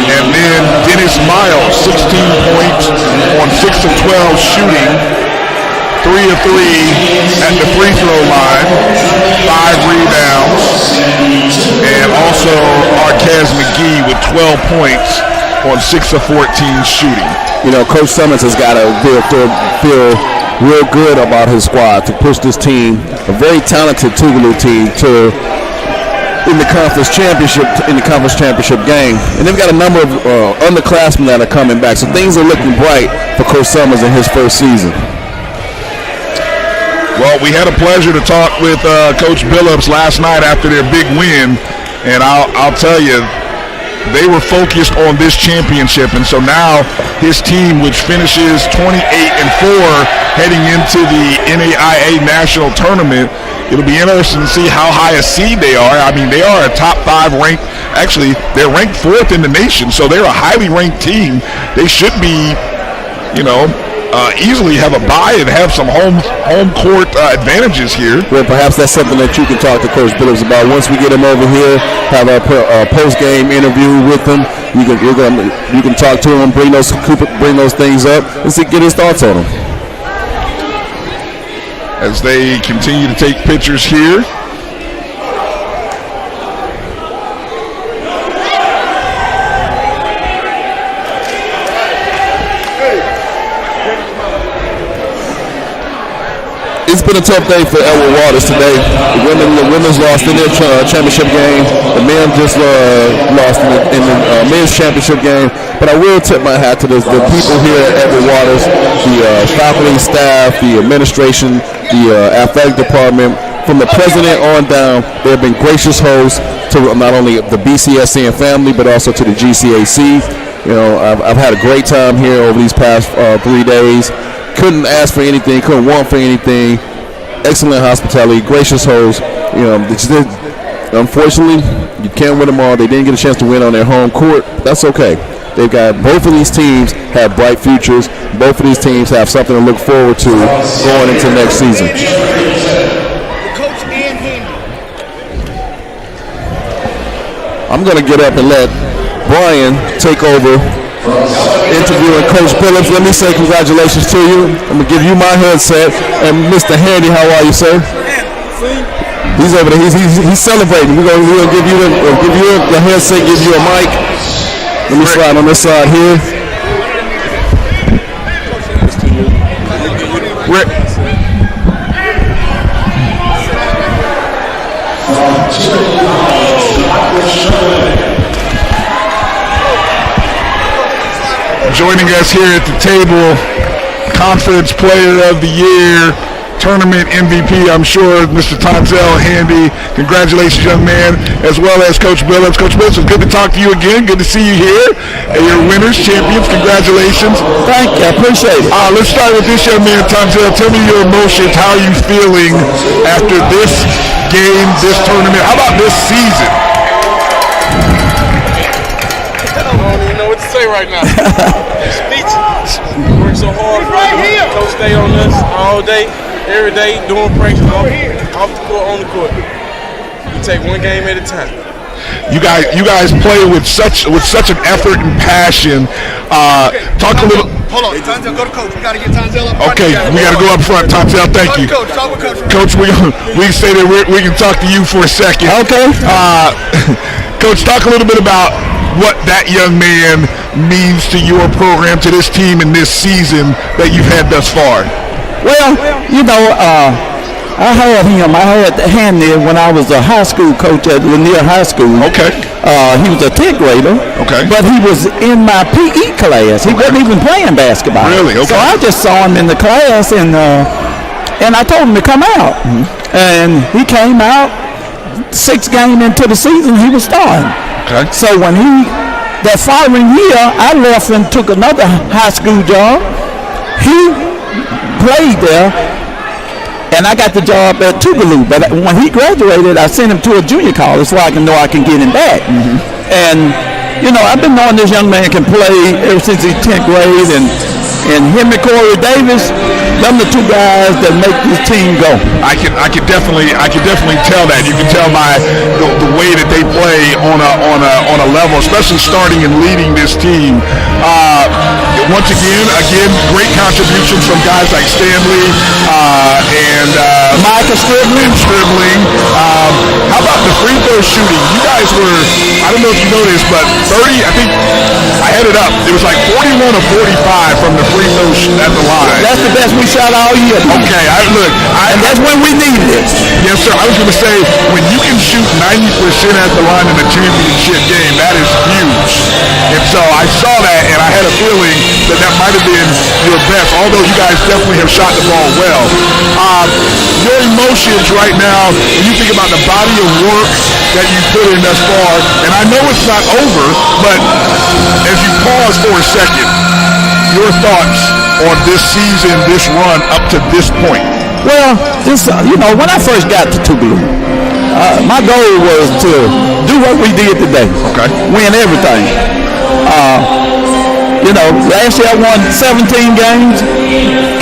A: And then Dennis Miles, 16 points on 6 of 12 shooting, 3 of 3 at the free throw line, 5 rebounds. And also Arquez McGee with 12 points on 6 of 14 shooting.
B: You know, Coach Summons has got to feel real good about his squad to push this team, a very talented Tougaloo team, in the conference championship game. And they've got a number of underclassmen that are coming back, so things are looking bright for Coach Summers in his first season.
A: Well, we had a pleasure to talk with Coach Billups last night after their big win, and I'll tell you, they were focused on this championship, and so now his team, which finishes 28-4 heading into the NAIA National Tournament, it'll be interesting to see how high a seed they are. I mean, they are a top 5 ranked. Actually, they're ranked 4th in the nation, so they're a highly ranked team. They should be, easily have a bye and have some home court advantages here.
B: Well, perhaps that's something that you can talk to Coach Billups about. Once we get him over here, have a post-game interview with him. You can talk to him, bring those things up, and get his thoughts on them.
A: As they continue to take pictures here.
B: It's been a tough day for Edward Waters today. The women's lost in their championship game. The men just lost in the men's championship game. But I will tip my hat to the people here at Edward Waters, the faculty, staff, the administration, the athletic department. From the president on down, they have been gracious hosts to not only the BCSC and family, but also to the GCAC. I've had a great time here over these past 3 days. Couldn't ask for anything, couldn't want for anything. Excellent hospitality, gracious hosts. Unfortunately, you can't win them all. They didn't get a chance to win on their home court. That's okay. They've got both of these teams have bright futures. Both of these teams have something to look forward to going into next season. I'm going to get up and let Brian take over interviewing Coach Phillips. Let me say congratulations to you. I'm going to give you my headset. And Mr. Handy, how are you, sir? He's over there. He's celebrating. We're gonna give you the headset, give you a mic. Let me slide on this side here. Rick.
A: Joining us here at the table, Conference Player of the Year, Tournament MVP, I'm sure, Mr. Tonzel Handy. Congratulations, young man, as well as Coach Billups. Coach Billups, it's good to talk to you again. Good to see you here. And you're winners, champions. Congratulations.
B: Thank you. I appreciate it.
A: Let's start with this young man, Tonzel. Tell me your emotions. How are you feeling after this game, this tournament? How about this season?
N: I don't even know what to say right now. Speechless. Worked so hard. Coach stay on us all day. Every day, doing practice off the court, on the court. You take one game at a time.
A: You guys play with such an effort and passion. Talk a little.
C: Hold on, Tonzel, go to Coach. We got to get Tonzel up front.
A: Okay, we got to go up front. Tonzel, thank you.
C: Coach, talk with Coach.
A: Coach, we can say that we can talk to you for a second.
B: Okay.
A: Coach, talk a little bit about what that young man means to your program, to this team, in this season that you've had thus far.
O: Well, I had Handy when I was a high school coach at Lanier High School.
A: Okay.
O: He was a 10th grader.
A: Okay.
O: But he was in my PE class. He wasn't even playing basketball.
A: Really? Okay.
O: So I just saw him in the class, and I told him to come out. Mm-hmm. And he came out. 6th game into the season, he was starting.
A: Okay.
O: So when that following year, I left and took another high school job. He played there, and I got the job at Tougaloo. But when he graduated, I sent him to a junior college so I can know I can get him back. Mm-hmm. And I've been knowing this young man can play ever since he's 10th grade, and him and Corey Davis, them the two guys that make this team go.
A: I can definitely tell that. You can tell by the way that they play on a level, especially starting and leading this team. Once again, great contributions from guys like Stanley and
O: Micah Stribling.
A: How about the free throw shooting? You guys were, I don't know if you know this, but 30, I think I had it up. It was like 41 or 45 from the free throw at the line.
O: That's the best we shot all year.
A: Okay, and
O: that's when we needed it.
A: Yes, sir. I was going to say, when you can shoot 90% at the line in a championship game, that is huge. And so I saw that, and I had a feeling that might have been your best, although you guys definitely have shot the ball well. Your emotions right now, when you think about the body of work that you put in thus far, and I know it's not over, but as you pause for a second, your thoughts on this season, this run up to this point?
O: Well, when I first got to Tougaloo, my goal was to do what we did today.
A: Okay.
O: Win everything. Last year I won 17 games.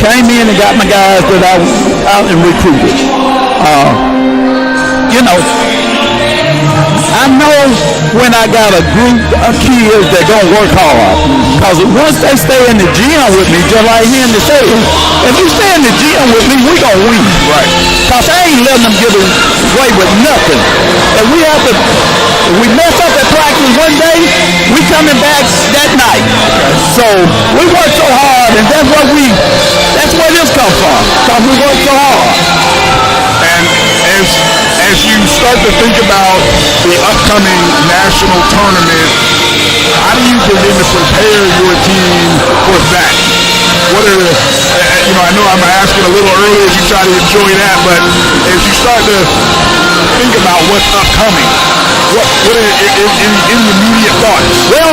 O: Came in and got my guys that I out and recruited. I know when I got a group of kids that gonna work hard, because once they stay in the gym with me, just like Henry said, if you stay in the gym with me, we gonna win.
A: Right.
O: Because I ain't letting them get away with nothing. And we have to, if we mess up at practice one day, we coming back that night. Okay. So we work so hard, and that's where this comes from, because we work so hard.
A: And as you start to think about the upcoming national tournament, how do you begin to prepare your team for that? What are the, I know I'm asking a little early as you try to enjoy that, but as you start to think about what's upcoming, what are any immediate thoughts?
O: Well,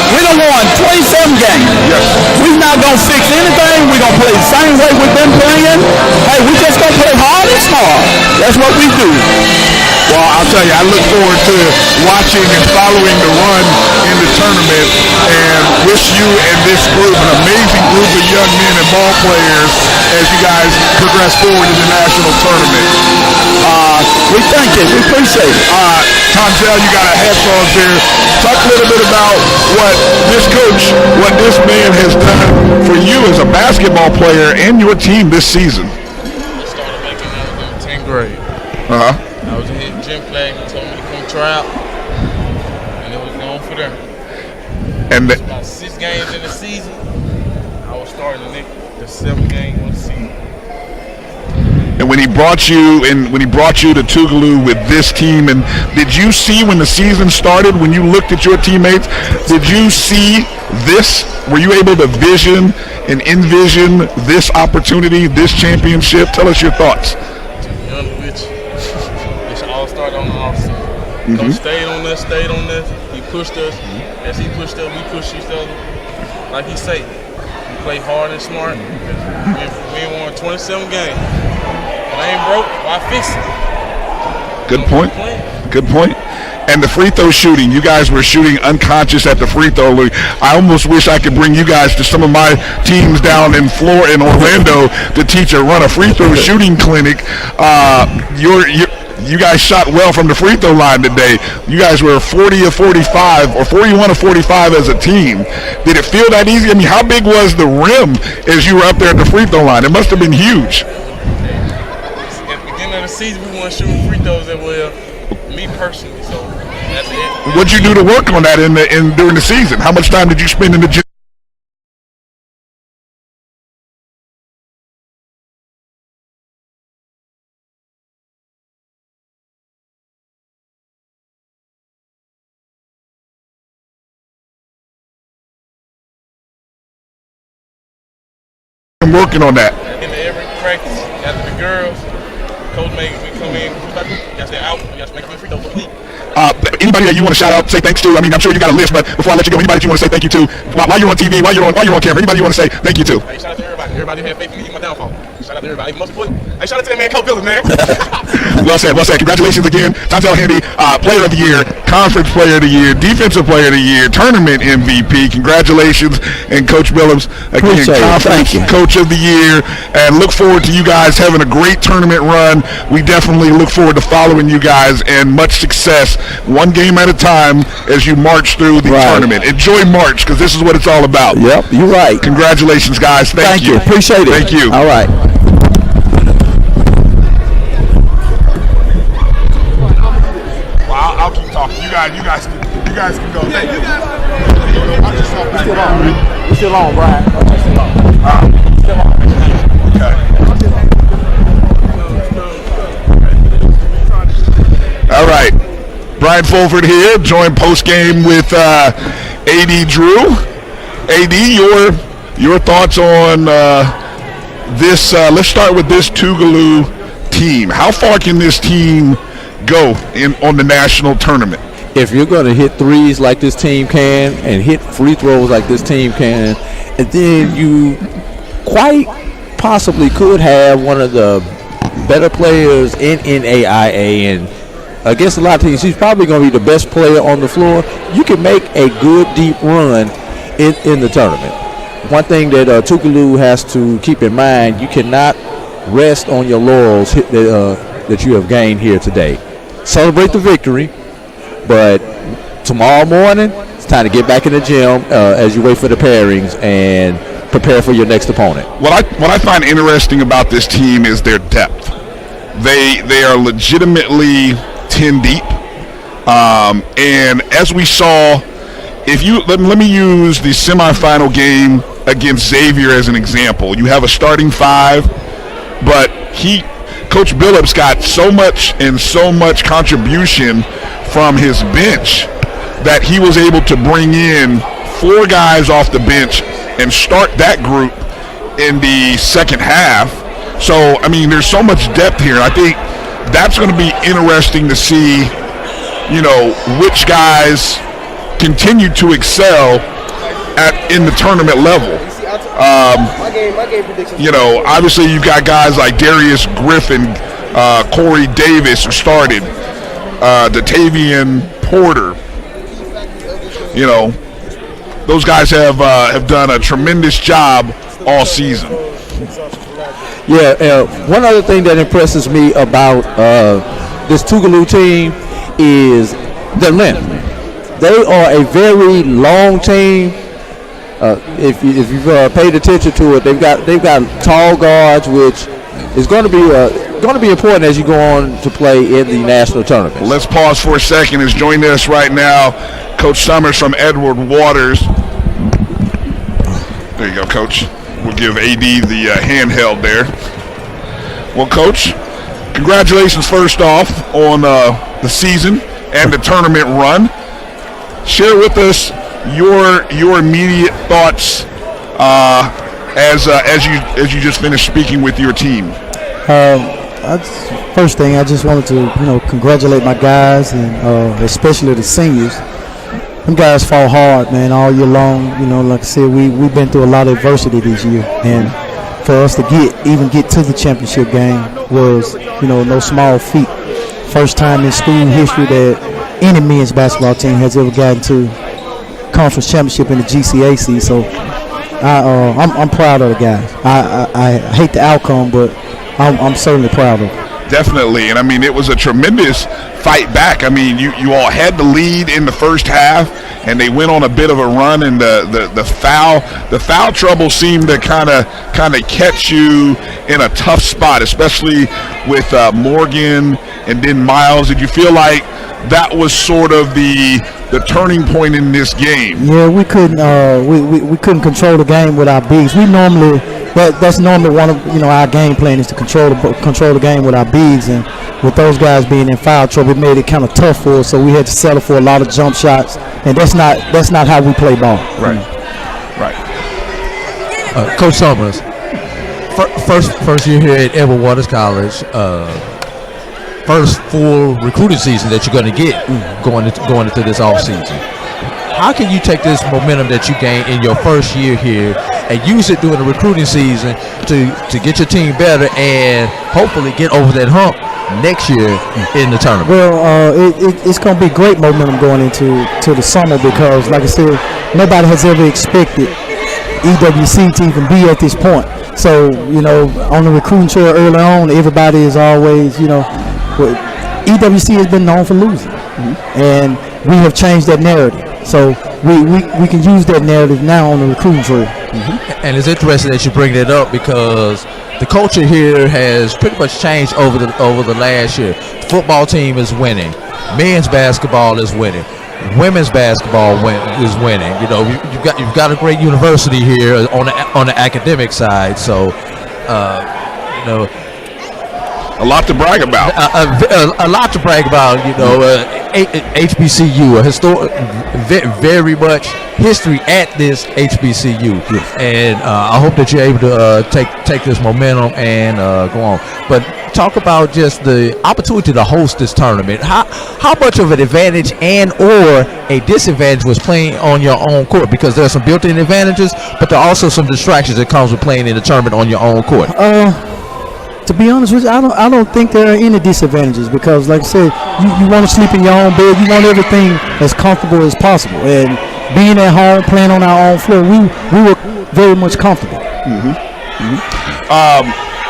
O: we done won 27 games.
A: Yes.
O: We're not going to fix anything. We're going to play the same way we've been playing. Hey, we just going to play hard and smart. That's what we do.
A: Well, I'll tell you, I look forward to watching and following the run in the tournament, and wish you and this group, an amazing group of young men and ball players, as you guys progress forward in the national tournament.
O: We thank you. We appreciate it.
A: Tonzel, you got a headphones there. Talk a little bit about what this coach, what this man has done for you as a basketball player and your team this season.
N: I started making when I was in 10th grade.
A: Uh-huh.
N: I was in gym class. He told me to come try out, and it was going for them.
A: And
N: about 6 games in the season, I was starting the 7th game of the season.
A: And when he brought you to Tougaloo with this team, and did you see when the season started, when you looked at your teammates, did you see this? Were you able to vision and envision this opportunity, this championship? Tell us your thoughts.
N: To be honest with you, it all started on the offseason. Coach stayed on us. He pushed us. As he pushed us, we pushed each other. Like he said, we play hard and smart. We won 27 games. When I ain't broke, why fix it?
A: Good point. Good point. And the free throw shooting, you guys were shooting unconscious at the free throw line. I almost wish I could bring you guys to some of my teams down in Florida, in Orlando, to run a free throw shooting clinic. You guys shot well from the free throw line today. You guys were 40 of 45 or 41 of 45 as a team. Did it feel that easy? I mean, how big was the rim as you were up there at the free throw line? It must have been huge.
N: At the beginning of the season, we weren't shooting free throws that well, me personally, so that's it.
A: What'd you do to work on that during the season? How much time did you spend in the gym? Working on that.
N: In every practice, after the girls, coach made me come in. You guys stay out. You guys make me free throws for me.
A: Anybody that you want to shout out, say thanks to? I mean, I'm sure you got a list, but before I let you go, anybody that you want to say thank you to while you're on TV, while you're on camera, anybody you want to say thank you to?
N: Hey, shout out to everybody. Everybody had faith in me in my downfall. Shout out to everybody. Most important. Hey, shout out to that man, Coach Billis, man.
A: Well said. Congratulations again, Tonzel Handy, Player of the Year, Conference Player of the Year, Defensive Player of the Year, Tournament MVP. Congratulations, and Coach Billups, again, Conference Coach of the Year, and look forward to you guys having a great tournament run. We definitely look forward to following you guys, and much success, one game at a time, as you march through the tournament. Enjoy March, because this is what it's all about.
O: Yep, you're right.
A: Congratulations, guys. Thank you.
O: Appreciate it.
A: Thank you.
O: All right.
A: Well, I'll keep talking. You guys can go.
B: Yeah, you guys. We're still on, Brian.
A: All right. Brian Fulford here, joined post game with AD Drew. AD, your thoughts on this? Let's start with this Tougaloo team. How far can this team go on the national tournament?
O: If you're going to hit threes like this team can and hit free throws like this team can, and then you quite possibly could have one of the better players in NAIA, and against a lot of teams, he's probably going to be the best player on the floor. You can make a good deep run in the tournament. One thing that Tougaloo has to keep in mind, you cannot rest on your laurels that you have gained here today. Celebrate the victory, but tomorrow morning, it's time to get back in the gym as you wait for the pairings and prepare for your next opponent.
A: What I find interesting about this team is their depth. They are legitimately 10 deep, and as we saw, let me use the semifinal game against Xavier as an example. You have a starting 5, but Coach Billups got so much contribution from his bench that he was able to bring in 4 guys off the bench and start that group in the second half. So, I mean, there's so much depth here. I think that's going to be interesting to see, which guys continue to excel in the tournament level. Obviously you've got guys like Darius Griffin, Corey Davis who started. Datavian Porter. You know, those guys have done a tremendous job all season.
M: Yeah, one other thing that impresses me about this Tougaloo team is their length. They are a very long team. If you've paid attention to it, they've got tall guards, which is going to be important as you go on to play in the national tournament.
A: Let's pause for a second. Is joining us right now, Coach Summers from Edward Waters. There you go, Coach. We'll give AD the handheld there. Well, Coach, congratulations first off on the season and the tournament run. Share with us your immediate thoughts as you just finished speaking with your team.
P: First thing, I just wanted to congratulate my guys and especially the seniors. Them guys fought hard, man, all year long. Like I said, we've been through a lot of adversity this year, and for us to get to the championship game was no small feat. First time in school history that any men's basketball team has ever gotten to conference championship in the GCAC. So I'm proud of the guys. I hate the outcome, but I'm certainly proud of it.
A: Definitely, and I mean, it was a tremendous fight back. I mean, you all had the lead in the first half, and they went on a bit of a run, and the foul trouble seemed to kind of catch you in a tough spot, especially with Morgan and then Miles. Did you feel like that was sort of the turning point in this game?
P: Yeah, we couldn't we couldn't control the game with our bigs. We normally that's normally one of our game plan is to control the game with our bigs, and with those guys being in foul trouble, it made it kind of tough for us. So we had to settle for a lot of jump shots, and that's not how we play ball.
A: Right.
M: Coach Summers, first year here at Edward Waters College. First full recruiting season that you're going to get going into this off season. How can you take this momentum that you gained in your first year here and use it during the recruiting season to get your team better and hopefully get over that hump next year in the tournament?
P: Well, it's going to be great momentum going into the summer because, like I said, nobody has ever expected EWC to even be at this point. So, on the recruiting trail early on, everybody is always, EWC has been known for losing, and we have changed that narrative. So we can use that narrative now on the recruiting trail.
M: And it's interesting that you bring that up because the culture here has pretty much changed over the last year. The football team is winning, men's basketball is winning, women's basketball is winning. You've got a great university here on the academic side. So
A: a lot to brag about.
M: A lot to brag about. HBCU, a historic, very much history at this HBCU, and I hope that you're able to take this momentum and go on. But talk about just the opportunity to host this tournament. How much of an advantage and or a disadvantage was playing on your own court? Because there are some built-in advantages, but there are also some distractions that comes with playing in the tournament on your own court.
P: To be honest with you, I don't think there are any disadvantages because, like I said, you want to sleep in your own bed. You want everything as comfortable as possible. And being at home, playing on our own floor, we were very much comfortable.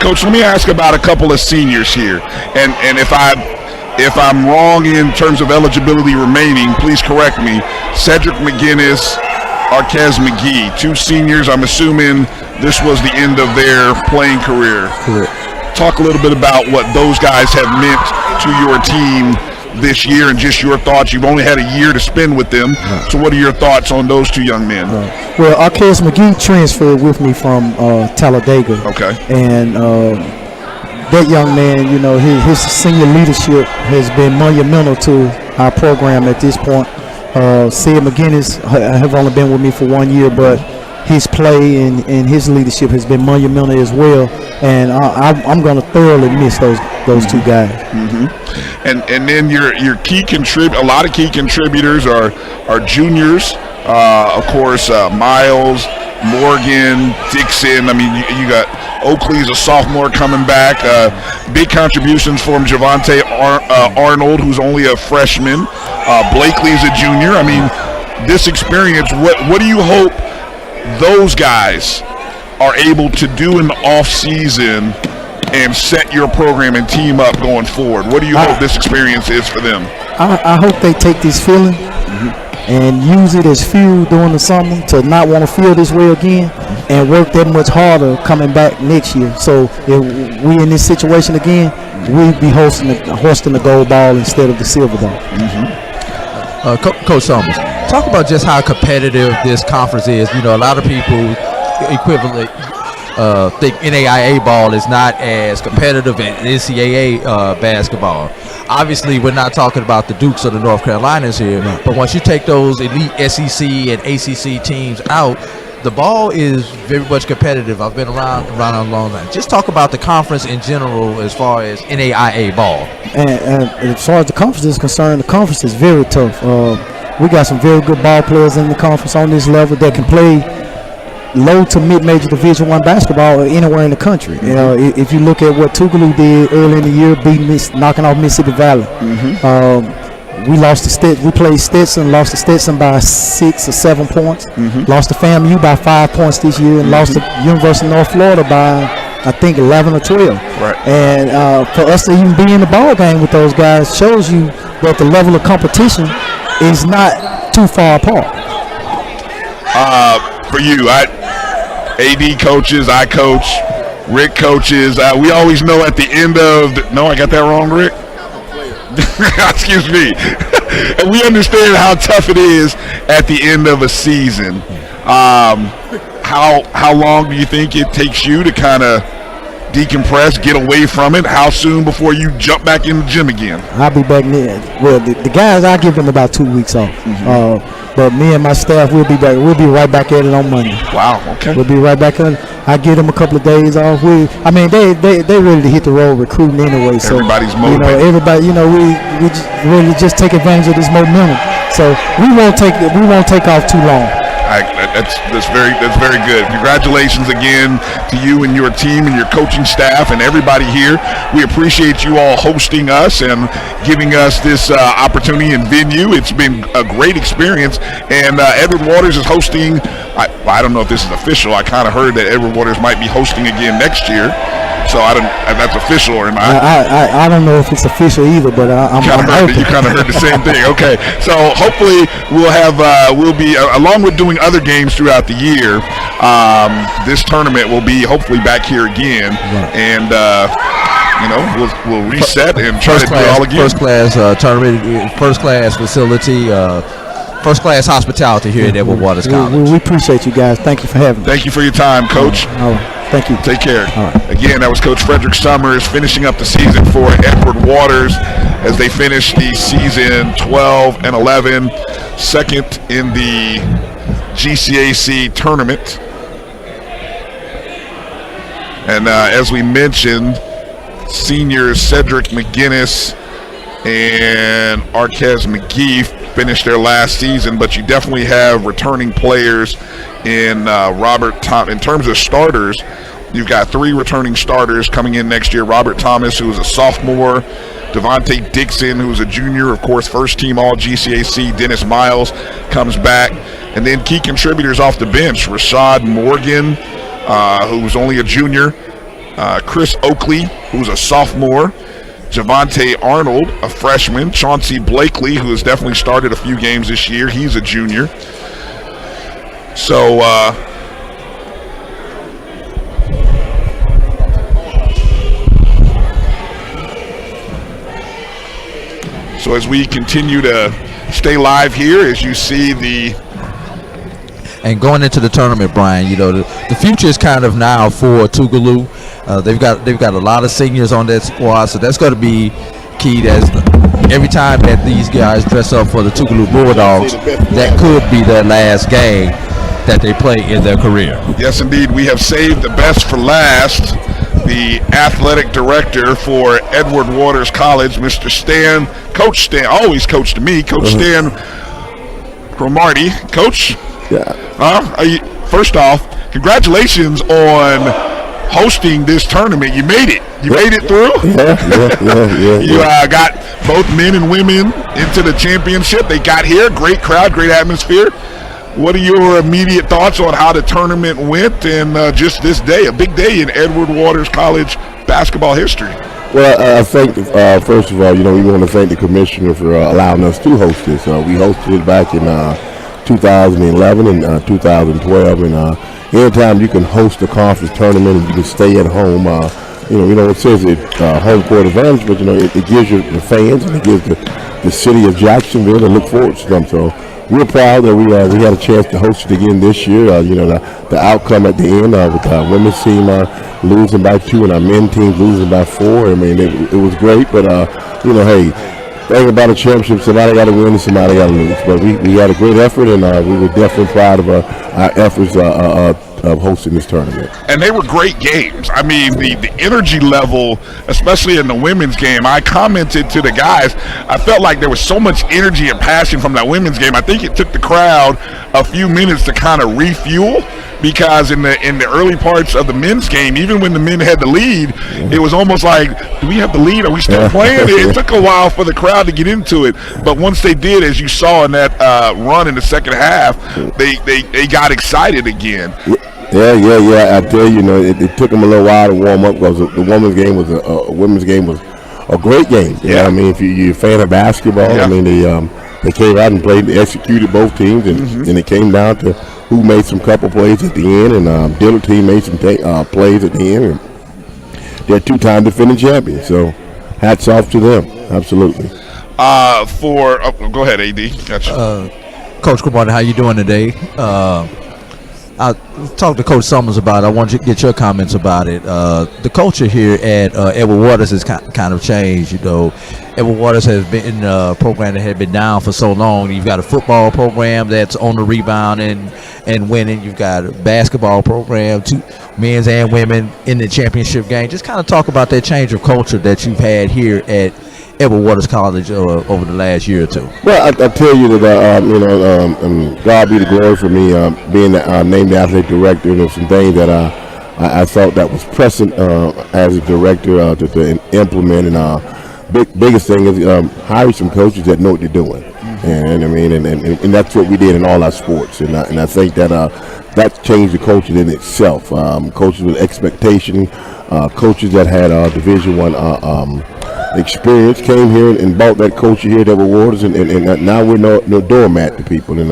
A: Coach, let me ask about a couple of seniors here. And if I'm wrong in terms of eligibility remaining, please correct me. Cedric McGinnis, Arquez McGee, two seniors. I'm assuming this was the end of their playing career.
M: Correct.
A: Talk a little bit about what those guys have meant to your team this year and just your thoughts. You've only had a year to spend with them. Right. So what are your thoughts on those two young men?
P: Right. Well, Arquez McGee transferred with me from Talladega.
A: Okay.
P: And that young man, his senior leadership has been monumental to our program at this point. Sid McGinnis have only been with me for 1 year, but his play and his leadership has been monumental as well, and I'm going to thoroughly miss those two guys.
A: And then your key a lot of key contributors are juniors, of course, Miles, Morgan, Dixon. I mean, you got Oakley's a sophomore coming back. Big contributions from Javante Arnold, who's only a freshman. Blakely's a junior. I mean, this experience, what do you hope those guys are able to do in the off season and set your program and team up going forward? What do you hope this experience is for them?
P: I hope they take this feeling and use it as fuel during the summer to not want to feel this way again and work that much harder coming back next year. So if we in this situation again, we'd be hosting the gold ball instead of the silver ball.
M: Coach Summers, talk about just how competitive this conference is. You know, a lot of people equivalent think NAIA ball is not as competitive as NCAA basketball. Obviously, we're not talking about the Dukes or the North Carolinas here, but once you take those elite SEC and ACC teams out, the ball is very much competitive. I've been around a long time. Just talk about the conference in general as far as NAIA ball.
P: And as far as the conference is concerned, the conference is very tough. We got some very good ball players in the conference on this level that can play low to mid-major Division I basketball anywhere in the country. If you look at what Tougaloo did early in the year, knocking off Mississippi Valley. We lost to Stetson. We played Stetson, lost to Stetson by 6 or 7 points. Lost to FAMU by 5 points this year, and lost to University of North Florida by, I think, 11 or 12.
A: Right.
P: And for us to even be in the ball game with those guys shows you that the level of competition is not too far apart.
A: For you, AD coaches, I coach, Rick coaches. We always know at the end of no, I got that wrong, Rick. Excuse me. And we understand how tough it is at the end of a season. How long do you think it takes you to kind of decompress, get away from it? How soon before you jump back in the gym again?
P: I'll be back there. Well, the guys, I give them about 2 weeks off. But me and my staff, we'll be back. We'll be right back at it on Monday.
A: Wow. Okay.
P: We'll be right back at it. I give them a couple of days off. They ready to hit the road recruiting anyway. So
A: everybody's motivated.
P: Everybody, we just really just take advantage of this momentum. So we won't take off too long.
A: That's very good. Congratulations again to you and your team and your coaching staff and everybody here. We appreciate you all hosting us and giving us this opportunity and venue. It's been a great experience. And Edward Waters is hosting. I don't know if this is official. I kind of heard that Edward Waters might be hosting again next year. So I don't. If that's official or not.
P: I don't know if it's official either, but I'm hoping.
A: You kind of heard the same thing. Okay, so hopefully we'll be along with doing other games throughout the year. This tournament will be hopefully back here again, and we'll reset and try to do it all again.
M: First class tournament, first class facility. First class hospitality here at Edward Waters College.
P: We appreciate you guys. Thank you for having me.
A: Thank you for your time, Coach.
P: All right. Thank you.
A: Take care.
P: All right.
A: Again, that was Coach Frederick Summers finishing up the season for Edward Waters as they finish the season 12-11, second in the GCAC tournament. And as we mentioned, seniors Cedric McGinnis and Arquez McGee finished their last season, but you definitely have returning players in Robert Thomas. In terms of starters, you've got 3 returning starters coming in next year. Robert Thomas, who is a sophomore, Devontae Dixon, who's a junior, of course, first team all GCAC. Dennis Miles comes back, and then key contributors off the bench: Rashad Morgan, who's only a junior, Chris Oakley, who's a sophomore, Javante Arnold, a freshman, Chauncey Blakely, who has definitely started a few games this year. He's a junior. So, as we continue to stay live here, as you see
M: and going into the tournament, Brian, the future is kind of now for Tougaloo. They've got a lot of seniors on that squad, so that's going to be key. Every time that these guys dress up for the Tougaloo Bulldogs, that could be their last game that they play in their career.
A: Yes, indeed. We have saved the best for last. The athletic director for Edward Waters College, Mr. Stan, Coach Stan, always coach to me, Coach Stan Cromartie. Coach?
Q: Yeah.
A: First off, congratulations on hosting this tournament. You made it. You made it through.
B: Yeah.
A: You got both men and women into the championship. They got here. Great crowd, great atmosphere. What are your immediate thoughts on how the tournament went and just this day, a big day in Edward Waters College basketball history?
B: Well, I think, first of all, we want to thank the commissioner for allowing us to host this. We hosted it back in 2011 and 2012, and anytime you can host a conference tournament and you can stay at home, it says it home court advantage, but it gives you the fans and it gives the city of Jacksonville to look forward to them. So we're proud that we had a chance to host it again this year. The outcome at the end with our women's team losing by 2 and our men's team losing by 4. I mean, it was great, but hey, thing about a championship, somebody got to win and somebody got to lose. But we had a great effort, and we were definitely proud of our efforts of hosting this tournament.
A: And they were great games. I mean, the energy level, especially in the women's game, I commented to the guys, I felt like there was so much energy and passion from that women's game. I think it took the crowd a few minutes to kind of refuel, because in the early parts of the men's game, even when the men had the lead, it was almost like, do we have the lead? Are we still playing? It took a while for the crowd to get into it. But once they did, as you saw in that run in the second half, they got excited again.
B: Yeah. I tell you, it took them a little while to warm up, because the women's game was a great game. You know what I mean? If you're a fan of basketball, I mean, they came out and played, they executed both teams, and it came down to who made some couple plays at the end, and Dillard team made some plays at the end, and they're 2-time defending champions. So hats off to them, absolutely.
A: Go ahead, AD. Gotcha.
M: Coach, good morning. How you doing today? I talked to Coach Summers about it. I wanted to get your comments about it. The culture here at Edward Waters has kind of changed. Edward Waters has been a program that had been down for so long. You've got a football program that's on the rebound and winning. You've got a basketball program, men's and women in the championship game. Just kind of talk about that change of culture that you've had here at Edward Waters College over the last year or two. Well,
B: I tell you that God be the glory for me being named the athletic director. There's some things that I thought that was pressing as a director to implement, and biggest thing is hire some coaches that know what they're doing. And I mean, and that's what we did in all our sports, and I think that that changed the culture in itself. Coaches with expectation, coaches that had Division I experience came here and bought that culture here at Edward Waters, and now we're no doormat to people, and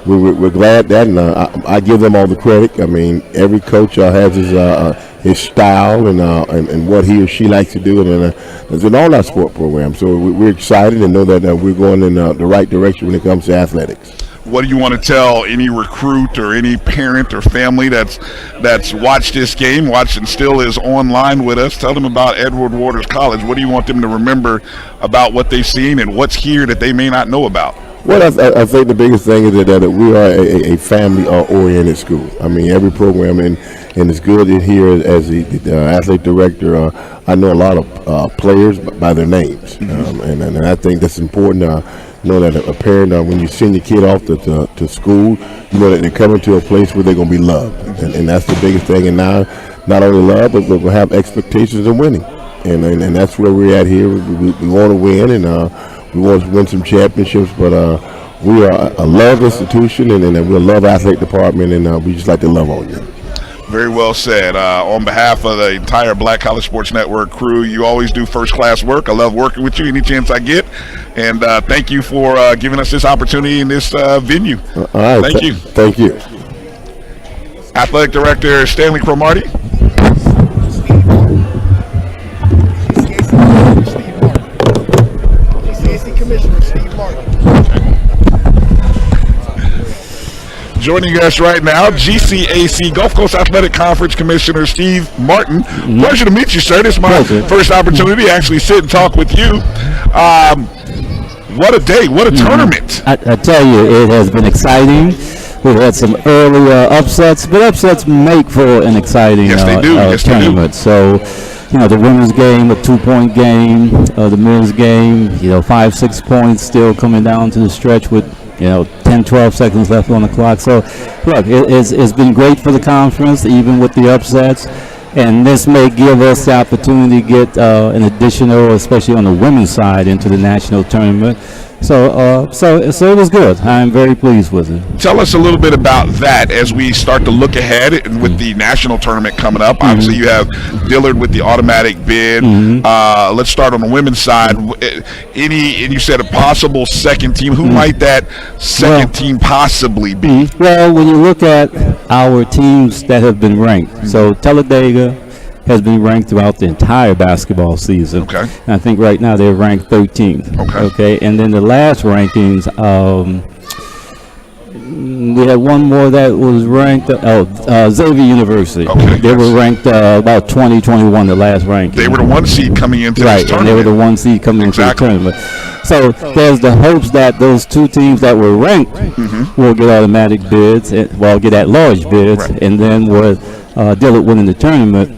B: we're glad that, and I give them all the credit. I mean, every coach has his style and what he or she likes to do, and it's in all our sport programs. So we're excited and know that we're going in the right direction when it comes to athletics.
A: What do you want to tell any recruit or any parent or family that's watched this game, watched and still is online with us? Tell them about Edward Waters College. What do you want them to remember about what they've seen and what's here that they may not know about?
B: Well, I think the biggest thing is that we are a family-oriented school. I mean, every program, and it's good in here as the athletic director. I know a lot of players by their names, and I think that's important. Know that a parent, when you send your kid off to school, you know that they're coming to a place where they're going to be loved, and that's the biggest thing. And now, not only love, but we'll have expectations of winning, and that's where we're at here. We want to win, and we want to win some championships, but we are a love institution, and we're a love athletic department, and we just like to love on you.
A: Very well said. On behalf of the entire Black College Sports Network crew, you always do first-class work. I love working with you any chance I get, and thank you for giving us this opportunity in this venue.
B: All right.
A: Thank you.
B: Thank you.
A: Athletic Director Stanley Cromartie.
C: Commissioner Steve Martin.
A: Joining us right now, GCAC Gulf Coast Athletic Conference Commissioner Steve Martin. Pleasure to meet you, sir. This is my first opportunity to actually sit and talk with you. What a day. What a tournament.
Q: I tell you, it has been exciting. We've had some early upsets, but upsets make for an exciting tournament. So, the women's game, a 2-point game, the men's game, 5-6 points still coming down to the stretch with 10-12 seconds left on the clock. So look, it's been great for the conference, even with the upsets. And this may give us the opportunity to get an additional, especially on the women's side, into the national tournament. So it was good. I'm very pleased with it.
A: Tell us a little bit about that as we start to look ahead and with the national tournament coming up. Obviously, you have Dillard with the automatic bid. Let's start on the women's side. And you said a possible second team. Who might that second team possibly be?
Q: Well, when you look at our teams that have been ranked, so Talladega has been ranked throughout the entire basketball season.
A: Okay.
Q: And I think right now they're ranked 13th. Okay. And then the last rankings, we had one more that was ranked, Xavier University.
A: Okay,
Q: they were ranked about 2021, the last ranking.
A: They were the 1 seed coming into this tournament.
Q: Right, and they were the 1 seed coming into the tournament. So there's the hopes that those two teams that were ranked will get automatic bids, get at-large bids, and then with Dillard winning the tournament,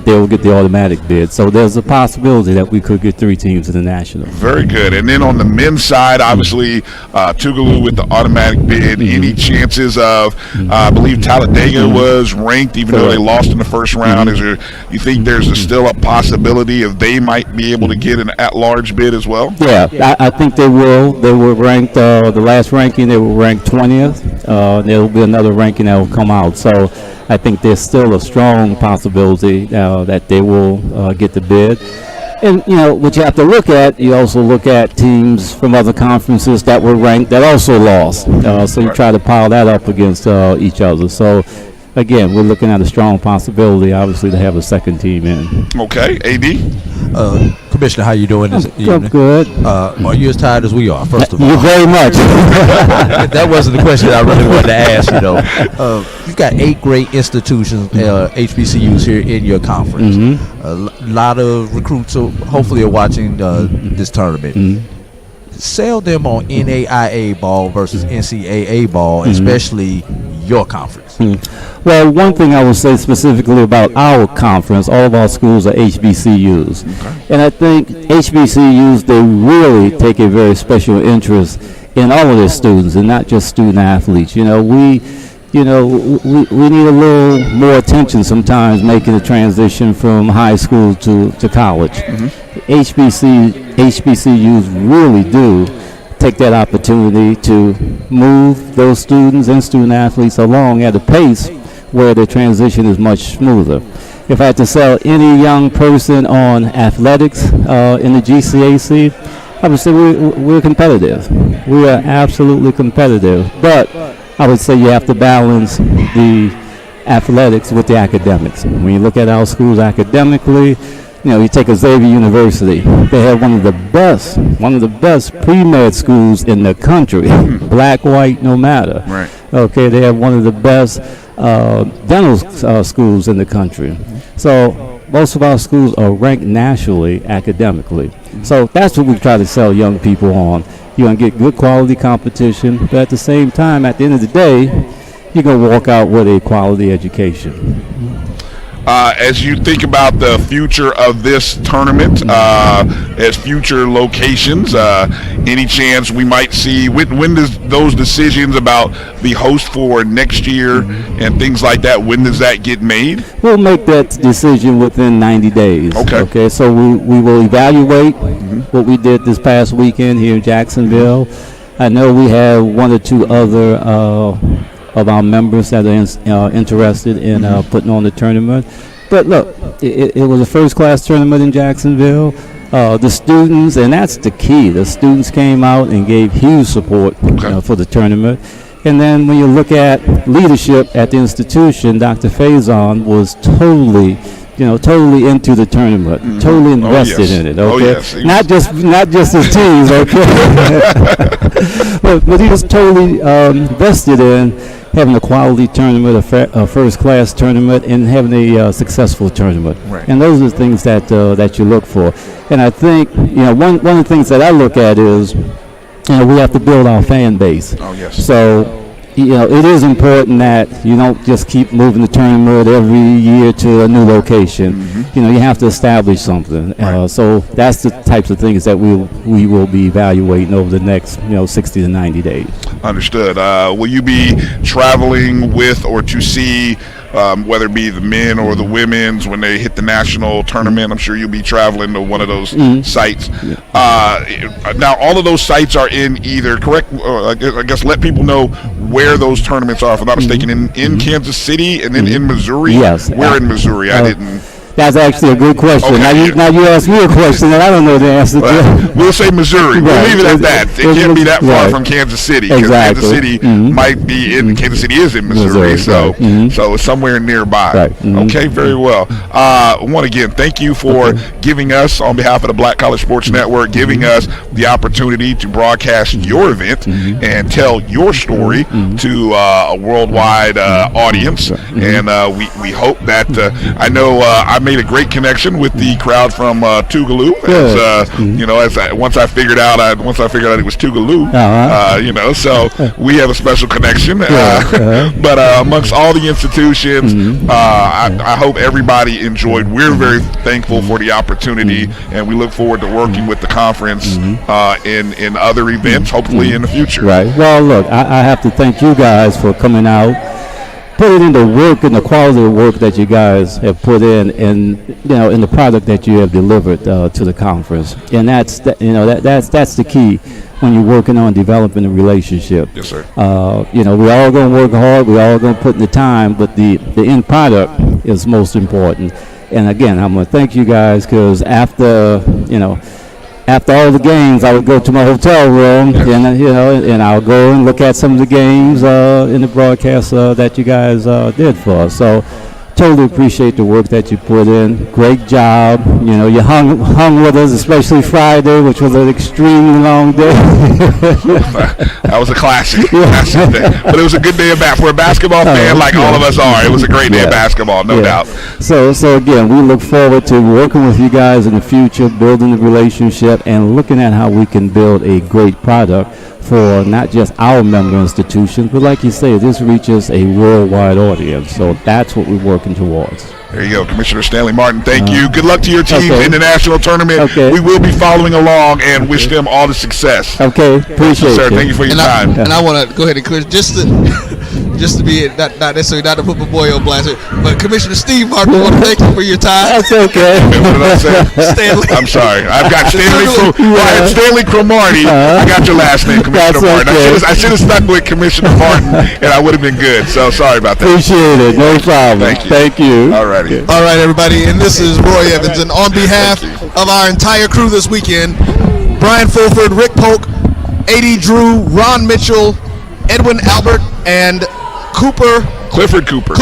Q: they will get the automatic bid. So there's a possibility that we could get 3 teams in the national.
A: Very good. And then on the men's side, obviously, Tougaloo with the automatic bid. Any chances of, I believe Talladega was ranked, even though they lost in the first round. You think there's still a possibility of they might be able to get an at-large bid as well?
Q: Yeah, I think they will. They were ranked, the last ranking, they were ranked 20th. There will be another ranking that will come out. So I think there's still a strong possibility that they will get the bid. And, what you have to look at, you also look at teams from other conferences that were ranked that also lost. So you try to pile that up against each other. So, again, we're looking at a strong possibility, obviously, to have a second team in.
A: Okay. AD?
M: Commissioner, how you doing this evening?
Q: Good.
M: Are you as tired as we are, first of all?
Q: You very much.
M: That wasn't the question I really wanted to ask, You've got 8 great institutions, HBCUs here in your conference. A lot of recruits hopefully are watching this tournament. Sell them on NAIA ball versus NCAA ball, especially your conference.
Q: Well, one thing I will say specifically about our conference, all of our schools are HBCUs. And I think HBCUs, they really take a very special interest in all of their students and not just student athletes. We need a little more attention sometimes making the transition from high school to college. HBCUs really do take that opportunity to move those students and student athletes along at a pace where the transition is much smoother. If I had to sell any young person on athletics in the GCAC, I would say we're competitive. We are absolutely competitive. But I would say you have to balance the athletics with the academics. When you look at our schools academically, you take a Xavier University. They have one of the best pre-med schools in the country, black, white, no matter.
A: Right.
Q: Okay, they have one of the best dental schools in the country. So most of our schools are ranked nationally academically. So that's what we try to sell young people on. You're going to get good quality competition, but at the same time, at the end of the day, you're going to walk out with a quality education.
A: As you think about the future of this tournament, as future locations, any chance we might see, when does those decisions about the host for next year and things like that, when does that get made?
Q: We'll make that decision within 90 days. Okay, so we will evaluate what we did this past weekend here in Jacksonville. I know we have 1 or 2 other of our members that are interested in putting on the tournament. But look, it was a first-class tournament in Jacksonville. The students, and that's the key, the students came out and gave huge support for the tournament. And then when you look at leadership at the institution, Dr. Faison was totally into the tournament, totally invested in it. Okay, not just his teams. Okay, but he was totally invested in having a quality tournament, a first-class tournament, and having a successful tournament.
A: Right.
Q: And those are the things that you look for. And I think one of the things that I look at is we have to build our fan base.
A: Oh yes.
Q: So. It is important that you don't just keep moving the tournament every year to a new location. You have to establish something.
A: Right.
Q: So that's the types of things that we will be evaluating over the next 60 to 90 days.
A: Understood. Will you be traveling with or to see whether it be the men or the women's, when they hit the national tournament. I'm sure you'll be traveling to one of those sites. Now, all of those sites are in either, I guess let people know where those tournaments are, if I'm not mistaken, in Kansas City and then in Missouri.
Q: Yes.
A: Where in Missouri? I didn't.
Q: That's actually a good question.
A: Okay,
Q: now you ask me a question that I don't know the answer to.
A: We'll say Missouri. We'll leave it at that. It can't be that far from Kansas City.
Q: Exactly.
A: Kansas City might be in. Kansas City is in Missouri, so it's somewhere nearby.
Q: Right.
A: Okay, very well. Once again, thank you for giving us, on behalf of the Black College Sports Network, giving us the opportunity to broadcast your event and tell your story to a worldwide audience. And we hope that I know I made a great connection with the crowd from Tougaloo. Once I figured out it was Tougaloo. So we have a special connection. But amongst all the institutions, I hope everybody enjoyed. We're very thankful for the opportunity, and we look forward to working with the conference in other events, hopefully in the future.
Q: Right. Well, look, I have to thank you guys for coming out, putting in the work and the quality of work that you guys have put in the product that you have delivered to the conference, and that's the key when you're working on developing a relationship.
A: Yes, sir.
Q: We all gonna work hard, we all gonna put in the time, but the end product is most important. And again, I'm gonna thank you guys, because after all the games, I would go to my hotel room and I'll go and look at some of the games in the broadcast that you guys did for us. So totally appreciate the work that you put in. Great job. You hung with us, especially Friday, which was an extremely long day.
A: That was a classic day. But it was a good day of basketball. For a basketball fan like all of us are, it was a great day of basketball, no doubt.
Q: So again, we look forward to working with you guys in the future, building the relationship, and looking at how we can build a great product for not just our member institutions, but like you say, this reaches a worldwide audience. So that's what we're working towards.
A: There you go, Commissioner Stanley Martin. Thank you. Good luck to your team in the national tournament. We will be following along and wish them all the success.
Q: Okay, appreciate it.
A: Thank you for your time.
C: And I want to go ahead and clear just to be not necessarily not to put my boy on blast, but Commissioner Steve Martin, I want to thank you for your time.
Q: That's okay.
A: What did I say?
C: Stanley.
A: I'm sorry. I've got Stanley Cromartie. I got your last name, Commissioner Martin.
Q: Okay.
A: I should have stuck with Commissioner Martin, and I would have been good. So sorry about that.
Q: Appreciate it. No problem.
A: Thank you. All right.
C: All right, everybody, and this is Roy Evans, and on behalf of our entire crew this weekend, Brian Fulford, Rick Polk, A.D. Drew, Ron Mitchell, Edwin Albert, and Clifford Cooper.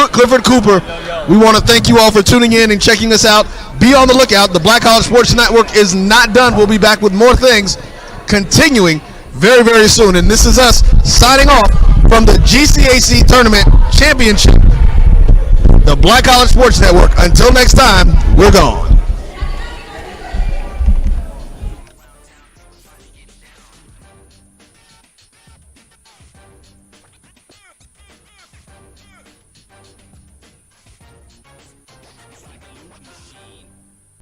C: We want to thank you all for tuning in and checking us out. Be on the lookout. The Black College Sports Network is not done. We'll be back with more things, continuing very, very soon. And this is us signing off from the GCAC Tournament Championship. The Black College Sports Network. Until next time, we're gone.